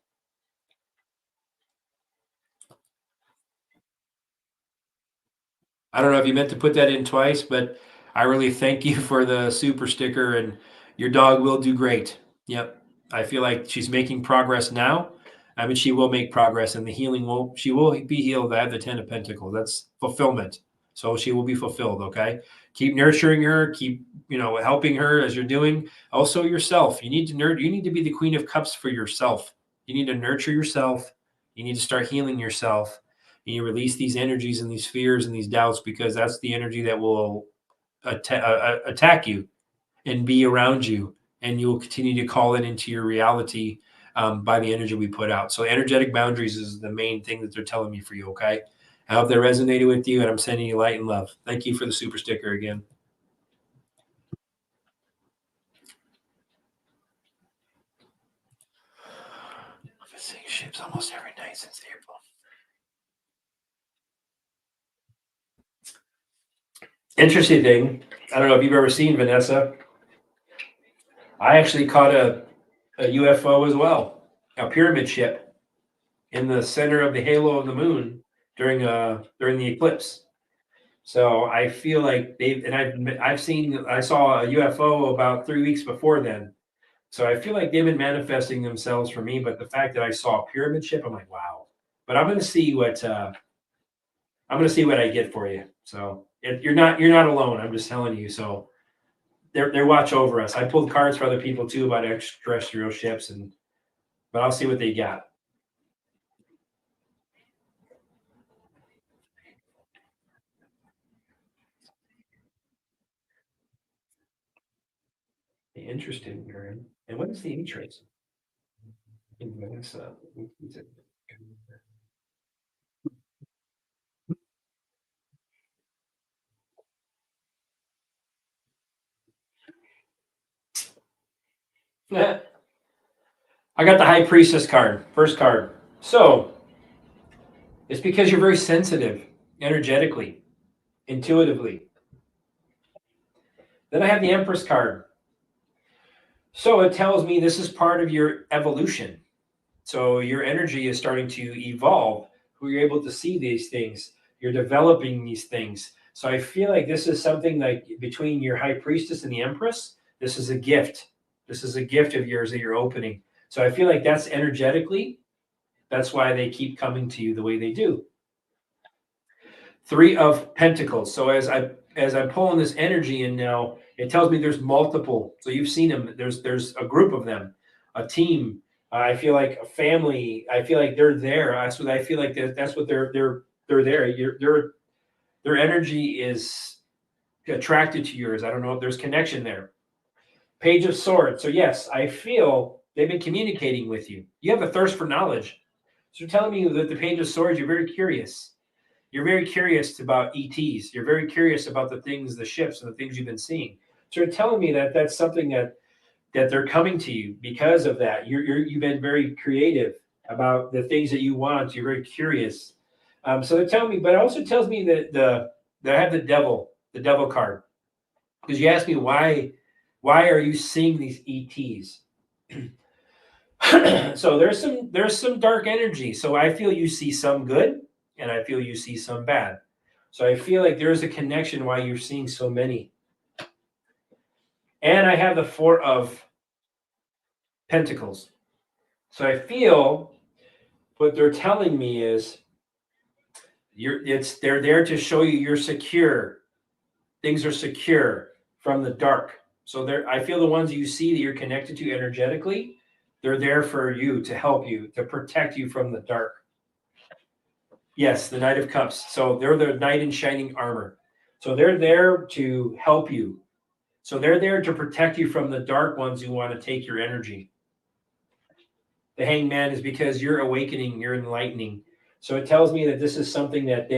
A: I don't know if you meant to put that in twice, but I really thank you for the super sticker, and your dog will do great. Yep. I feel like she's making progress now. I mean, she will make progress, and she will be healed. I have the Ten of Pentacles. That's fulfillment. So she will be fulfilled. Okay. Keep nurturing her. Keep, helping her as you're doing. Also yourself. You need to be the Queen of Cups for yourself. You need to nurture yourself. You need to start healing yourself. And you release these energies and these fears and these doubts, because that's the energy that will attack you and be around you, and you will continue to call it into your reality by the energy we put out. So energetic boundaries is the main thing that they're telling me for you. Okay. I hope that resonated with you, and I'm sending you light and love. Thank you for the super sticker again. I've been seeing ships almost every night since April. Interesting thing. I don't know if you've ever seen Vanessa. I actually caught a UFO as well, a pyramid ship in the center of the halo of the moon during the eclipse. So I feel like I saw a UFO about 3 weeks before then. So I feel like they've been manifesting themselves for me. But the fact that I saw a pyramid ship, I'm like, wow. But I'm going to see what I'm going to see what I get for you. So if you're not alone. I'm just telling you. So they watch over us. I pulled cards for other people too about extraterrestrial ships, but I'll see what they got. Interesting. And what is the H-rays? I got the High Priestess card, first card. So it's because you're very sensitive, energetically, intuitively. Then I have the Empress card. So it tells me this is part of your evolution. So your energy is starting to evolve, where you're able to see these things. You're developing these things. So I feel like this is something like between your High Priestess and the Empress, this is a gift. This is a gift of yours that you're opening. So I feel like that's energetically, that's why they keep coming to you the way they do. Three of Pentacles. So as I'm pulling this energy in now, it tells me there's multiple. So you've seen them. There's a group of them, a team. I feel like a family. I feel like they're there. That's what I feel like. That's what they're there. Their energy is attracted to yours. I don't know if there's connection there. Page of Swords. So yes, I feel they've been communicating with you. You have a thirst for knowledge. So you're telling me that the Page of Swords, you're very curious. You're very curious about ETs. You're very curious about the things, the ships, and the things you've been seeing. So you're telling me that that's something that they're coming to you because of that. You've been very creative about the things that you want. You're very curious. So they're telling me, but it also tells me that I have the devil card, because you asked me why are you seeing these ETs? So there's some dark energy. So I feel you see some good, and I feel you see some bad. So I feel like there's a connection why you're seeing so many. And I have the Four of Pentacles. So I feel what they're telling me is they're there to show you you're secure. Things are secure from the dark. So I feel the ones you see that you're connected to energetically, they're there for you, to help you, to protect you from the dark. Yes, the Knight of Cups. So they're the knight in shining armor. So they're there to help you. So they're there to protect you from the dark ones who want to take your energy. The Hanged Man is because you're awakening, you're enlightening. So it tells me that this is something that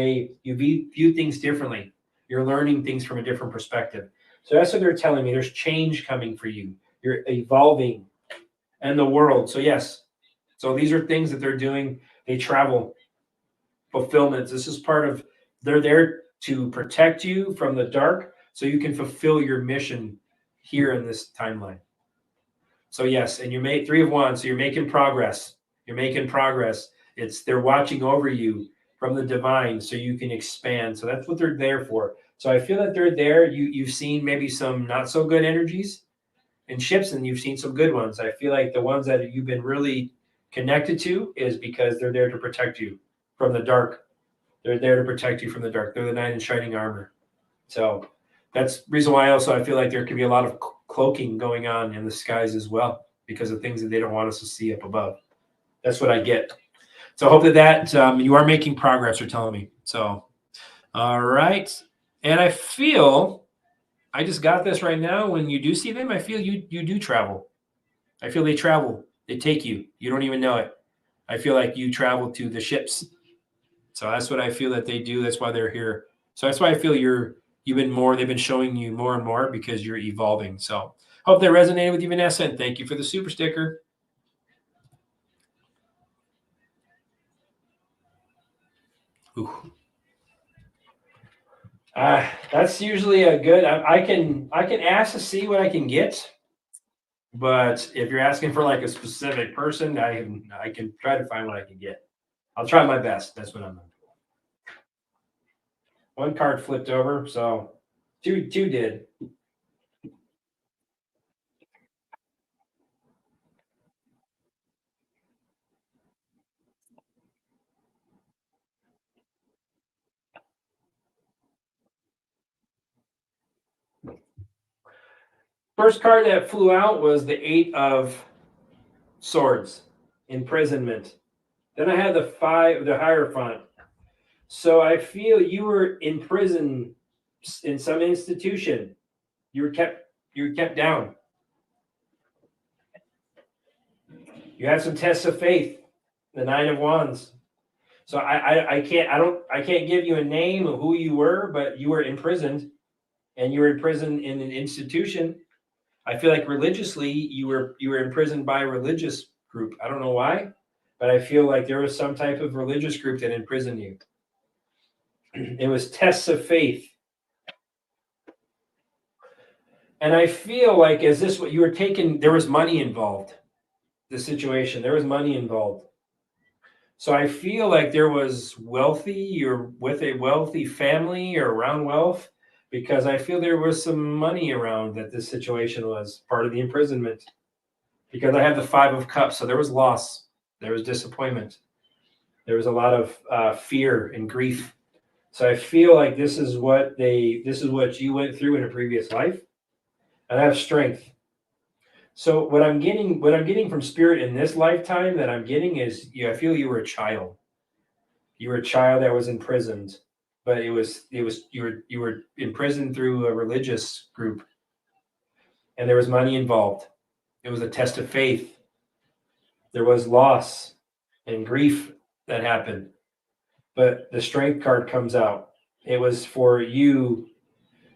A: you view things differently. You're learning things from a different perspective. So that's what they're telling me. There's change coming for you. You're evolving, and the world. So yes. So these are things that they're doing. They travel. Fulfillments. This is part of, they're there to protect you from the dark so you can fulfill your mission here in this timeline. So yes, and you made Three of Wands, so you're making progress. You're making progress. They're watching over you from the divine so you can expand. So that's what they're there for. So I feel that they're there. You've seen maybe some not so good energies in ships, and you've seen some good ones. I feel like the ones that you've been really connected to is because they're there to protect you from the dark. They're there to protect you from the dark. They're the knight in shining armor. So that's the reason why also I feel like there could be a lot of cloaking going on in the skies as well, because of things that they don't want us to see up above. That's what I get. So I hope that you are making progress, you're telling me. So, all right. And I feel, I just got this right now. When you do see them, I feel you do travel. I feel they travel. They take you. You don't even know it. I feel like you travel to the ships. So that's what I feel that they do. That's why they're here. So that's why I feel they've been showing you more and more because you're evolving. So hope that resonated with you, Vanessa, and thank you for the super sticker. That's usually a good. I can ask to see what I can get, but if you're asking for like a specific person, I can try to find what I can get. I'll try my best. That's what I'm doing. One card flipped over, so two did. First card that flew out was the 8 of Swords, imprisonment. Then I had the 5, the Hierophant. So I feel you were in prison in some institution. You were kept down. You had some tests of faith, the 9 of Wands. So I can't give you a name of who you were, but you were imprisoned, and you were imprisoned in an institution. I feel like religiously you were imprisoned by a religious group. I don't know why, but I feel like there was some type of religious group that imprisoned you. It was tests of faith. And I feel like, is this what you were taking? There was money involved. The situation, there was money involved. So I feel like there was wealthy, you're with a wealthy family or around wealth, because I feel there was some money around that this situation was part of the imprisonment. Because I have the 5 of Cups, so there was loss, there was disappointment, there was a lot of fear and grief. So I feel like this is what you went through in a previous life, and I have strength. So what I'm getting from Spirit in this lifetime that I'm getting is, I feel you were a child. You were a child that was imprisoned, but you were imprisoned through a religious group, and there was money involved. It was a test of faith. There was loss and grief that happened, but the Strength card comes out. It was for you.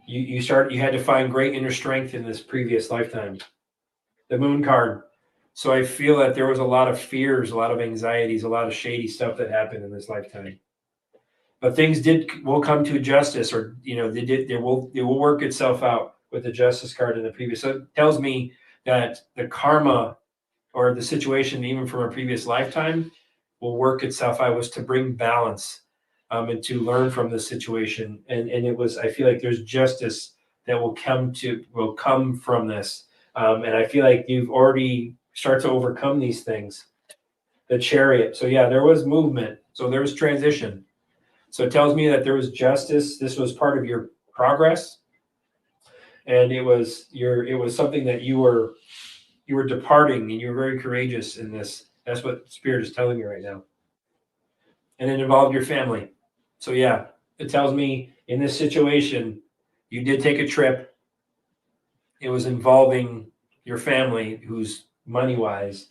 A: You had to find great inner strength in this previous lifetime. The Moon card. So I feel that there was a lot of fears, a lot of anxieties, a lot of shady stuff that happened in this lifetime. But things will come to justice, or they will work itself out with the Justice card in the previous. So it tells me that the karma or the situation, even from a previous lifetime, will work itself out. Was to bring balance, and to learn from this situation. And it was, I feel like there's justice that will come from this. And I feel like you've already started to overcome these things. The Chariot. So yeah, there was movement. So there was transition. So it tells me that there was justice. This was part of your progress. And it was something that you were departing, and you were very courageous in this. That's what Spirit is telling me right now. And it involved your family. So yeah, it tells me in this situation, you did take a trip. It was involving your family, who's money-wise.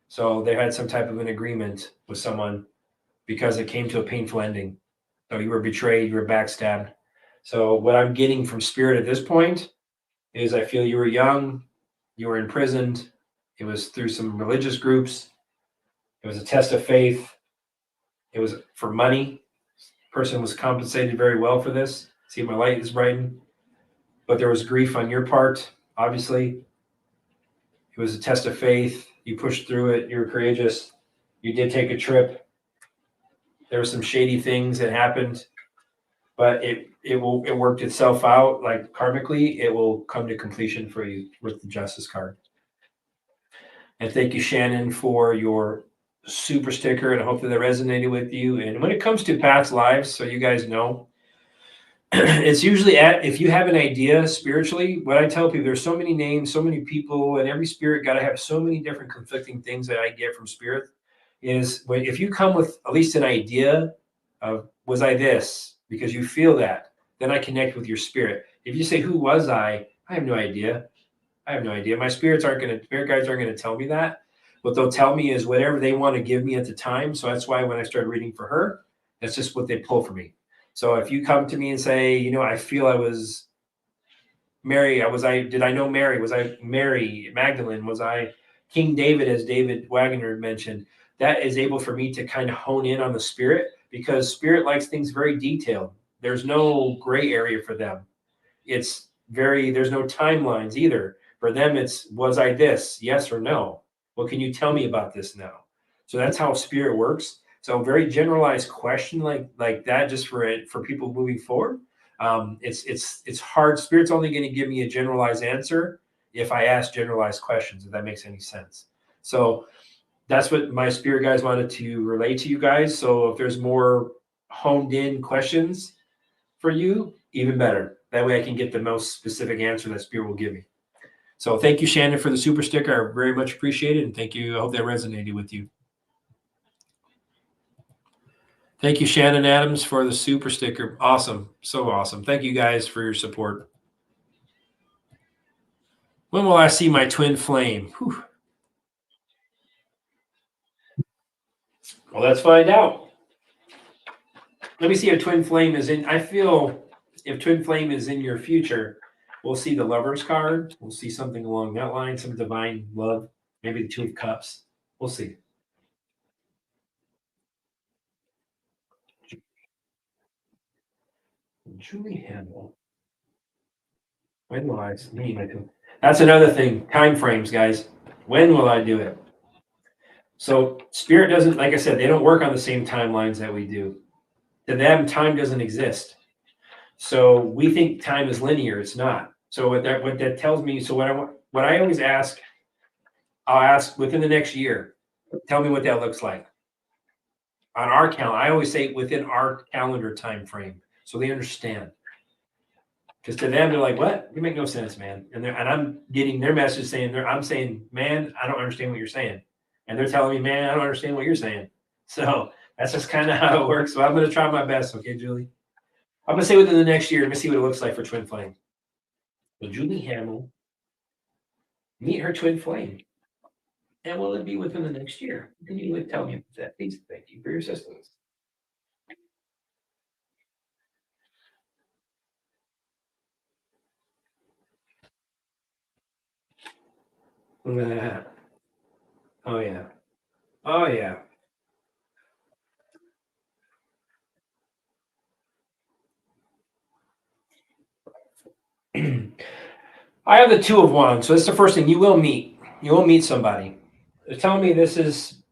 A: So they had some type of an agreement with someone because it came to a painful ending. So you were betrayed, you were backstabbed. So what I'm getting from Spirit at this point is, I feel you were young, you were imprisoned. It was through some religious groups. It was a test of faith. It was for money. Person was compensated very well for this. See, my light is brightened. But there was grief on your part, obviously. It was a test of faith. You pushed through it. You were courageous. You did take a trip. There were some shady things that happened, but it worked itself out. Like karmically, it will come to completion for you with the Justice card. And thank you, Shannon, for your super sticker, and I hope that resonated with you. And when it comes to past lives, so you guys know, it's usually if you have an idea spiritually, what I tell people, there's so many names, so many people, and every spirit got to have so many different conflicting things that I get from Spirit. Is if you come with at least an idea of, was I this, because you feel that, then I connect with your spirit. If you say, who was I have no idea. I have no idea. My spirit guides aren't going to tell me that. What they'll tell me is whatever they want to give me at the time. So that's why when I started reading for her, that's just what they pull for me. So if you come to me and say, I feel I was Mary, did I know Mary? Was I Mary Magdalene? Was I King David, as David Wagner mentioned? That is able for me to kind of hone in on the spirit, because Spirit likes things very detailed. There's no gray area for them. There's no timelines either. For them, it's, was I this? Yes or no? What can you tell me about this now? So that's how Spirit works. So a very generalized question like that, just for people moving forward. It's hard. Spirit's only going to give me a generalized answer if I ask generalized questions, if that makes any sense. So that's what my Spirit guides wanted to relay to you guys. So if there's more honed in questions for you, even better. That way I can get the most specific answer that Spirit will give me. So thank you, Shannon, for the super sticker. I very much appreciate it. And thank you. I hope that resonated with you. Thank you, Shannon Adams, for the super sticker. Awesome. So awesome. Thank you guys for your support. When will I see my twin flame? Whew. Well, let's find out. Let me see if twin flame is in. I feel if twin flame is in your future, we'll see the Lover's card. We'll see something along that line, some divine love, maybe the Two of Cups. We'll see. Julie Handel. When will I meet my twin? That's another thing. Time frames, guys. When will I do it? So spirit doesn't, like I said, they don't work on the same timelines that we do. To them, time doesn't exist. So we think time is linear. It's not. So what that tells me. So what I always ask, I'll ask within the next year. Tell me what that looks like on our calendar. I always say within our calendar time frame, so they understand. Because to them, they're like, "What? You make no sense, man." And I'm getting their message saying, I'm saying, "Man, I don't understand what you're saying," and they're telling me, "Man, I don't understand what you're saying." So that's just kind of how it works. So I'm going to try my best. Okay, Julie. I'm going to say within the next year. Let me see what it looks like for twin flame. Will Julie Hamill meet her twin flame? And will it be within the next year? Can you tell me that, please? Thank you for your assistance. Oh yeah. Oh yeah. I have the Two of Wands, so that's the first thing. You will meet. You will meet somebody. They're telling me this is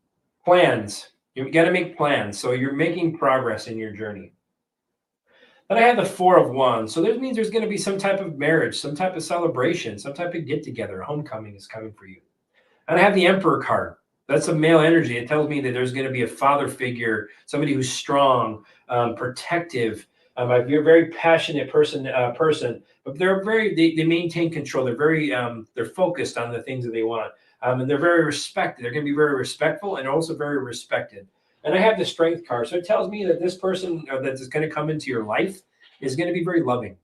A: plans. You got to make plans. So you're making progress in your journey. Then I have the Four of Wands. So that means there's going to be some type of marriage, some type of celebration, some type of get together. Homecoming is coming for you. And I have the Emperor card. That's a male energy. It tells me that there's going to be a father figure, somebody who's strong, protective. You're a very passionate person, but they maintain control. They're very they're focused on the things that they want, and they're very respected. They're going to be very respectful and also very respected. And I have the Strength card, so it tells me that this person that is going to come into your life is going to be very loving.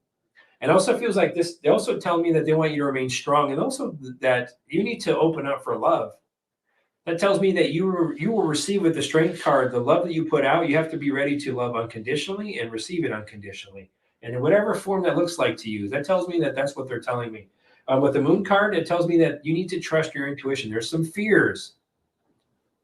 A: And also feels like this, they also tell me that they want you to remain strong and also that you need to open up for love. That tells me that you will receive with the Strength card, the love that you put out, you have to be ready to love unconditionally and receive it unconditionally. And in whatever form that looks like to you, that tells me that that's what they're telling me. With the Moon card, it tells me that you need to trust your intuition. There's some fears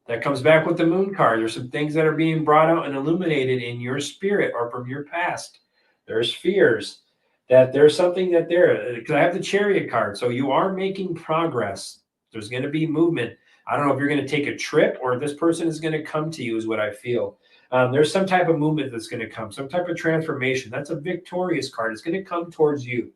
A: that comes back with the Moon card. There's some things that are being brought out and illuminated in your spirit or from your past. There's fears that there's something that because I have the Chariot card. So you are making progress. There's going to be movement. I don't know if you're going to take a trip or this person is going to come to you is what I feel. There's some type of movement that's going to come, some type of transformation. That's a victorious card. It's going to come towards you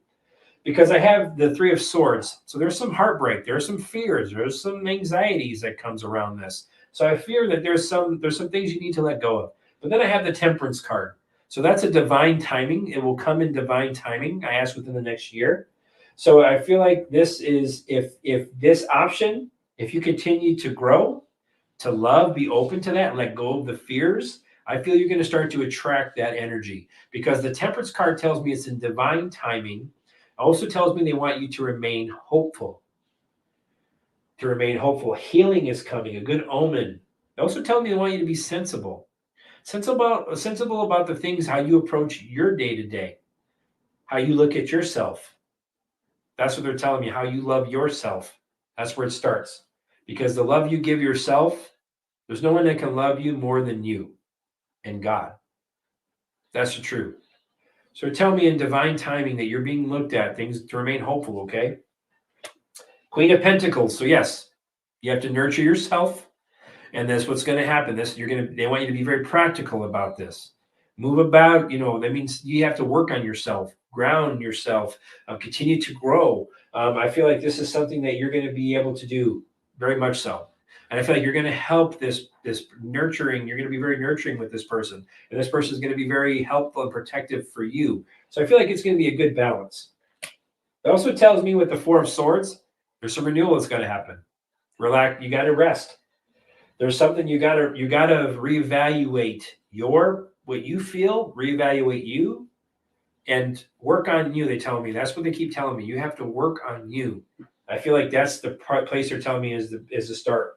A: because I have the Three of Swords. So there's some heartbreak. There's some fears. There's some anxieties that comes around this. So I fear that there's some things you need to let go of. But then I have the Temperance card. So that's a divine timing. It will come in divine timing. I ask within the next year. So I feel like this is if this option, if you continue to grow, to love, be open to that, let go of the fears, I feel you're going to start to attract that energy because the Temperance card tells me it's in divine timing. It also tells me they want you to remain hopeful. To remain hopeful. Healing is coming, a good omen. They also tell me they want you to be sensible. Sensible about the things, how you approach your day to day, how you look at yourself. That's what they're telling me, how you love yourself. That's where it starts. Because the love you give yourself, there's no one that can love you more than you and God. That's the truth. So tell me in divine timing that you're being looked at, things to remain hopeful, okay? Queen of Pentacles. So yes, you have to nurture yourself. And that's what's going to happen. They want you to be very practical about this. Move about, that means you have to work on yourself, ground yourself, continue to grow. I feel like this is something that you're going to be able to do very much so. And I feel like you're going to help this nurturing. You're going to be very nurturing with this person. And this person is going to be very helpful and protective for you. So I feel like it's going to be a good balance. It also tells me with the Four of Swords, There's some renewal that's going to happen. Relax. You got to rest. There's something you gotta reevaluate what you feel, reevaluate you, and work on you. They tell me that's what they keep telling me. You have to work on you. I feel like that's the place they're telling me is the start.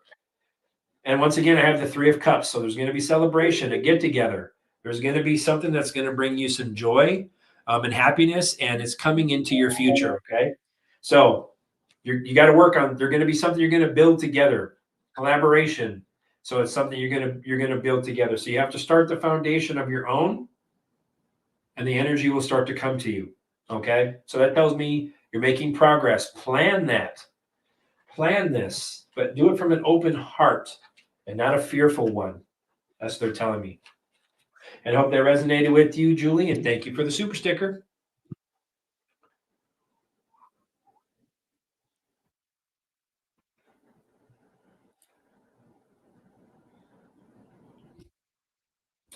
A: And once again, I have the Three of Cups. So there's going to be celebration, a get together. There's going to be something that's going to bring you some joy and happiness, and it's coming into your future. Okay. So you got to work on, there's going to be something you're going to build together, collaboration. So it's something you're going to build together. So you have to start the foundation of your own, and the energy will start to come to you. Okay. So that tells me you're making progress. Plan that. Plan this, but do it from an open heart and not a fearful one. That's what they're telling me. And I hope that resonated with you, Julie, and thank you for the super sticker.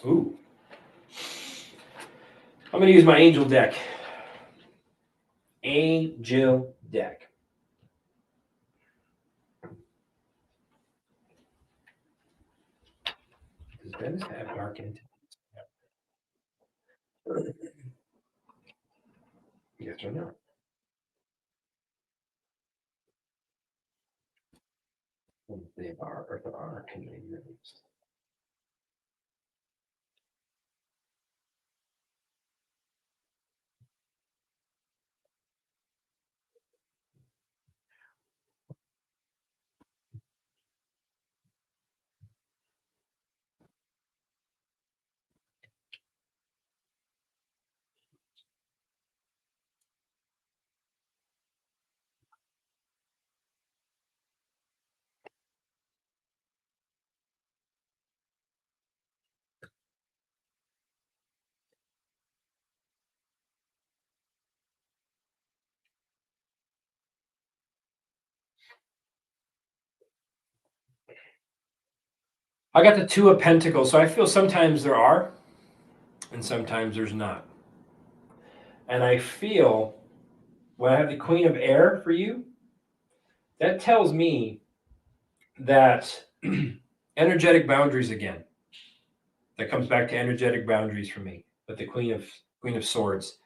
A: Ooh. I'm going to use my angel deck. Angel deck. Does Venus have dark into? Yes or no? They are, or there are Canadians. I got the Two of Pentacles, so I feel sometimes there are, and sometimes there's not. And I feel when I have the Queen of Air for you, that tells me that energetic boundaries again. That comes back to energetic boundaries for me. But the Queen of Swords.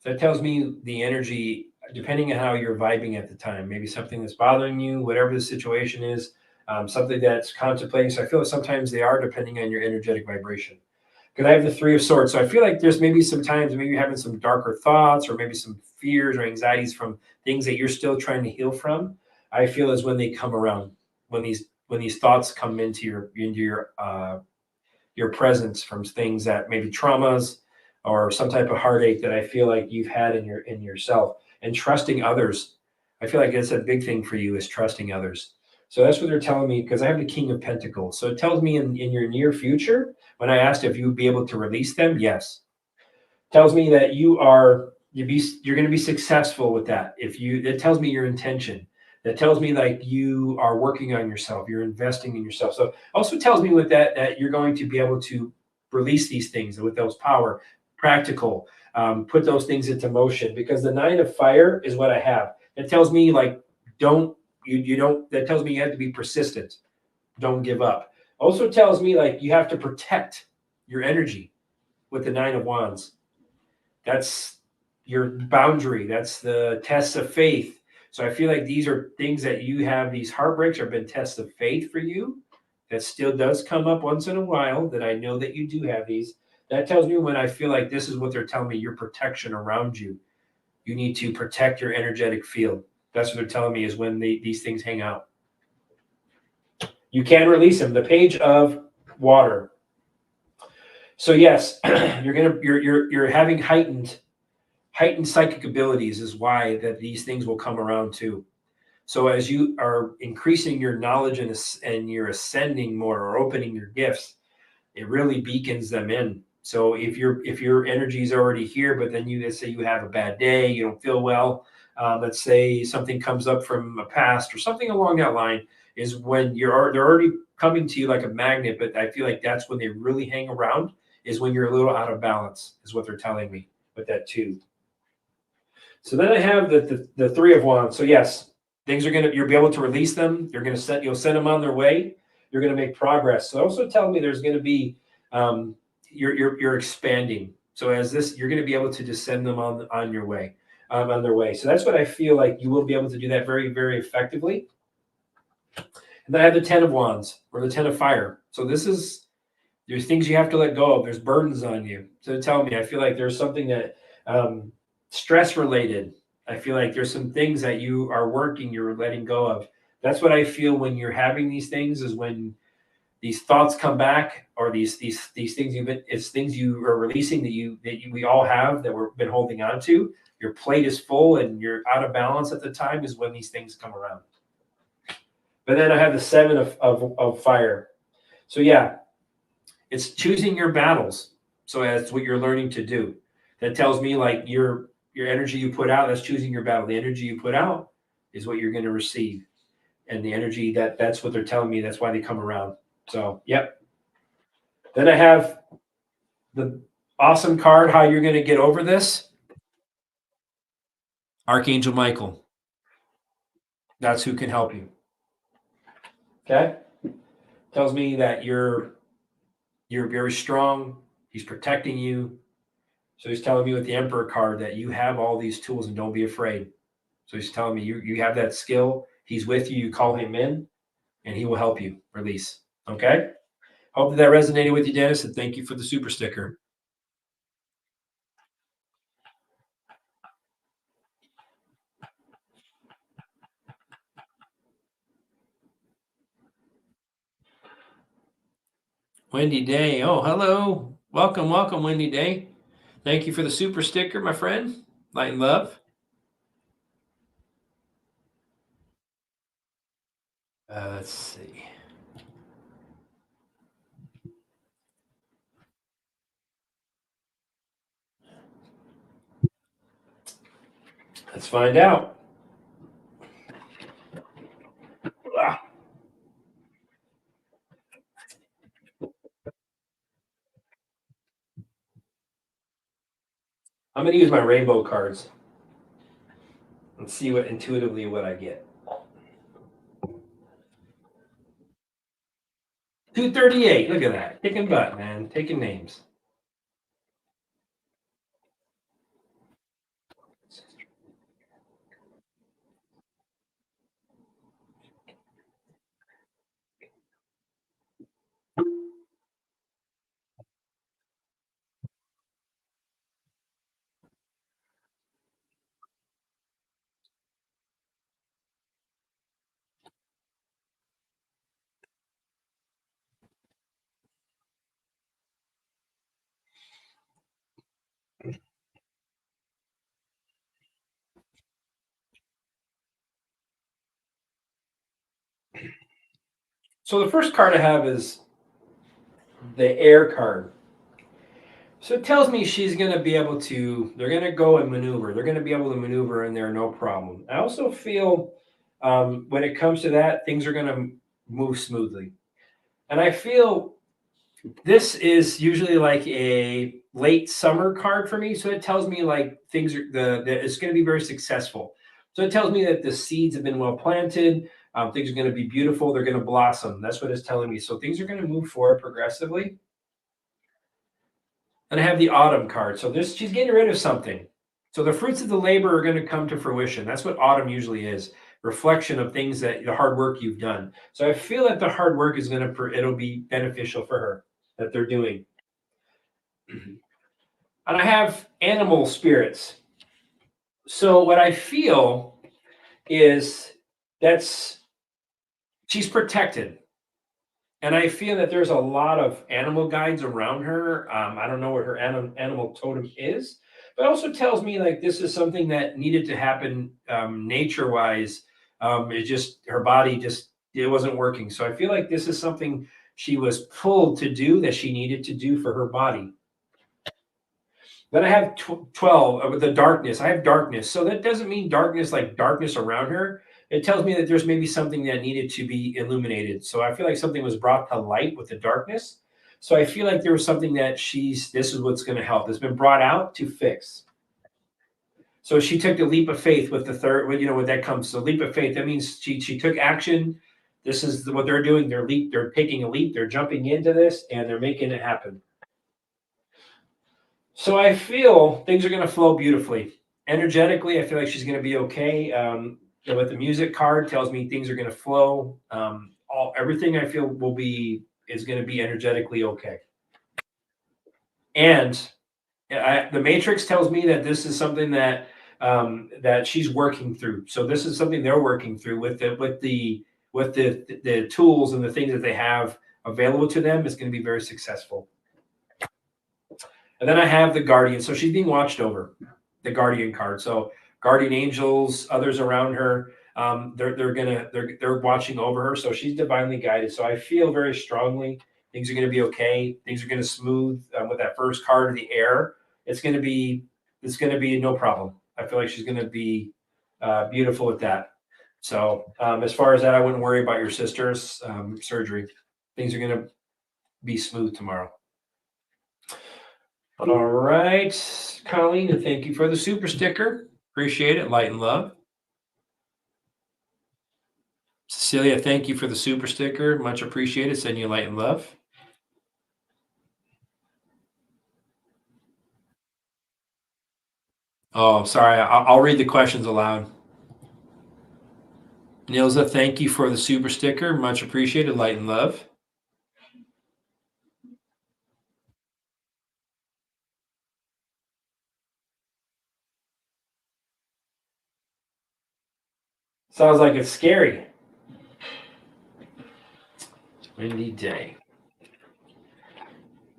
A: So that tells me the energy, depending on how you're vibing at the time, maybe something that's bothering you, whatever the situation is, something that's contemplating. So I feel that sometimes they are depending on your energetic vibration. Because I have the Three of Swords. So I feel like there's maybe some times maybe you're having some darker thoughts or maybe some fears or anxieties from things that you're still trying to heal from. I feel is when they come around, when these thoughts come into your presence from things that maybe traumas or some type of heartache that I feel like you've had in yourself, and trusting others. I feel like that's a big thing for you, is trusting others. So that's what they're telling me, because I have the King of Pentacles. So it tells me in your near future, when I asked if you would be able to release them, yes. Tells me that you're going to be successful with that. It tells me your intention. That tells me like you are working on yourself, you're investing in yourself. So also tells me with that you're going to be able to release these things with those power, practical, put those things into motion, because the Nine of Fire is what I have. It tells me like don't you don't that tells me you have to be persistent. Don't give up. Also tells me like you have to protect your energy with the Nine of Wands. That's your boundary. That's the test of faith. So I feel like these are things that you have, these heartbreaks have been tests of faith for you. That still does come up once in a while, that I know that you do have these. That tells me when I feel like this is what they're telling me, your protection around you. You need to protect your energetic field. That's what they're telling me, is when these things hang out. You can release them. The Page of Water. So yes, you're having heightened psychic abilities, is why that these things will come around too. So as you are increasing your knowledge and you're ascending more or opening your gifts, it really beacons them in. So if your energy is already here, but then let's say you have a bad day, you don't feel well, let's say something comes up from a past or something along that line, is when they're already coming to you like a magnet. But I feel like that's when they really hang around, is when you're a little out of balance, is what they're telling me with that too. So then I have the Three of Wands. So yes, Things are you'll be able to release them. You'll send them on their way. You're going to make progress. So also tell me there's going to be, you're expanding. So as this, you're going to be able to just send them on your way, on their way. So that's what I feel like you will be able to do that very, very effectively. And then I have the 10 of Wands, or the 10 of Fire. So there's things you have to let go of. There's burdens on you. So tell me, I feel like there's something that stress related. I feel like there's some things that you are working, you're letting go of. That's what I feel when you're having these things, is when these thoughts come back, or these things it's things you are releasing we all have, that we've been holding on to. Your plate is full and you're out of balance at the time, is when these things come around. But then I have the 7 of Fire. So yeah, it's choosing your battles. So that's what you're learning to do. That tells me like your energy you put out, that's choosing your battle. The energy you put out is what you're going to receive. And the energy that's what they're telling me. That's why they come around. So, yep. Then I have the awesome card, how you're going to get over this. Archangel Michael. That's who can help you. Okay? Tells me that you're very strong. He's protecting you. So he's telling me with the Emperor card that you have all these tools and don't be afraid. So he's telling me you have that skill. He's with you. You call him in, and he will help you release. Okay? Hope that resonated with you, Dennis, and thank you for the super sticker. Wendy Day. Oh, hello. Welcome, Wendy Day. Thank you for the super sticker, my friend. Light and love. Let's see. Let's find out. Ah. I'm going to use my rainbow cards and see what intuitively what I get. 238. Look at that. Kicking butt, man. Taking names. So the first card I have is the air card. So it tells me she's going to be able to, they're going to go and maneuver. They're going to be able to maneuver in there, no problem. I also feel when it comes to that, things are going to move smoothly. And I feel this is usually like a late summer card for me. So it tells me like things are, it's going to be very successful. So it tells me that the seeds have been well planted. Things are going to be beautiful. They're going to blossom. That's what it's telling me. So things are going to move forward progressively. And I have the autumn card. So she's getting rid of something. So the fruits of the labor are going to come to fruition. That's what autumn usually is. Reflection of things that the hard work you've done. So I feel that the hard work is it'll be beneficial for her, that they're doing. And I have animal spirits. So what I feel is she's protected. And I feel that there's a lot of animal guides around her. I don't know what her animal totem is, but it also tells me like this is something that needed to happen nature-wise. It just, her body just, it wasn't working. So I feel like this is something she was pulled to do, that she needed to do for her body. Then I have 12 with the darkness. I have darkness. So that doesn't mean darkness like darkness around her. It tells me that there's maybe something that needed to be illuminated. So I feel like something was brought to light with the darkness. So I feel like there was something that this is what's going to help. It's been brought out to fix. So she took the leap of faith with the third, when that comes. So leap of faith, that means she took action. This is what they're doing. They're taking a leap. They're jumping into this and they're making it happen. So I feel things are going to flow beautifully. Energetically, I feel like she's going to be okay. With the music card tells me things are going to flow. Everything I feel is going to be energetically okay. And the matrix tells me that this is something that that she's working through. So this is something they're working through with the tools and the things that they have available to them. It's going to be very successful. And then I have the guardian. So she's being watched over, the guardian card. So guardian angels, others around her, they're watching over her. So she's divinely guided. So I feel very strongly things are going to be okay. Things are going to smooth with that first card of the air. It's going to be no problem. I feel like she's going to be beautiful with that. So as far as that, I wouldn't worry about your sister's surgery. Things are going to be smooth tomorrow. All right, Colleen, and thank you for the super sticker. Appreciate it. Light and love. Cecilia, thank you for the super sticker. Much appreciated. Send you light and love. Oh, sorry. I'll read the questions aloud. Nilza, thank you for the super sticker. Much appreciated. Light and love. Sounds like it's scary. Windy Day.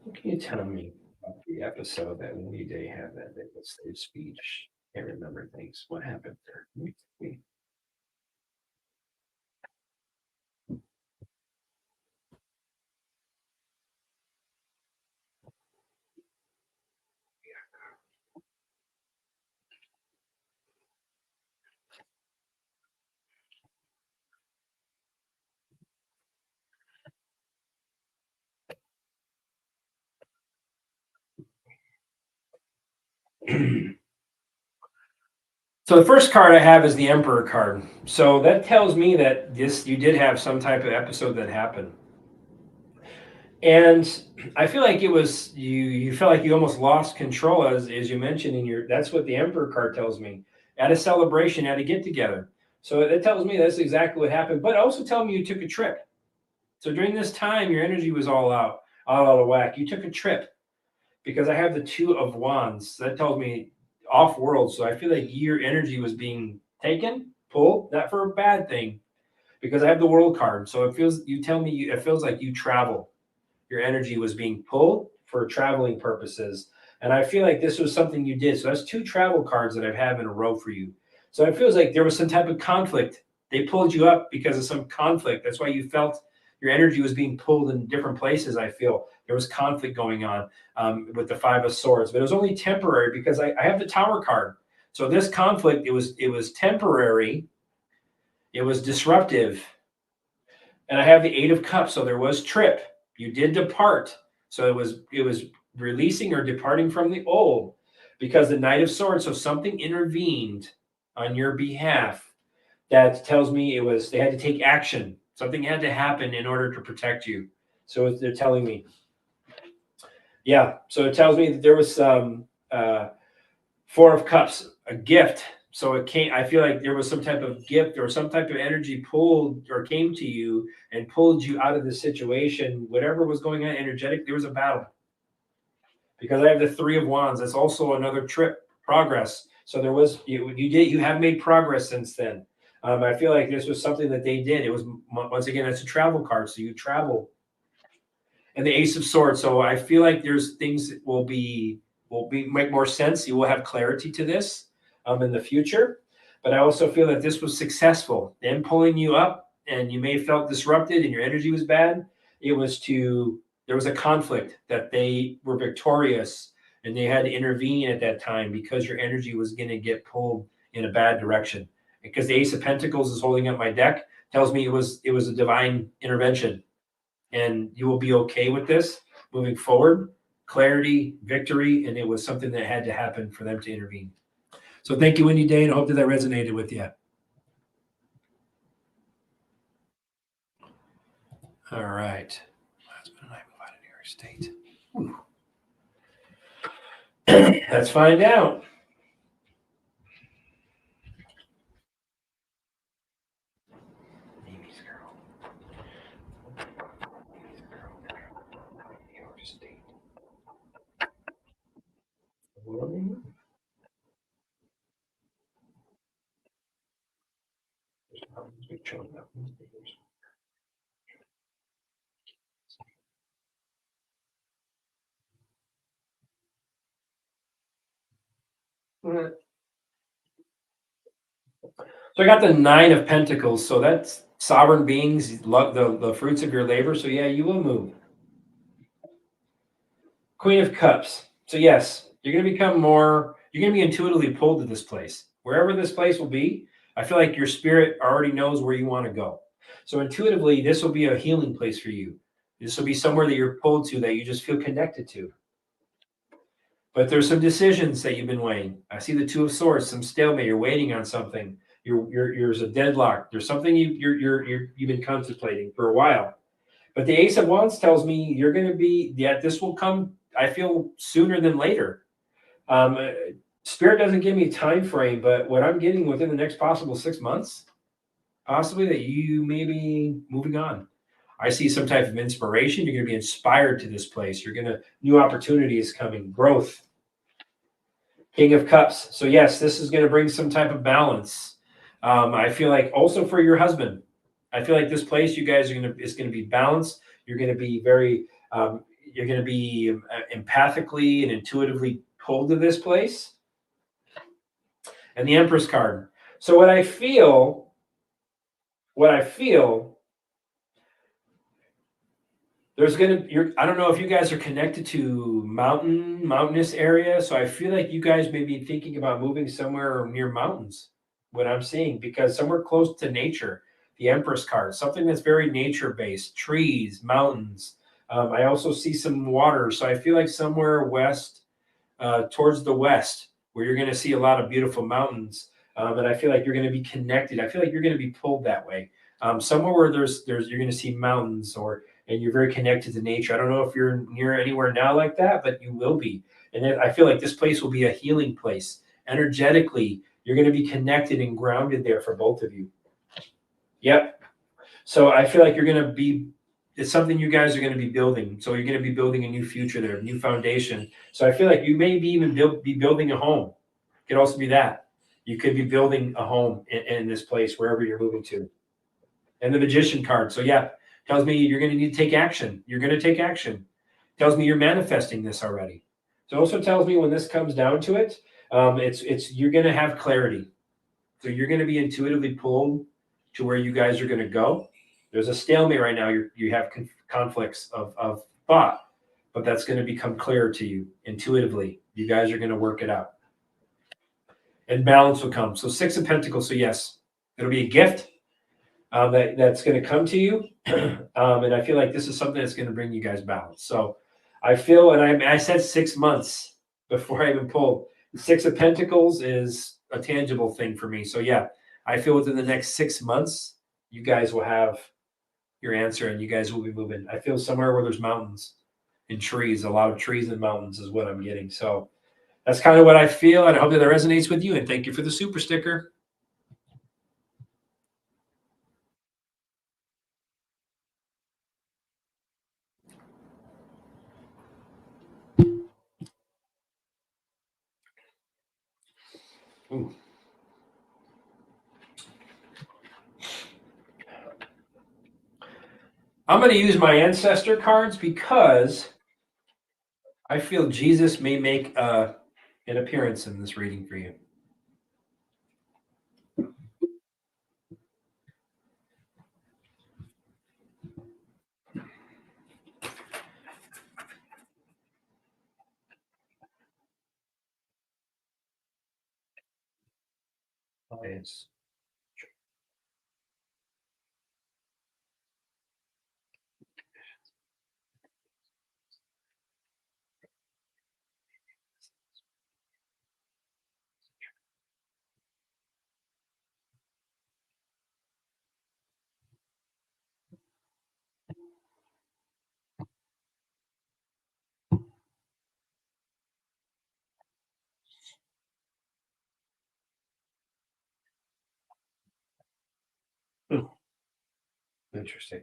A: What can you tell me about the episode that Windy Day had that stage speech? Can't remember things. What happened there? So the first card I have is the Emperor card. So that tells me that you did have some type of episode that happened. And I feel like it was you felt like you almost lost control as you mentioned that's what the Emperor card tells me. At a celebration, at a get together. So it tells me that's exactly what happened. But also tell me you took a trip. So during this time, your energy was all out of whack. You took a trip because I have the Two of Wands. That tells me off world. So I feel like your energy was being taken, pulled, not for a bad thing, because I have the World card. So it feels like you travel. Your energy was being pulled for traveling purposes. And I feel like this was something you did. So that's two travel cards that I've had in a row for you. So it feels like there was some type of conflict. They pulled you up because of some conflict. That's why you felt your energy was being pulled in different places. I feel there was conflict going on with the Five of Swords, but it was only temporary because I have the Tower card. So this conflict, it was temporary. It was disruptive. And I have the Eight of Cups. So there was trip. You did depart. So it was releasing or departing from the old because the Knight of Swords. So something intervened on your behalf that tells me they had to take action. Something had to happen in order to protect you. So they're telling me. Yeah. So it tells me that there was some Four of Cups, a gift. So it came. I feel like there was some type of gift or some type of energy pulled or came to you and pulled you out of the situation. Whatever was going on energetic, there was a battle. Because I have the Three of Wands. That's also another trip progress. So there was you have made progress since then. I feel like this was something that they did. It was once again, it's a travel card, so you travel. And the Ace of Swords. So I feel like there's things that will make more sense. You will have clarity to this in the future. But I also feel that this was successful. Them pulling you up, and you may have felt disrupted, and your energy was bad. There was a conflict that they were victorious, and they had to intervene at that time because your energy was going to get pulled in a bad direction. Because the Ace of Pentacles is holding up my deck, tells me it was a divine intervention, and you will be okay with this moving forward. Clarity, victory, and it was something that had to happen for them to intervene. So thank you, Wendy Day, and I hope that resonated with you. All right. My husband and I move out of New York State. Let's find out. Amy's girl. New York State. So I got the 9 of Pentacles. So that's sovereign beings, love the fruits of your labor. So yeah, you will move. Queen of Cups. So yes, you're going to become more, you're going to be intuitively pulled to this place. Wherever this place will be, I feel like your spirit already knows where you want to go. So intuitively, this will be a healing place for you. This will be somewhere that you're pulled to that you just feel connected to. But there's some decisions that you've been weighing. I see the 2 of Swords, some stalemate. You're waiting on something. There's a deadlock. There's something you've been contemplating for a while. But the Ace of Wands tells me you're going to be, yeah, this will come, I feel, sooner than later. Spirit doesn't give me a time frame, but what I'm getting within the next possible 6 months, possibly that you may be moving on. I see some type of inspiration. You're going to be inspired to this place. You're going to, new opportunities coming, growth. King of Cups. So yes, this is going to bring some type of balance. I feel like also for your husband, I feel like this place you guys are going to, it's going to be balanced. You're going to be very, you're going to be empathically and intuitively pulled to this place. And the Empress card. So what I feel, there's gonna, I don't know if you guys are connected to mountainous area. So I feel like you guys may be thinking about moving somewhere near mountains. What I'm seeing, because somewhere close to nature. The Empress card, something that's very nature based, trees, mountains. I also see some water. So I feel like somewhere west, towards the west, where you're going to see a lot of beautiful mountains. And I feel like you're going to be connected. I feel like you're going to be pulled that way. Somewhere where you're going to see mountains, and you're very connected to nature. I don't know if you're near anywhere now like that, but you will be. And I feel like this place will be a healing place. Energetically, you're going to be connected and grounded there for both of you. Yep. So I feel like you're going to be, it's something you guys are going to be building. So you're going to be building a new future there, a new foundation. So I feel like you may be even be building a home. It could also be that. You could be building a home in this place, wherever you're moving to. And the Magician card. So yeah, tells me you're going to need to take action. You're going to take action. Tells me you're manifesting this already. So it also tells me when this comes down to it, you're going to have clarity. So you're going to be intuitively pulled to where you guys are going to go. There's a stalemate right now. You have conflicts of thought, but that's going to become clearer to you intuitively. You guys are going to work it out. And balance will come. So 6 of Pentacles. So yes, it'll be a gift that's going to come to you. And I feel like this is something that's going to bring you guys balance. So I feel, and I said 6 months before I even pulled. 6 of Pentacles is a tangible thing for me. So yeah, I feel within the next 6 months, you guys will have your answer and you guys will be moving. I feel somewhere where there's mountains and trees, a lot of trees and mountains is what I'm getting. So that's kind of what I feel. And I hope that resonates with you. And thank you for the super sticker. Ooh. I'm going to use my ancestor cards because I feel Jesus may make an appearance in this reading for you. It's Interesting.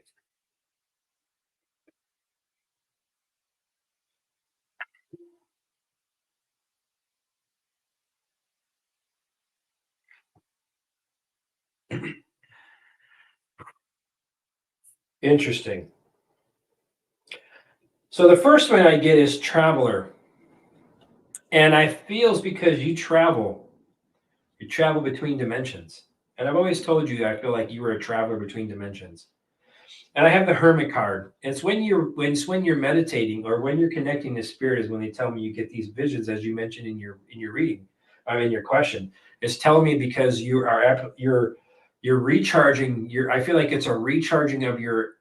A: Interesting. So the first one I get is traveler. And I feel it's because you travel between dimensions. And I've always told you that I feel like you were a traveler between dimensions. And I have the hermit card. It's when you're meditating or when you're connecting to spirit is when they tell me you get these visions, as you mentioned in your reading. I mean your question. It's telling me because you're recharging your, I feel like it's a recharging of your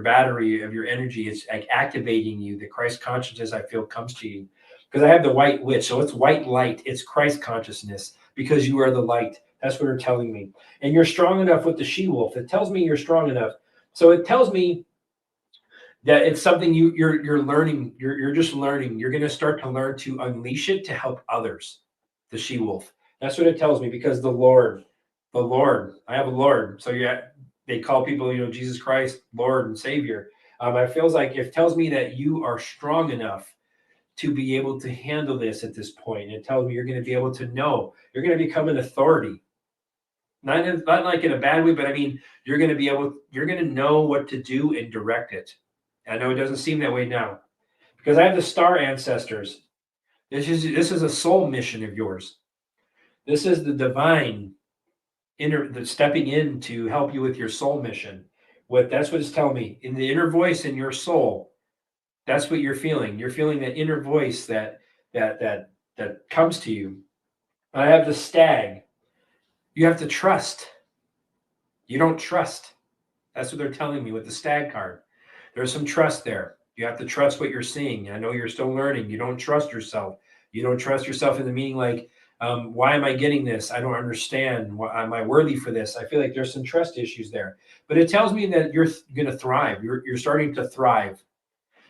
A: battery, of your energy. It's like activating you. The Christ consciousness I feel comes to you. Because I have the white witch. So it's white light. It's Christ consciousness because you are the light. That's what they're telling me. And you're strong enough with the she wolf. It tells me you're strong enough. So it tells me that it's something you're learning. You're just learning. You're going to start to learn to unleash it to help others. The she wolf. That's what it tells me because the Lord. I have a Lord. So yeah, they call people Jesus Christ Lord and Savior. It feels like it tells me that you are strong enough to be able to handle this at this point. It tells me you're going to be able to know. You're going to become an authority. Not like in a bad way, but I mean, you're going to know what to do and direct it. I know it doesn't seem that way now because I have the star ancestors. This is a soul mission of yours. This is the divine the stepping in to help you with your soul mission. That's what it's telling me in the inner voice in your soul. That's what you're feeling. You're feeling that inner voice that comes to you. I have the stag. You have to trust. You don't trust. That's what they're telling me with the stag card. There's some trust there. You have to trust what you're seeing. I know you're still learning. You don't trust yourself. You don't trust yourself in the meaning like, why am I getting this? I don't understand. Am I worthy for this? I feel like there's some trust issues there. But it tells me that you're going to thrive. You're starting to thrive.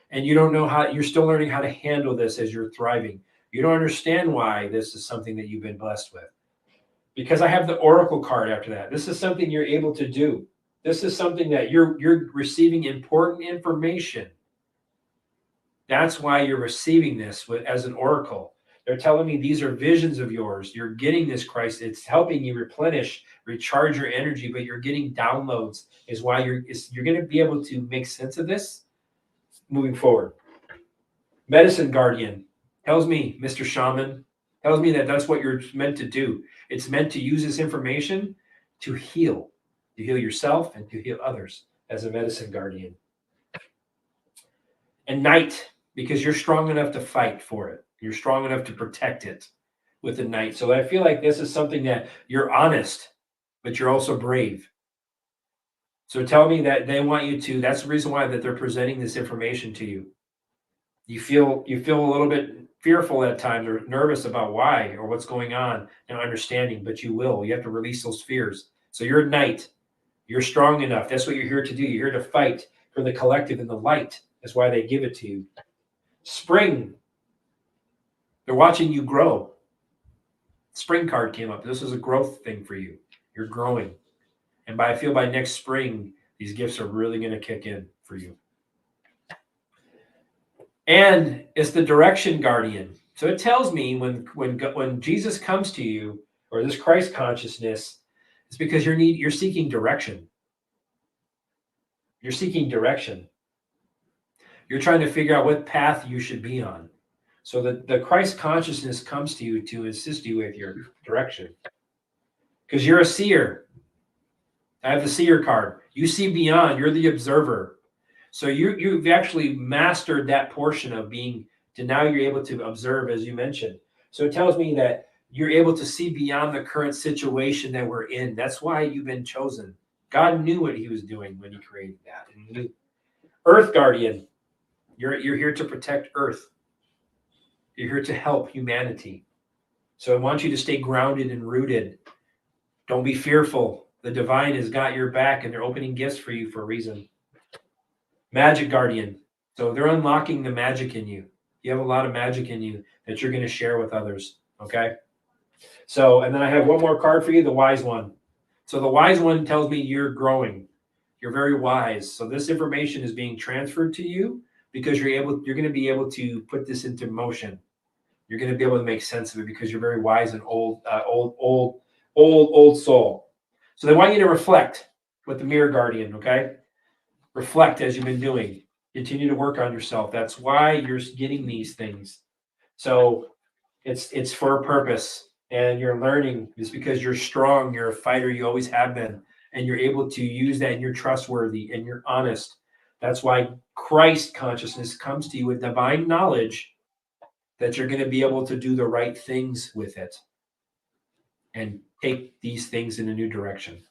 A: And you don't know how, you're still learning how to handle this as you're thriving. You don't understand why this is something that you've been blessed with. Because I have the oracle card after that. This is something you're able to do. This is something that you're receiving important information. That's why you're receiving this as an oracle. They're telling me these are visions of yours. You're getting this Christ. It's helping you replenish, recharge your energy, but you're getting downloads. Is why you're going to be able to make sense of this moving forward. Medicine guardian tells me, Mr. Shaman, tells me that that's what you're meant to do. It's meant to use this information to heal yourself and to heal others as a medicine guardian. And knight, because you're strong enough to fight for it. You're strong enough to protect it with the knight. So I feel like this is something that you're honest, but you're also brave. So tell me that they want you to, that's the reason why that they're presenting this information to you. You feel a little bit fearful at times or nervous about why or what's going on and understanding, but you have to release those fears. So you're a knight. You're strong enough. That's what you're here to do. You're here to fight for the collective and the light. That's why they give it to you. Spring. They're watching you grow. Spring card came up. This is a growth thing for you. You're growing. And I feel by next spring, these gifts are really going to kick in for you. And it's the direction guardian. So it tells me when Jesus comes to you, or this Christ consciousness, it's because you're seeking direction. You're seeking direction. You're trying to figure out what path you should be on. So the Christ consciousness comes to you to assist you with your direction. Because you're a seer. I have the seer card. You see beyond. You're the observer. So you've actually mastered that portion of being to now you're able to observe, as you mentioned. So it tells me that you're able to see beyond the current situation that we're in. That's why you've been chosen. God knew what he was doing when he created that. And Earth Guardian, you're here to protect Earth. You're here to help humanity. So I want you to stay grounded and rooted. Don't be fearful. The divine has got your back and they're opening gifts for you for a reason. Magic Guardian. So they're unlocking the magic in you. You have a lot of magic in you that you're going to share with others. Okay. So, and then I have one more card for you, the Wise One. So the Wise One tells me you're growing. You're very wise. So this information is being transferred to you because you're going to be able to put this into motion. You're going to be able to make sense of it because you're very wise and old soul. So they want you to reflect with the mirror guardian, okay? Reflect as you've been doing. Continue to work on yourself. That's why you're getting these things. So it's for a purpose, and you're learning. It's because you're strong. You're a fighter. You always have been, and you're able to use that, and you're trustworthy, and you're honest. That's why Christ consciousness comes to you with divine knowledge that you're going to be able to do the right things with it and take these things in a new direction.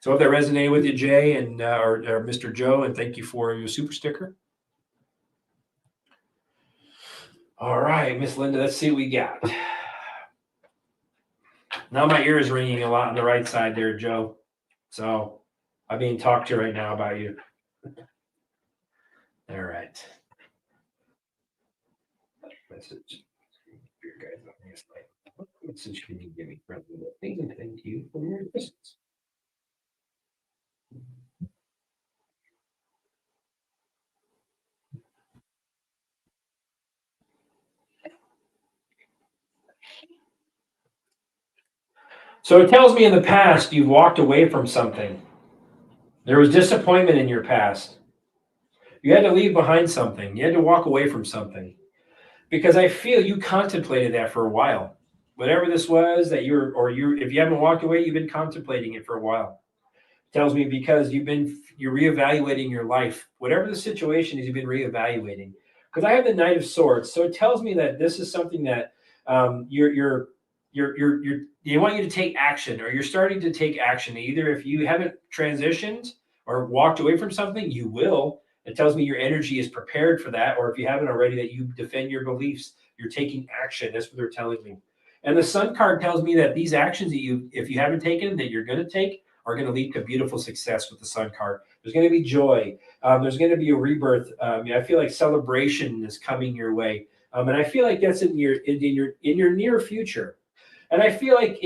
A: So if that resonated with you, Jay, and or Mr. Joe, and thank you for your super sticker. All right, Miss Linda, let's see what we got. Now my ear is ringing a lot on the right side there, Joe. So I'm being talked to right now about you. All right. Message. Your guys on this night. What message can you give me, brother? Thank you for your assistance. So it tells me in the past you've walked away from something. There was disappointment in your past. You had to leave behind something. You had to walk away from something. Because I feel you contemplated that for a while. Whatever this was that if you haven't walked away, you've been contemplating it for a while. It tells me because you're reevaluating your life. Whatever the situation is, you've been reevaluating. Because I have the Knight of Swords. So it tells me that this is something that they want you to take action, or you're starting to take action. Either if you haven't transitioned or walked away from something, you will. It tells me your energy is prepared for that, or if you haven't already, that you defend your beliefs. You're taking action. That's what they're telling me. And the Sun card tells me that these actions that if you haven't taken, that you're going to take, are going to lead to beautiful success with the Sun card. There's going to be joy. There's going to be a rebirth. I feel like celebration is coming your way, and I feel like that's in your near future. And I feel like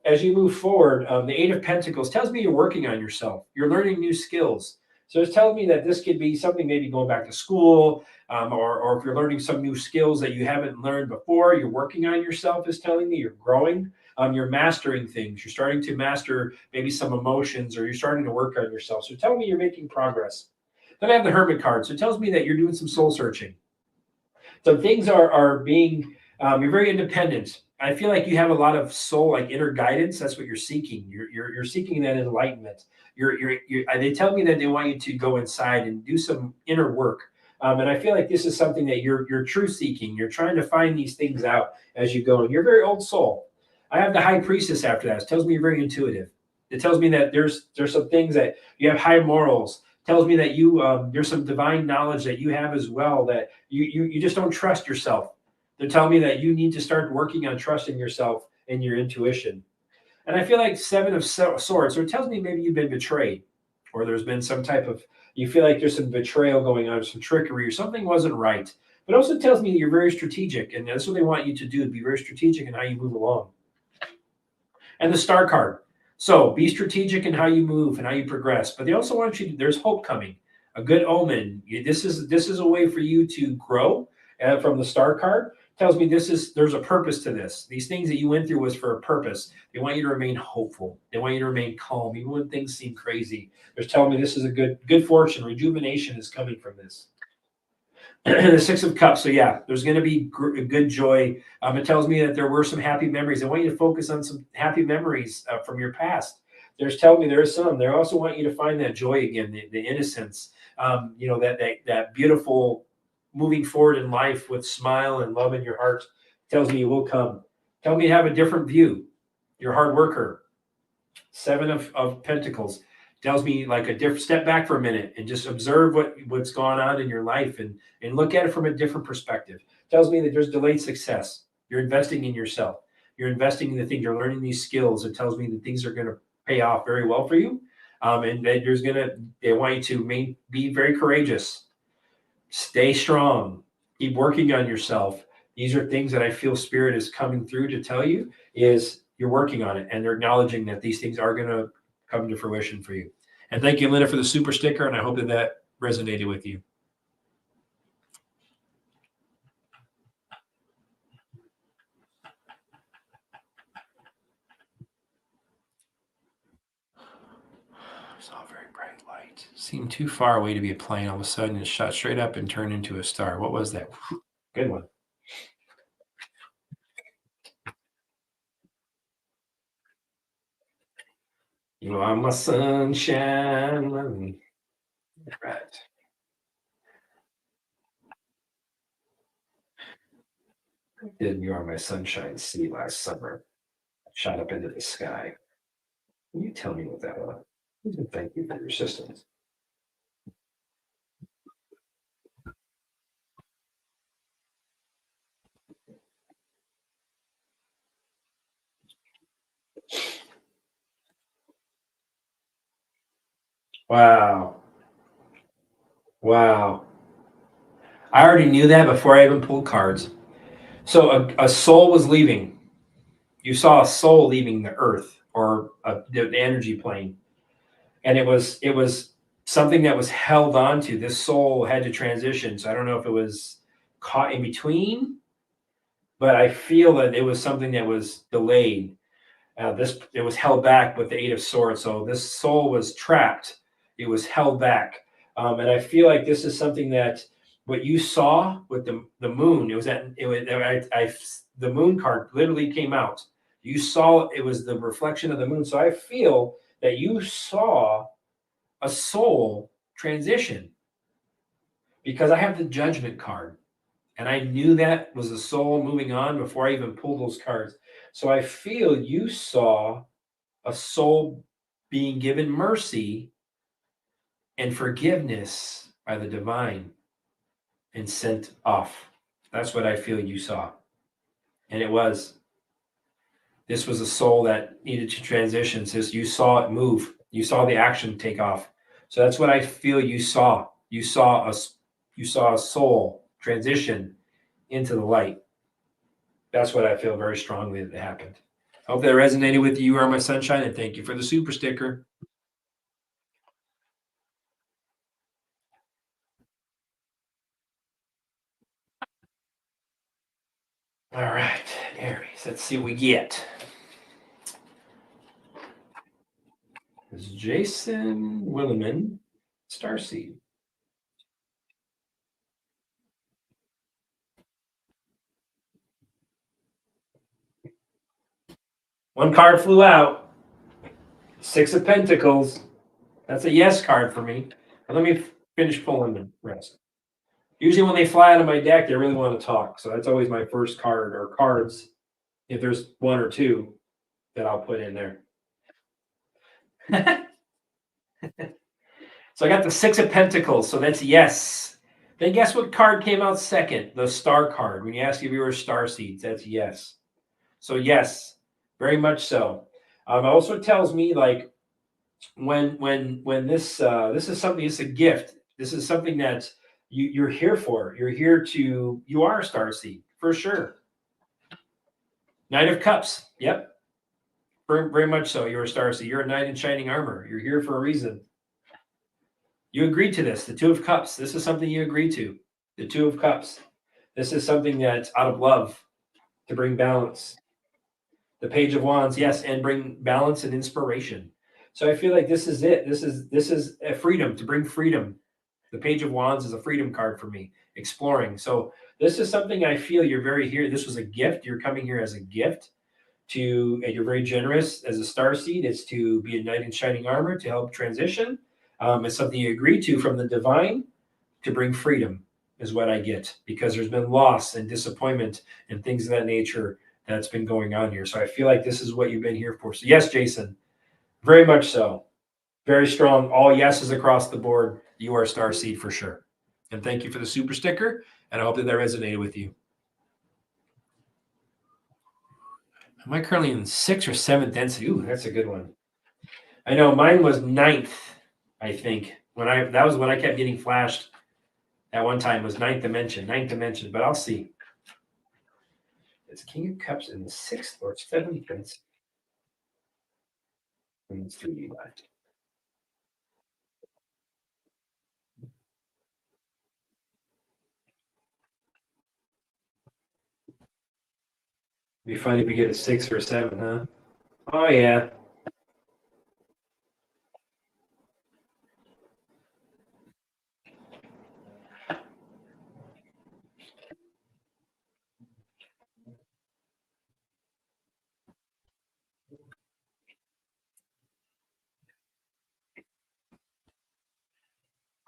A: as you move forward, the Eight of Pentacles tells me you're working on yourself. You're learning new skills. So it's telling me that this could be something, maybe going back to school, or if you're learning some new skills that you haven't learned before, you're working on yourself, is telling me you're growing. You're mastering things. You're starting to master maybe some emotions, or you're starting to work on yourself. So telling me you're making progress. Then I have the Hermit card. So it tells me that you're doing some soul searching. So things are being, you're very independent. I feel like you have a lot of soul, like inner guidance. That's what you're seeking. You're seeking that enlightenment. They tell me that they want you to go inside and do some inner work. And I feel like this is something that you're truth seeking. You're trying to find these things out as you go. And you're a very old soul. I have the High Priestess after that. It tells me you're very intuitive. It tells me that there's some things that you have high morals. It tells me that there's some divine knowledge that you have as well, that you just don't trust yourself. They're telling me that you need to start working on trusting yourself and your intuition. And I feel like Seven of Swords. So it tells me maybe you've been betrayed, or there's been some type of, you feel like there's some betrayal going on, some trickery, or something wasn't right. But it also tells me that you're very strategic, and that's what they want you to do, be very strategic in how you move along. And the Star card. So be strategic in how you move and how you progress. But they also want you there's hope coming, a good omen. This is a way for you to grow. From the Star card tells me there's a purpose to this. These things that you went through was for a purpose. They want you to remain hopeful. They want you to remain calm, even when things seem crazy. They're telling me this is a good fortune. Rejuvenation is coming from this. The Six of Cups. So yeah, there's going to be good joy. It tells me that there were some happy memories. I want you to focus on some happy memories from your past. There's telling me there is some. They also want you to find that joy again, the innocence. That beautiful moving forward in life with smile and love in your heart. Tells me you will come. Tell me to have a different view. You're a hard worker. Seven of Pentacles. Tells me like a different step back for a minute and just observe what's going on in your life and look at it from a different perspective. Tells me that there's delayed success. You're investing in yourself. You're investing in the things. You're learning these skills. It tells me that things are going to pay off very well for you. And that they want you to be very courageous. Stay strong. Keep working on yourself. These are things that I feel Spirit is coming through to tell you is you're working on it, and they're acknowledging that these things are going to come to fruition for you. And thank you, Linda, for the super sticker, and I hope that resonated with you. Saw a very bright light. Seemed too far away to be a plane. All of a sudden, it shot straight up and turned into a star. What was that? Good one. You are my sunshine. Right. Did You Are My Sunshine see last summer? Shot up into the sky. Can you tell me what that was? Thank you for your assistance. Wow. Wow. I already knew that before I even pulled cards. So a soul was leaving. You saw a soul leaving the earth or the energy plane. And it was something that was held onto. This soul had to transition. So I don't know if it was caught in between, but I feel that it was something that was delayed. It was held back with the Eight of Swords. So this soul was trapped. It was held back, and I feel like this is something that what you saw with the moon. It was at it was the moon card literally came out. You saw it was the reflection of the moon. So I feel that you saw a soul transition because I have the Judgment card. And I knew that was a soul moving on before I even pulled those cards. So I feel you saw a soul being given mercy and forgiveness by the divine and sent off. That's what I feel you saw. And this was a soul that needed to transition. Since you saw it move, you saw the action take off. So that's what I feel you saw. You saw a soul transition into the light. That's what I feel very strongly that happened. Hope that resonated with you. You are my sunshine, and thank you for the super sticker. All right, Aries. Let's see what we get. This is Jason Williman, Starseed. One card flew out. Six of Pentacles. That's a yes card for me. But let me finish pulling the rest. Usually when they fly out of my deck, they really want to talk. So that's always my first card or cards. If there's one or two that I'll put in there. So I got the Six of Pentacles. So that's yes. Then guess what card came out second? The Star card. When you ask if you were star seeds, that's yes. So yes, very much so. It also tells me like when this is something, it's a gift. This is something that you're here for. You are a star seed for sure. Knight of Cups. Yep. Very, very much so. You're a star seed. You're a knight in shining armor. You're here for a reason. You agreed to this. The Two of Cups. This is something you agreed to. The Two of Cups. This is something that's out of love to bring balance. The Page of Wands, yes, and bring balance and inspiration. So I feel like this is it. This is a freedom, to bring freedom. The Page of Wands is a freedom card for me, exploring. So this is something I feel you're very here. This was a gift. You're coming here as a gift and you're very generous as a star seed. It's to be a knight in shining armor to help transition. It's something you agree to from the divine to bring freedom is what I get, because there's been loss and disappointment and things of that nature that's been going on here. So I feel like this is what you've been here for. So yes, Jason, very much so. Very strong. All yeses across the board. You are a star seed for sure. And thank you for the super sticker. And I hope that resonated with you. Am I currently in 6th or 7th density? Ooh, that's a good one. I know mine was 9th, I think. That was when I kept getting flashed at one time, was ninth dimension, but I'll see. It's King of Cups in the 6th or 7th density. Let's see. Be funny if we get a 6 or a 7, huh? Oh yeah.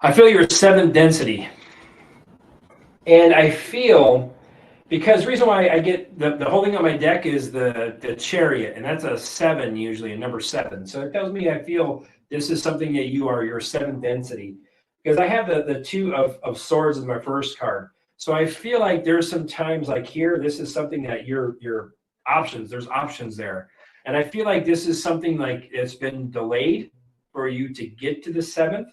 A: I feel your 7th density. And I feel, because the reason why I get the holding on my deck is the chariot, and that's a 7 usually, a number 7. So it tells me I feel this is something that you are your 7th density. Because I have the 2 of swords as my first card. So I feel like there's some times like here, this is something that your options, there's options there. And I feel like this is something like it's been delayed for you to get to the 7th.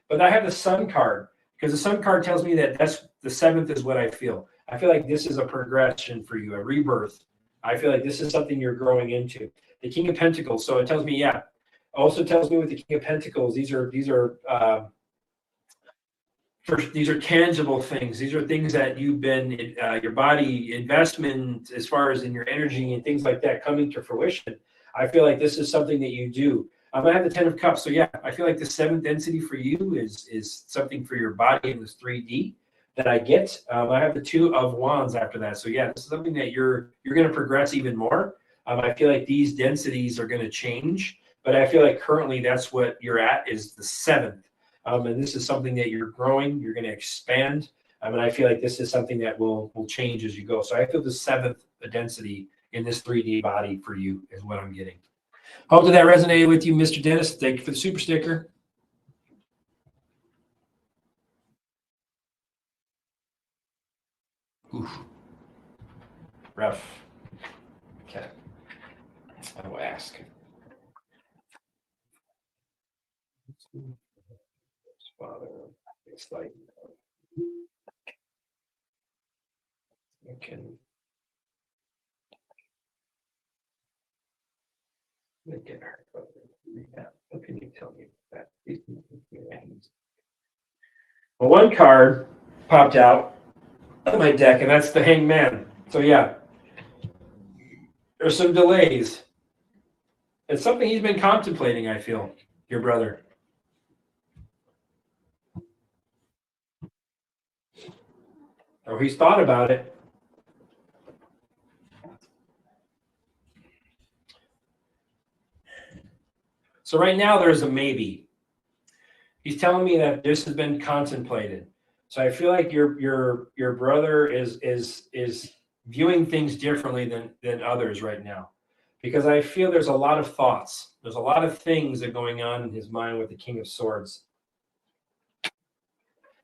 A: But I have the sun card, because the sun card tells me that that's the 7th is what I feel. I feel like this is a progression for you, a rebirth. I feel like this is something you're growing into. The King of Pentacles. So it tells me, yeah. Also tells me with the King of Pentacles, these are tangible things. These are things that you've been your body investment as far as in your energy and things like that coming to fruition. I feel like this is something that you do. I have the 10 of Cups. So yeah, I feel like the 7th density for you is something for your body in this 3D that I get. I have the 2 of Wands after that. So yeah, this is something that you're going to progress even more. I feel like these densities are going to change, but I feel like currently that's what you're at is the 7th. And this is something that you're growing, you're going to expand. And I feel like this is something that will change as you go. So I feel the 7th density in this 3D body for you is what I'm getting. Hope that resonated with you, Mr. Dennis. Thank you for the super sticker. Oof. Rough. Okay. I will ask. Father, it's like I can make it hard. What can you tell me about that? Well, one card popped out of my deck, and that's the Hanged Man. So yeah, there's some delays. It's something he's been contemplating, I feel, your brother. Or he's thought about it. So right now there's a maybe. He's telling me that this has been contemplated. So I feel like your brother is viewing things differently than others right now. Because I feel there's a lot of thoughts. There's a lot of things that are going on in his mind with the King of Swords.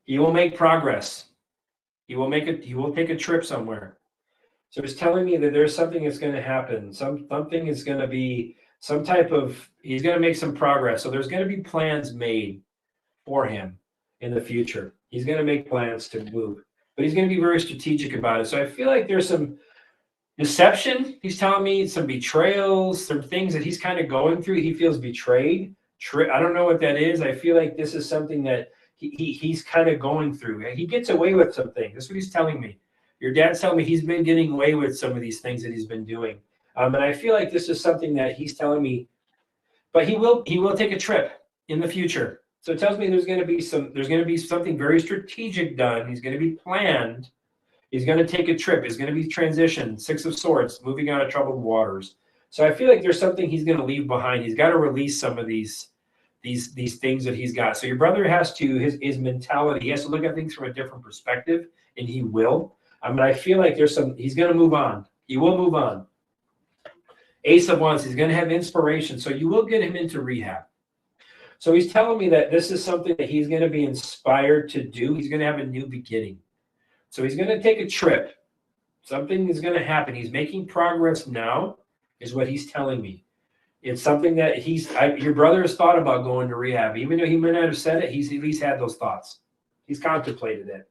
A: He will make progress. He will take a trip somewhere. So it's telling me that there's something that's going to happen. Something is going to be some type of, he's going to make some progress. So there's going to be plans made for him in the future. He's going to make plans to move, but he's going to be very strategic about it. So I feel like there's some deception. He's telling me some betrayals, some things that he's kind of going through. He feels betrayed. I don't know what that is. I feel like this is something that he's kind of going through. He gets away with some things. That's what he's telling me. Your dad's telling me he's been getting away with some of these things that he's been doing. And I feel like this is something that he's telling me, but he will take a trip in the future. So it tells me there's going to be something very strategic done. He's going to be planned. He's going to take a trip. He's going to be transitioned. 6 of Swords, moving out of troubled waters. So I feel like there's something he's going to leave behind. He's got to release some of these things that he's got. So your brother has to, his mentality, he has to look at things from a different perspective, and he will. I feel like he's going to move on. He will move on. Ace of Wands, he's going to have inspiration. So you will get him into rehab. So he's telling me that this is something that he's going to be inspired to do. He's going to have a new beginning. So he's going to take a trip. Something is going to happen. He's making progress now, is what he's telling me. It's something that your brother has thought about going to rehab. Even though he may not have said it, he's at least had those thoughts. He's contemplated it.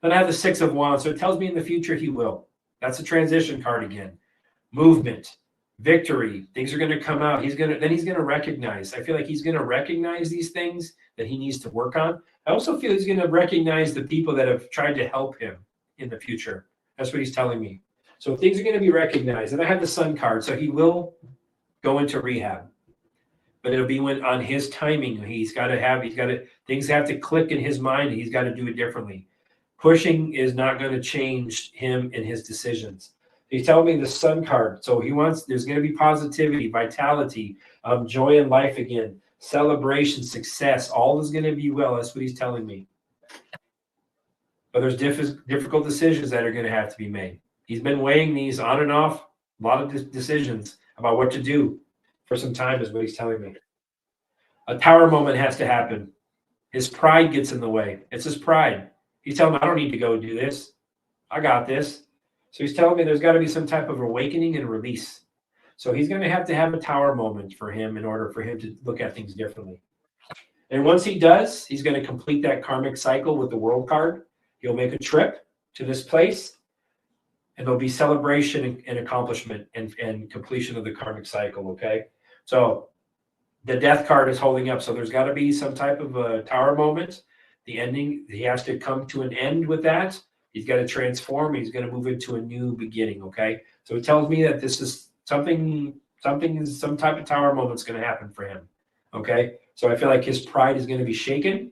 A: Then I have the 6 of Wands. So it tells me in the future he will. That's a transition card again. Movement, victory. Things are going to come out. He's going to recognize. I feel like he's going to recognize these things that he needs to work on. I also feel he's going to recognize the people that have tried to help him in the future. That's what he's telling me. So things are going to be recognized. And I have the sun card, so he will go into rehab. But it'll be when on his timing. Things have to click in his mind. He's got to do it differently. Pushing is not going to change him in his decisions. He's telling me the sun card. So there's going to be positivity, vitality, joy in life again, celebration, success. All is going to be well. That's what he's telling me. But there's difficult decisions that are going to have to be made. He's been weighing these on and off, a lot of decisions about what to do for some time is what he's telling me. A tower moment has to happen. His pride gets in the way. It's his pride. He's telling me, I don't need to go do this. I got this. So he's telling me there's got to be some type of awakening and release. So he's going to have a tower moment for him in order for him to look at things differently. And once he does, he's going to complete that karmic cycle with the world card. He'll make a trip to this place, and there'll be celebration and accomplishment and completion of the karmic cycle, okay? So the death card is holding up. So there's got to be some type of a tower moment. The ending, he has to come to an end with that. He's got to transform. He's going to move into a new beginning, okay? So it tells me that this is some type of tower moment's going to happen for him, okay? So I feel like his pride is going to be shaken,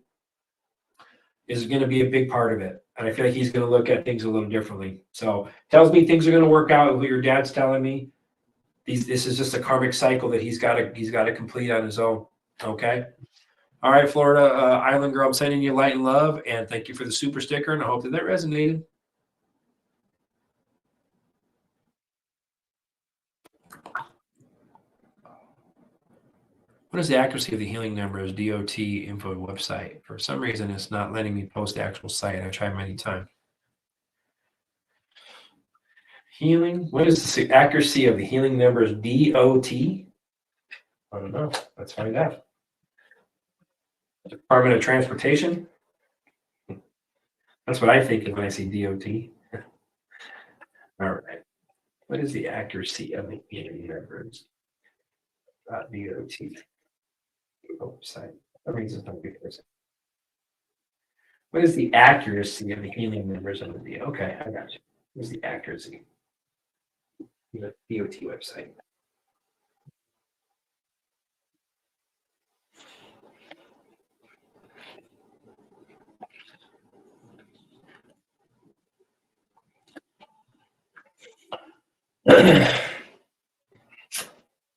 A: is going to be a big part of it. And I feel like he's going to look at things a little differently. So it tells me things are going to work out. What your dad's telling me, this is just a karmic cycle that he's got to complete on his own. Okay. All right, Florida Island Girl, I'm sending you light and love, and thank you for the super sticker, and I hope that resonated. What is the accuracy of the healing numbers DOT info website? For some reason, it's not letting me post the actual site. I tried many times. Healing. What is the accuracy of the healing numbers DOT? I don't know. Let's find out. Department of Transportation. That's what I think of when I see DOT. All right. What is the accuracy of the healing numbers? DOT website. That means it's not good. What is the accuracy of the healing numbers of the DOT? Okay, I got you. What is the accuracy? The DOT website.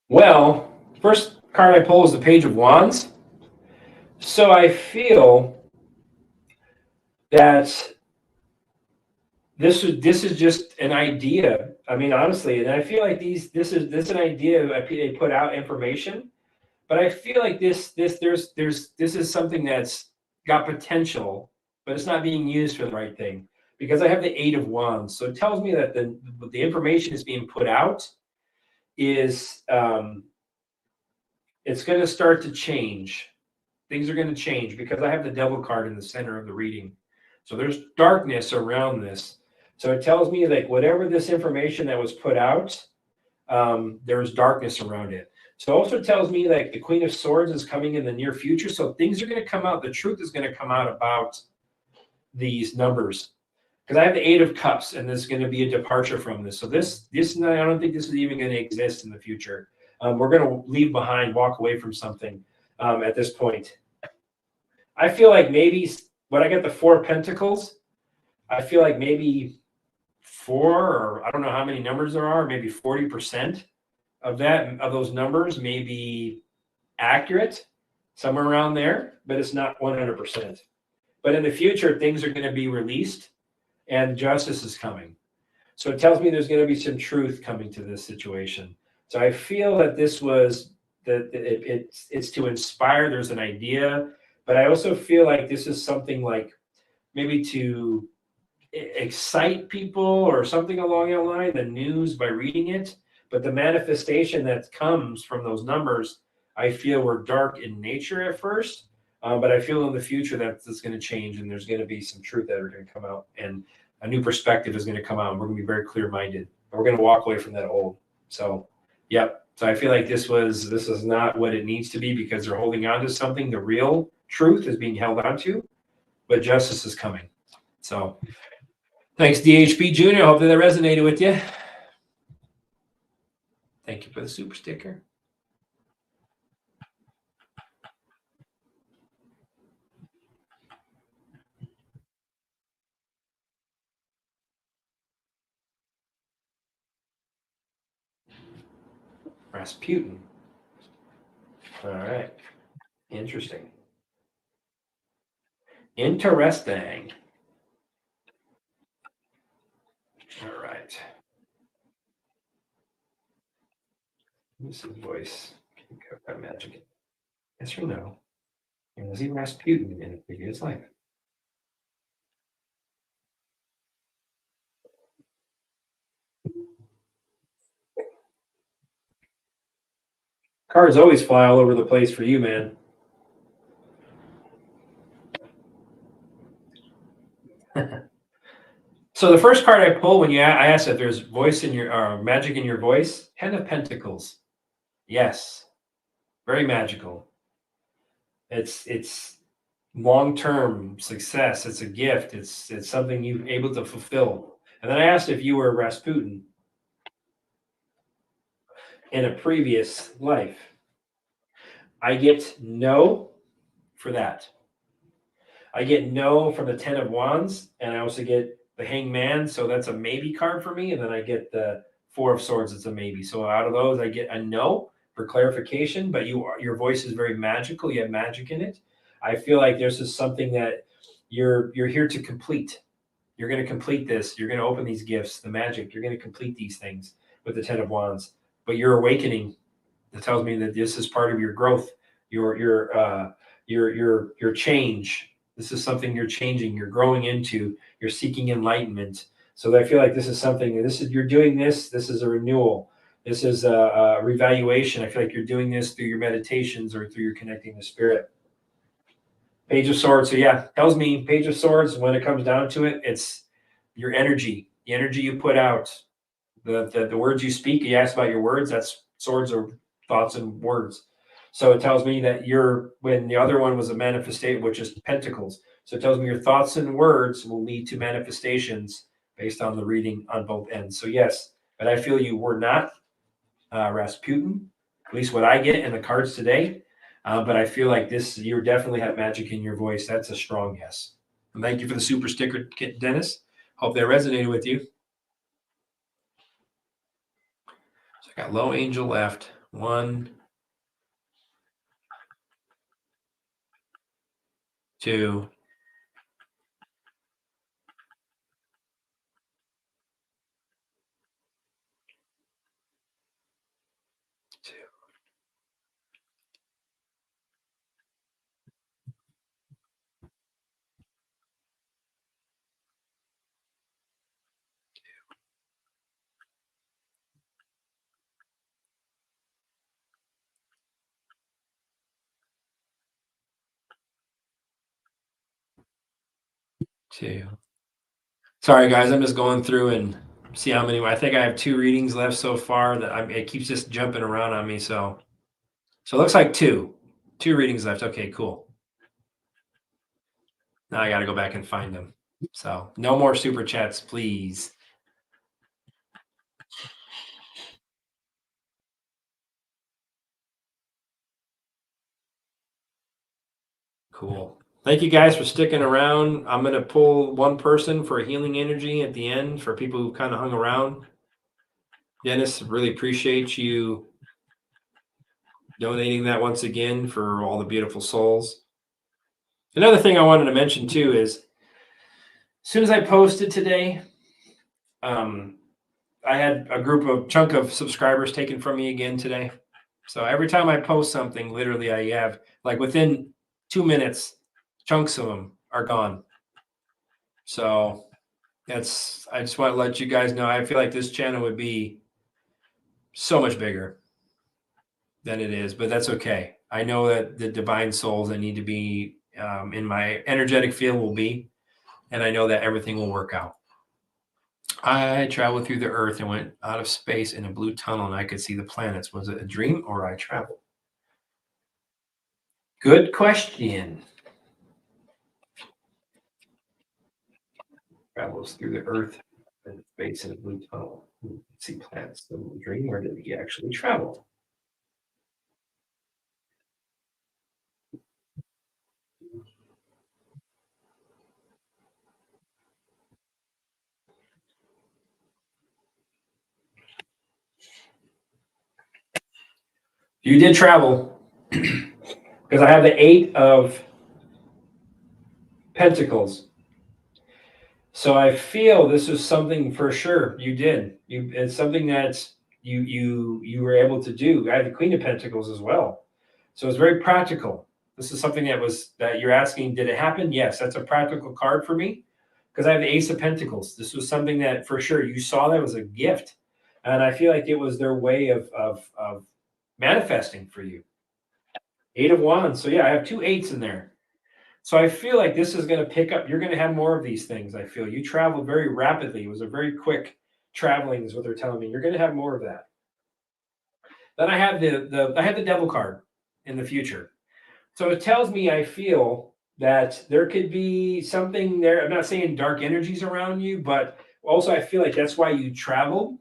A: Well, first card I pull is the Page of Wands. So I feel that this is just an idea. I mean, honestly, and I feel like this is an idea that they put out information, but I feel like this is something that's got potential, but it's not being used for the right thing, because I have the Eight of Wands. So it tells me that the information is being put out is it's going to start to change. Things are going to change because I have the Devil card in the center of the reading. So there's darkness around this. So it tells me like whatever this information that was put out, there's darkness around it. So it also tells me like the Queen of Swords is coming in the near future. So things are going to come out. The truth is going to come out about these numbers. Because I have the Eight of Cups, and there's going to be a departure from this. So this I don't think this is even going to exist in the future. We're going to leave behind, walk away from something at this point. I feel like maybe when I get the Four of Pentacles, I feel like maybe or I don't know how many numbers there are, maybe 40% of those numbers may be accurate, somewhere around there, but it's not 100%. But in the future, things are going to be released, and justice is coming. So it tells me there's going to be some truth coming to this situation. So I feel that this was it's to inspire. There's an idea, but I also feel like this is something like maybe to excite people or something along that line, the news, by reading it. But the manifestation that comes from those numbers, I feel were dark in nature at first. But I feel in the future that it's going to change, and there's going to be some truth that are going to come out, and a new perspective is going to come out, and we're going to be very clear-minded. We're going to walk away from that old. So, yep. So I feel like this is not what it needs to be, because they're holding on to something. The real truth is being held on to, but justice is coming. So thanks, DHP Jr. I hope that resonated with you. Thank you for the super sticker. Rasputin. All right. Interesting. Interesting. All right. Who's his voice? Can you got magic? Yes or no? And was he Rasputin in a previous life? Cards always fly all over the place for you, man. So the first card I pull when I asked if there's voice in your magic in your voice, Ten of Pentacles. Yes, very magical. It's long-term success. It's a gift. It's something you're able to fulfill. And then I asked if you were Rasputin in a previous life. I get no for that. I get no from the Ten of Wands, and I also get the Hangman, so that's a maybe card for me. And then I get the Four of Swords, it's a maybe. So out of those, I get a no for clarification. But your voice is very magical. You have magic in it. I feel like there's just something that you're here to complete. You're going to complete this. You're going to open these gifts, the magic. You're going to complete these things with the Ten of Wands. But you're awakening. That tells me that this is part of your growth, your change. This is something you're changing, you're growing into, you're seeking enlightenment. So I feel like this is something, you're doing this is a renewal. This is a revaluation. I feel like you're doing this through your meditations or through your connecting to spirit. Page of Swords. So yeah, tells me Page of Swords, when it comes down to it, it's your energy, the energy you put out, the words you speak. You asked about your words. That's swords or thoughts and words. So it tells me that when the other one was a manifestation, which is pentacles. So it tells me your thoughts and words will lead to manifestations based on the reading on both ends. So yes, but I feel you were not Rasputin, at least what I get in the cards today. But I feel like you definitely have magic in your voice. That's a strong yes. And thank you for the super sticker, Dennis. Hope that resonated with you. So I got low angel left. 1, 2, 2. 2. Sorry, guys. I'm just going through and see how many. I think I have 2 readings left so far. It keeps just jumping around on me. So it looks like 2 readings left. Okay, cool. Now I got to go back and find them. So no more super chats, please. Cool. Thank you guys for sticking around. I'm going to pull one person for healing energy at the end for people who kind of hung around. Dennis, really appreciate you donating that once again for all the beautiful souls. Another thing I wanted to mention too is, as soon as I posted today, I had a chunk of subscribers taken from me again today. So every time I post something, literally I have, like, within 2 minutes, chunks of them are gone. So I just want to let you guys know, I feel like this channel would be so much bigger than it is, but that's okay. I know that the divine souls that need to be in my energetic field will be, and I know that everything will work out. I traveled through the earth and went out of space in a blue tunnel, and I could see the planets. Was it a dream or I traveled? Good question. Travels through the earth. And the face in a blue tunnel. Let's see plants. The dream, where did he actually travel? You did travel because I have the 8 of Pentacles. So I feel this is something for sure you did. It's something that you were able to do. I have the Queen of Pentacles as well. So it's very practical. This is something that you're asking, did it happen? Yes, that's a practical card for me because I have the Ace of Pentacles. This was something that for sure you saw that was a gift. And I feel like it was their way of manifesting for you. 8 of Wands. So yeah, I have 2 8s in there. So I feel like this is going to pick up. You're going to have more of these things. I feel you traveled very rapidly. It was a very quick traveling, is what they're telling me. You're going to have more of that. Then I have the Devil card in the future. So it tells me I feel that there could be something there. I'm not saying dark energies around you, but also I feel like that's why you traveled.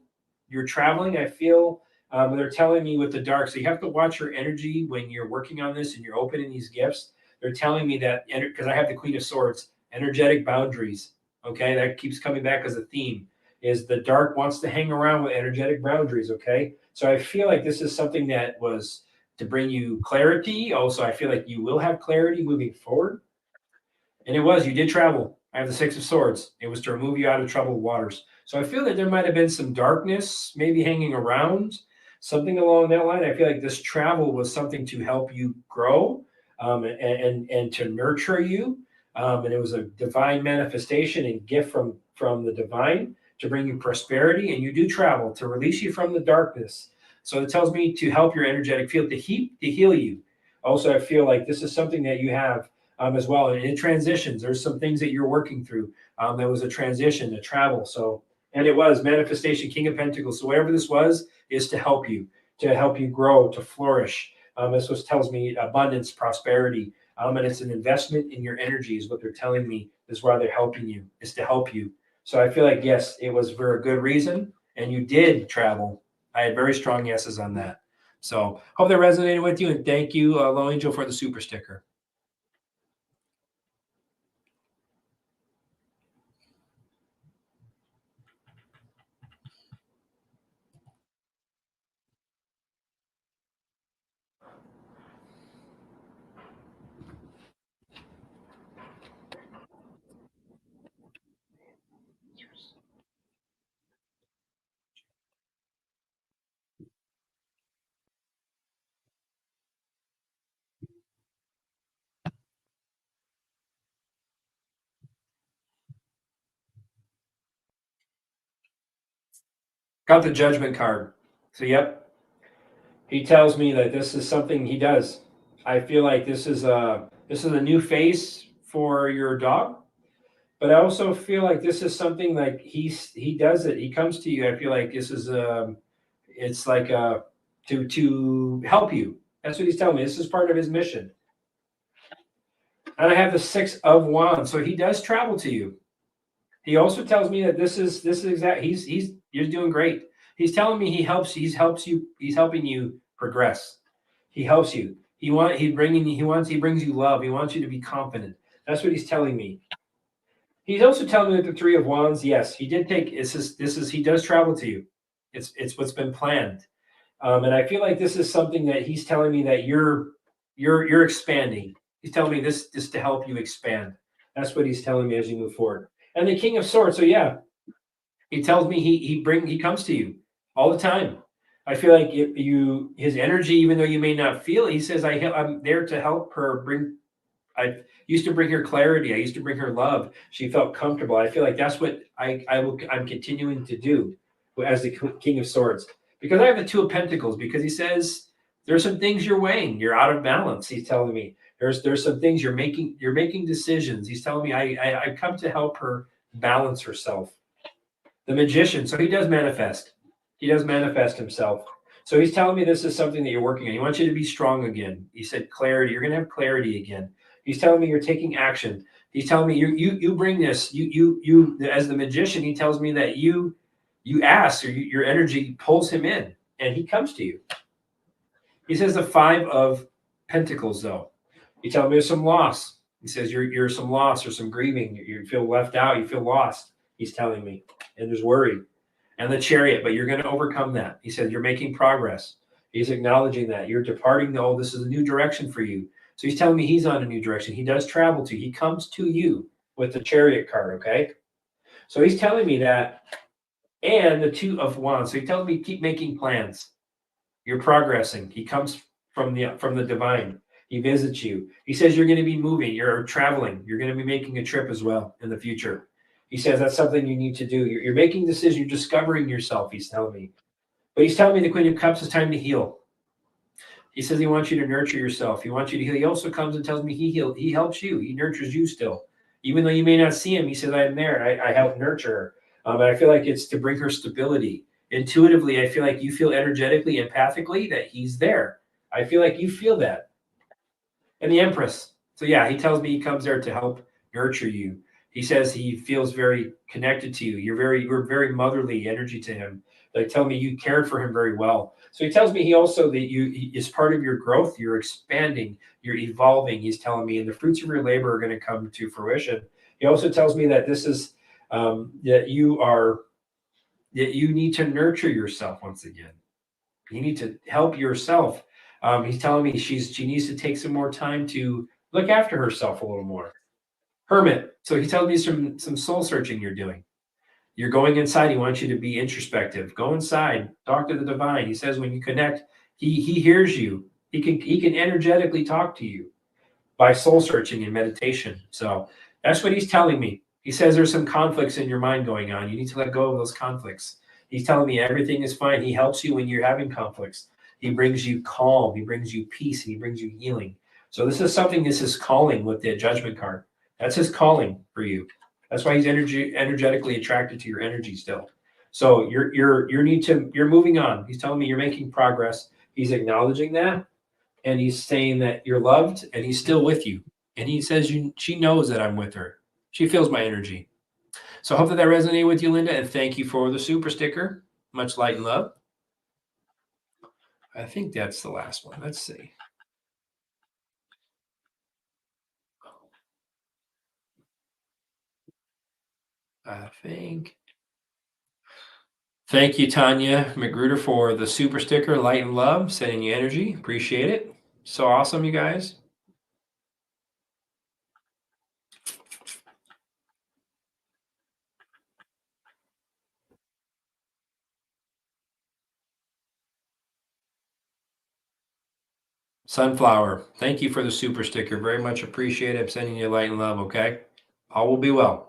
A: You're traveling. I feel they're telling me with the dark. So you have to watch your energy when you're working on this and you're opening these gifts. They're telling me that because I have the Queen of Swords, energetic boundaries. Okay, that keeps coming back as a theme. Is the dark wants to hang around with energetic boundaries. Okay, so I feel like this is something that was to bring you clarity. Also, I feel like you will have clarity moving forward. And it was, you did travel. I have the 6 of Swords. It was to remove you out of troubled waters. So I feel that there might have been some darkness maybe hanging around, something along that line. I feel like this travel was something to help you grow and to nurture you. And it was a divine manifestation and gift from the divine to bring you prosperity. And you do travel to release you from the darkness. So it tells me to help your energetic field to heal you. Also, I feel like this is something that you have as well. And in transitions, there's some things that you're working through. There was a transition, a travel. So, and it was manifestation, King of Pentacles. So whatever this was is to help you grow, to flourish. This was tells me abundance, prosperity. And it's an investment in your energy is what they're telling me is why they're helping you, is to help you. So I feel like, yes, it was for a good reason. And you did travel. I had very strong yeses on that. So hope that resonated with you. And thank you, Low Angel, for the super sticker. Got the Judgment card. So, yep. He tells me that this is something he does. I feel like this is a new face for your dog, but I also feel like this is something like he does it. He comes to you. I feel like this is it's like to help you. That's what he's telling me. This is part of his mission. And I have the 6 of Wands, so he does travel to you. He also tells me that this is exact. You're doing great. He's telling me he's helping you progress. He helps you. He brings you love. He wants you to be confident. That's what he's telling me. He's also telling me that the 3 of Wands, yes, he did take he does travel to you. It's what's been planned. And I feel like this is something that he's telling me that you're expanding. He's telling me this to help you expand. That's what he's telling me as you move forward. And the King of Swords. So yeah, he tells me he comes to you all the time. I feel like his energy, even though you may not feel it, he says I'm there to help her bring. I used to bring her clarity. I used to bring her love. She felt comfortable. I feel like that's what I'm continuing to do as the King of Swords, because I have the 2 of Pentacles, because he says there's some things you're weighing. You're out of balance. He's telling me there's some things you're making decisions. He's telling me I come to help her balance herself. The Magician. So he does manifest. He does manifest himself. So he's telling me this is something that you're working on. He wants you to be strong again. He said clarity. You're going to have clarity again. He's telling me you're taking action. He's telling me you bring this, you as the magician, he tells me that you ask, or your energy pulls him in and he comes to you. He says the 5 of Pentacles, though. He tells me there's some loss. He says you're some loss or some grieving. You feel left out. You feel lost. He's telling me, and there's worry, and the Chariot. But you're going to overcome that. He said you're making progress. He's acknowledging that you're departing. Though this is a new direction for you. So he's telling me he's on a new direction. He does travel to. He comes to you with the Chariot card. Okay. So he's telling me that, and the 2 of Wands. So he tells me keep making plans. You're progressing. He comes from the divine. He visits you. He says you're going to be moving. You're traveling. You're going to be making a trip as well in the future. He says that's something you need to do. You're making decisions. You're discovering yourself, he's telling me. But he's telling me the Queen of Cups is time to heal. He says he wants you to nurture yourself. He wants you to heal. He also comes and tells me he helps you. He nurtures you still. Even though you may not see him, he says, I am there. I help nurture her. And I feel like it's to bring her stability. Intuitively, I feel like you feel energetically, empathically that he's there. I feel like you feel that. And the Empress. So yeah, he tells me he comes there to help nurture you. He says he feels very connected to you. You're very motherly energy to him. They tell me you cared for him very well. So he tells me he also that he is part of your growth. You're expanding. You're evolving. He's telling me, and the fruits of your labor are going to come to fruition. He also tells me that this is that you need to nurture yourself once again. You need to help yourself. He's telling me she needs to take some more time to look after herself a little more. Hermit. So he tells me some soul searching you're doing. You're going inside. He wants you to be introspective. Go inside. Talk to the divine. He says when you connect, he hears you. He can energetically talk to you by soul searching and meditation. So that's what he's telling me. He says there's some conflicts in your mind going on. You need to let go of those conflicts. He's telling me everything is fine. He helps you when you're having conflicts. He brings you calm. He brings you peace. And he brings you healing. So this is calling with the Judgment card. That's his calling for you. That's why he's energetically attracted to your energy still. So you're moving on. He's telling me you're making progress. He's acknowledging that, and he's saying that you're loved, and he's still with you. And he says she knows that I'm with her. She feels my energy. So I hope that resonated with you, Linda, and thank you for the super sticker. Much light and love. I think that's the last one. Let's see. I think. Thank you, Tanya McGruder, for the super sticker, light and love, sending you energy. Appreciate it. So awesome, you guys. Sunflower, thank you for the super sticker. Very much appreciate it. I'm sending you light and love, okay? All will be well.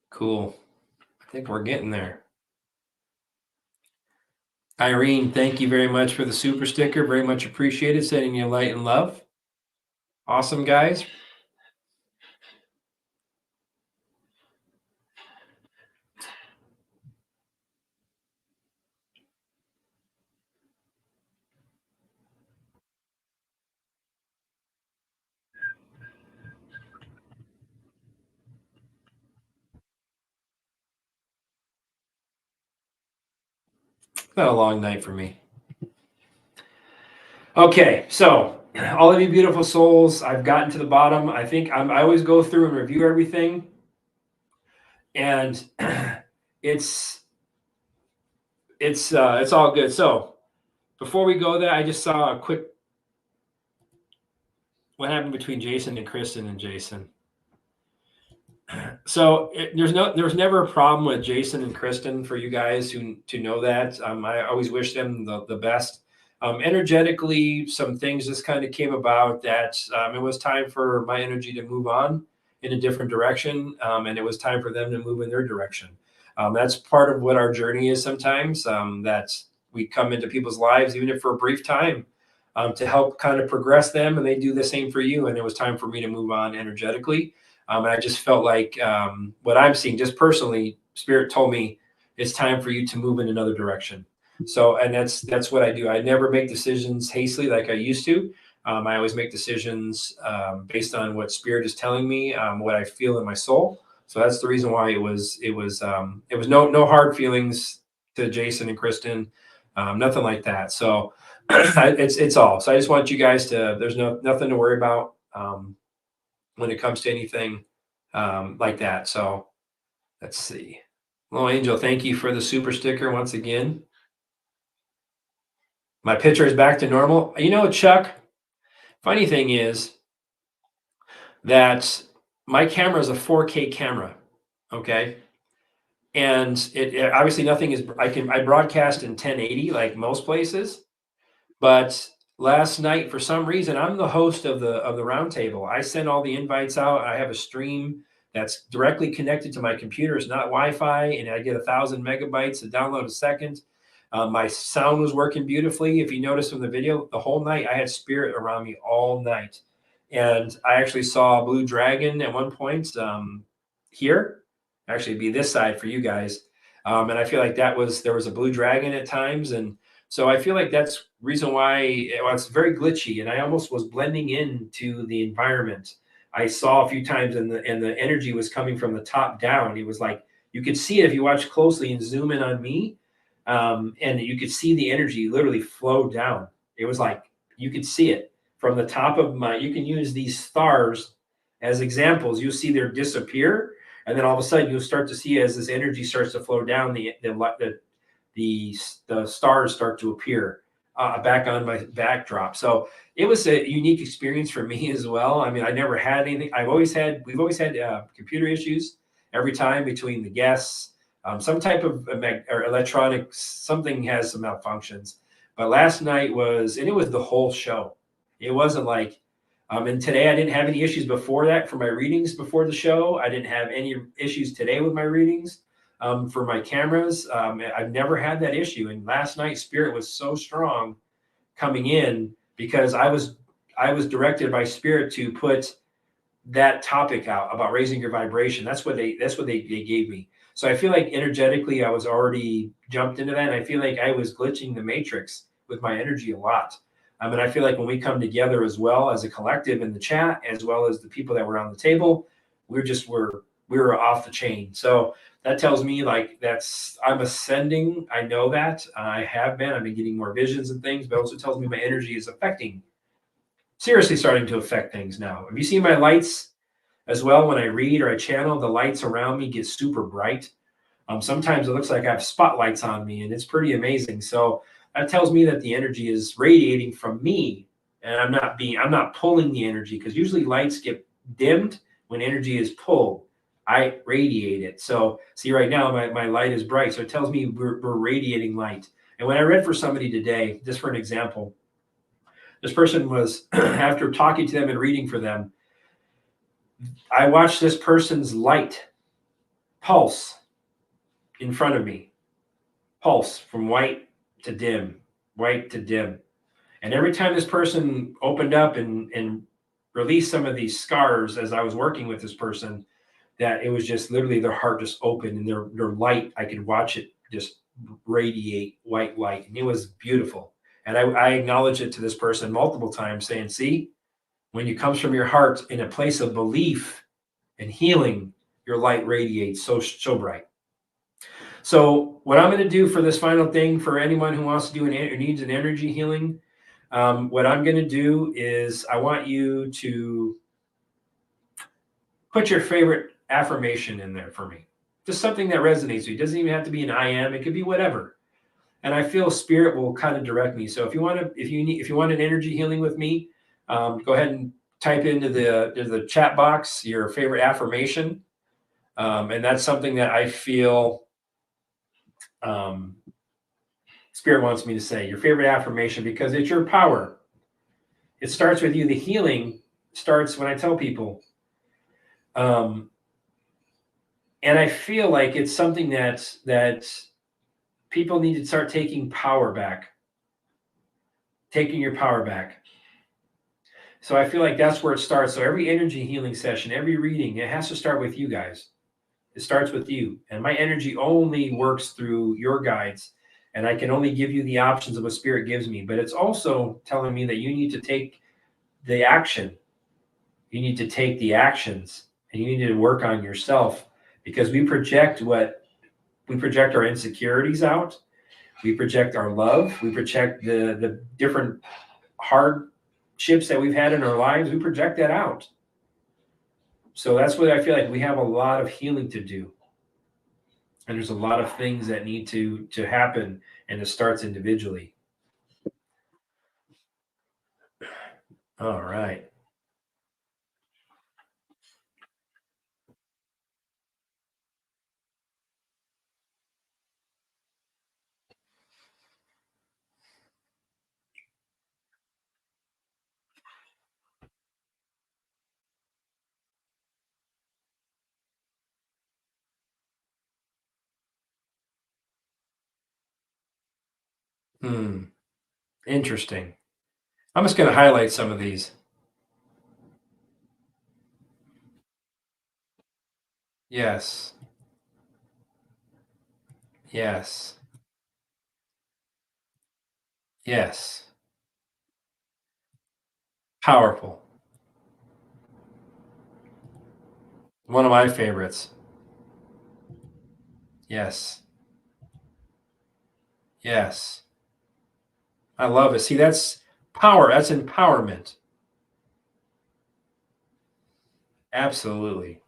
A: Cool. I think we're getting there. Irene, thank you very much for the super sticker. Very much appreciated. Sending you light and love. Awesome, guys. It's been a long night for me. Okay, so all of you beautiful souls, I've gotten to the bottom. I think I always go through and review everything, and it's all good. So before we go there, I just saw a quick what happened between Jason and Kristen and Jason. So there was never a problem with Jason and Kristen for you guys to know that. I always wish them the best. Energetically, some things just kind of came about that it was time for my energy to move on in a different direction, and it was time for them to move in their direction. That's part of what our journey is sometimes, that we come into people's lives, even if for a brief time. to help kind of progress them, and they do the same for you. And it was time for me to move on energetically. And I just felt like what I'm seeing, just personally, Spirit told me it's time for you to move in another direction. So, and that's what I do. I never make decisions hastily like I used to. I always make decisions based on what Spirit is telling me, what I feel in my soul. So that's the reason why it was no hard feelings to Jason and Kristen, nothing like that. So it's all. So I just want you guys to. There's nothing to worry about when it comes to anything like that. So let's see. Well, Angel, thank you for the super sticker once again. My picture is back to normal. You know, Chuck, funny thing is that my camera is a 4K camera, okay? And it obviously nothing is, I broadcast in 1080 like most places, but last night for some reason I'm the host of the roundtable. I send all the invites out. I have a stream that's directly connected to my computer. It's not Wi-Fi, and I get 1,000 megabytes to download a second. My sound was working beautifully. If you notice from the video, the whole night I had Spirit around me all night, and I actually saw a blue dragon at one point here. Actually, it'd be this side for you guys, and I feel like there was a blue dragon at times, and so I feel like that's reason why it's very glitchy, and I almost was blending into the environment. I saw a few times, and the energy was coming from the top down. It was like you could see it if you watch closely and zoom in on me, and you could see the energy literally flow down. It was like you could see it from the top of my. You can use these stars as examples. You'll see them disappear, and then all of a sudden you'll start to see as this energy starts to flow down, the stars start to appear back on my backdrop. So it was a unique experience for me as well. I mean, I never had anything. We've always had computer issues every time between the guests. Some type of or electronics, something has some malfunctions. But last night and it was the whole show. It wasn't like, and today I didn't have any issues before that for my readings before the show. I didn't have any issues today with my readings. For my cameras, I've never had that issue. And last night, Spirit was so strong coming in because I was directed by Spirit to put that topic out about raising your vibration. That's what they gave me. So I feel like energetically I was already jumped into that. And I feel like I was glitching the matrix with my energy a lot. And I feel like when we come together as well as a collective in the chat, as well as the people that were on the table, we were off the chain. So that tells me like I'm ascending. I know that I have been. I've been getting more visions and things, but also tells me my energy is seriously starting to affect things now. Have you seen my lights as well? When I read or I channel, the lights around me get super bright. Sometimes it looks like I have spotlights on me, and it's pretty amazing. So that tells me that the energy is radiating from me, and I'm not pulling the energy, because usually lights get dimmed when energy is pulled. I radiate it. So see right now, my light is bright. So it tells me we're radiating light. And when I read for somebody today, just for an example, this person was, after talking to them and reading for them, I watched this person's light pulse in front of me, pulse from white to dim, white to dim. And every time this person opened up and released some of these scars as I was working with this person, that it was just literally their heart just opened, and their light, I could watch it just radiate white light. And it was beautiful. And I acknowledged it to this person multiple times, saying, see, when it comes from your heart in a place of belief and healing, your light radiates so bright. So what I'm going to do for this final thing, for anyone who wants to do needs an energy healing, what I'm going to do is I want you to put your favorite affirmation in there for me. Just something that resonates with you. It doesn't even have to be an I am. It could be whatever. And I feel Spirit will kind of direct me. So if you want an energy healing with me, go ahead and type into the chat box your favorite affirmation. And that's something that I feel Spirit wants me to say, your favorite affirmation, because it's your power. It starts with you. The healing starts when I tell people. And I feel like it's something that people need to start taking power back. taking your power back. So I feel like that's where it starts. So every energy healing session, every reading, it has to start with you guys. It starts with you. And my energy only works through your guides. And I can only give you the options of what spirit gives me. But it's also telling me that you need to take the action. You need to take the actions and you need to work on yourself, because we project our insecurities out. We project our love. We project the different hardships that we've had in our lives. We project that out. So that's what I feel like we have a lot of healing to do. And there's a lot of things that need to happen, and it starts individually. All right. Interesting. I'm just going to highlight some of these. Yes. Yes. Yes. Powerful. One of my favorites. Yes. Yes. I love it. See, that's power. That's empowerment. Absolutely.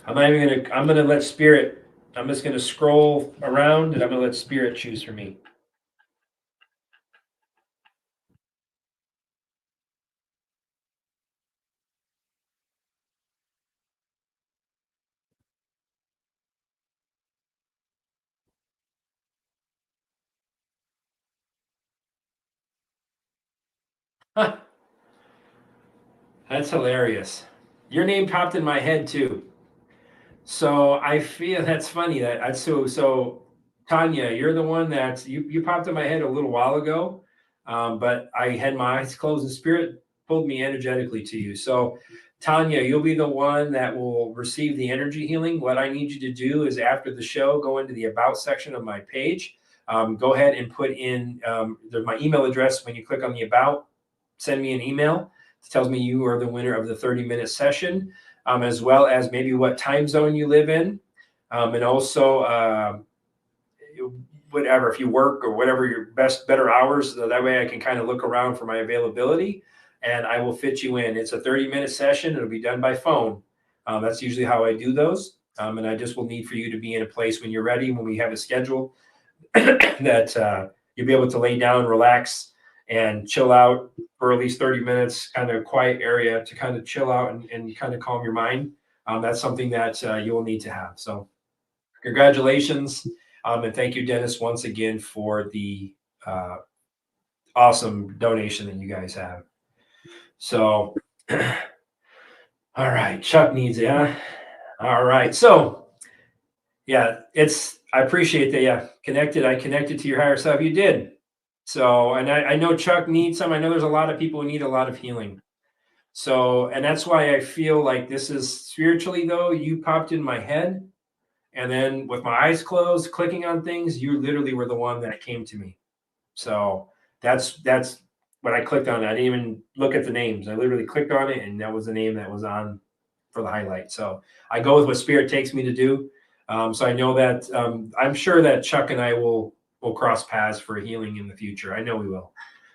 A: I'm gonna let spirit, I'm just gonna scroll around and I'm gonna let spirit choose for me. Huh, that's hilarious. Your name popped in my head too. So I feel that's funny that I so Tanya, you're the one that you popped in my head a little while ago, but I had my eyes closed and spirit pulled me energetically to you. So Tanya, you'll be the one that will receive the energy healing. What I need you to do is after the show, go into the about section of my page. Go ahead and put in my email address. When you click on the about, send me an email. It tells me you are the winner of the 30-minute session, as well as maybe what time zone you live in, and also whatever, if you work or whatever your better hours. So that way I can kind of look around for my availability and I will fit you in. It's a 30-minute session. It'll be done by phone. That's usually how I do those. And I just will need for you to be in a place when you're ready, when we have a schedule that you'll be able to lay down, relax, and chill out for at least 30 minutes, kind of quiet area to kind of chill out and kind of calm your mind. That's something that you will need to have. So congratulations. And thank you, Dennis, once again for the awesome donation that you guys have. So, all right, Chuck needs it, huh? All right. So, yeah, I appreciate that. Yeah, I connected to your higher self. You did. So, and I know Chuck needs some. I know there's a lot of people who need a lot of healing. So, and that's why I feel like this is spiritually, though, you popped in my head. And then with my eyes closed, clicking on things, you literally were the one that came to me. So that's when I clicked on it. I didn't even look at the names. I literally clicked on it, and that was the name that was on for the highlight. So I go with what spirit takes me to do. So I know that I'm sure that Chuck and I will cross paths for healing in the future. I know we will.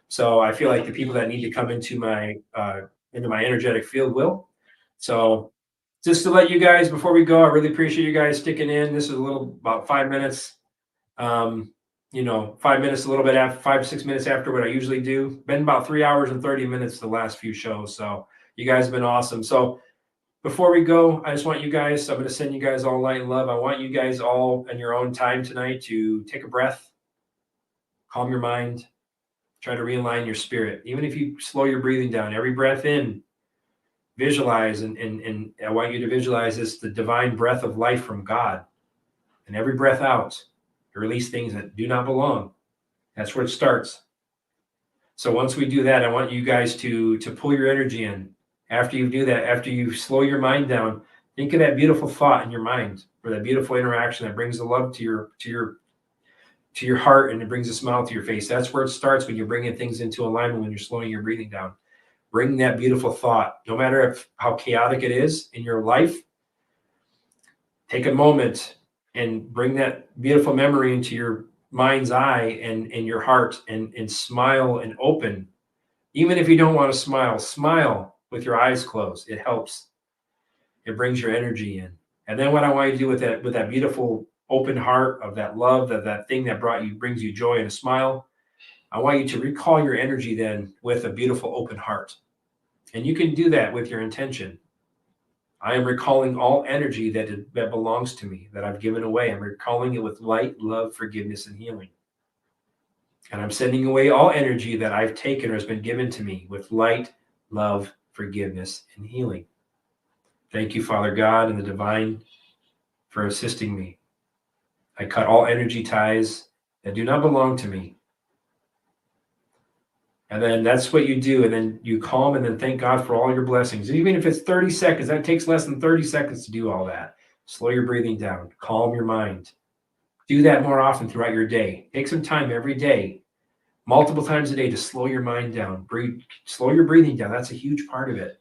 A: So I feel like the people that need to come into my energetic field will. So just to let you guys before we go, I really appreciate you guys sticking in. This is a little about 5 minutes. 5 minutes, a little bit after 5 to 6 minutes after what I usually do. Been about 3 hours and 30 minutes the last few shows. So you guys have been awesome. So before we go, I just want you guys, I'm going to send you guys all light and love. I want you guys all in your own time tonight to take a breath, calm your mind, try to realign your spirit. Even if you slow your breathing down, every breath in, visualize, and I want you to visualize this, the divine breath of life from God. And every breath out, to release things that do not belong. That's where it starts. So once we do that, I want you guys to pull your energy in. After you do that, after you slow your mind down, think of that beautiful thought in your mind, or that beautiful interaction that brings the love to your heart, and it brings a smile to your face. That's where it starts, when you're bringing things into alignment, when you're slowing your breathing down. Bring that beautiful thought, no matter how chaotic it is in your life. Take a moment and bring that beautiful memory into your mind's eye and your heart, and smile and open. Even if you don't want to smile, smile with your eyes closed. It helps. It brings your energy in. And then what I want you to do with that beautiful open heart of that love, that thing that brings you joy and a smile, I want you to recall your energy then with a beautiful open heart. And you can do that with your intention. I am recalling all energy that belongs to me, that I've given away. I'm recalling it with light, love, forgiveness, and healing. And I'm sending away all energy that I've taken or has been given to me with light, love, forgiveness, and healing. Thank you, Father God and the divine, for assisting me. I cut all energy ties that do not belong to me. And then that's what you do. And then you calm, and then thank God for all your blessings. Even if it's 30 seconds, that takes less than 30 seconds to do all that. Slow your breathing down. Calm your mind. Do that more often throughout your day. Take some time every day, multiple times a day, to slow your mind down. Breathe, slow your breathing down. That's a huge part of it.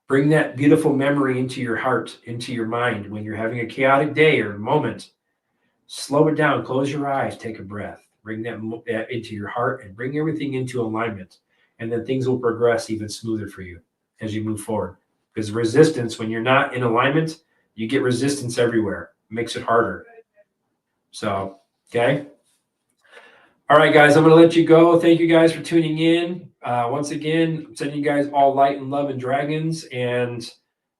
A: Bring that beautiful memory into your heart, into your mind. When you're having a chaotic day or moment, slow it down. Close your eyes. Take a breath. Bring that into your heart and bring everything into alignment. And then things will progress even smoother for you as you move forward. Because resistance, when you're not in alignment, you get resistance everywhere. It makes it harder. So, okay. All right, guys, I'm going to let you go. Thank you guys for tuning in. Once again, I'm sending you guys all light and love and dragons. And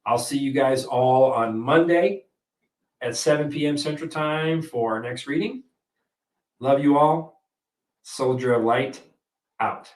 A: I'll see you guys all on Monday at 7 p.m. Central Time for our next reading. Love you all. Soldier of Light, out.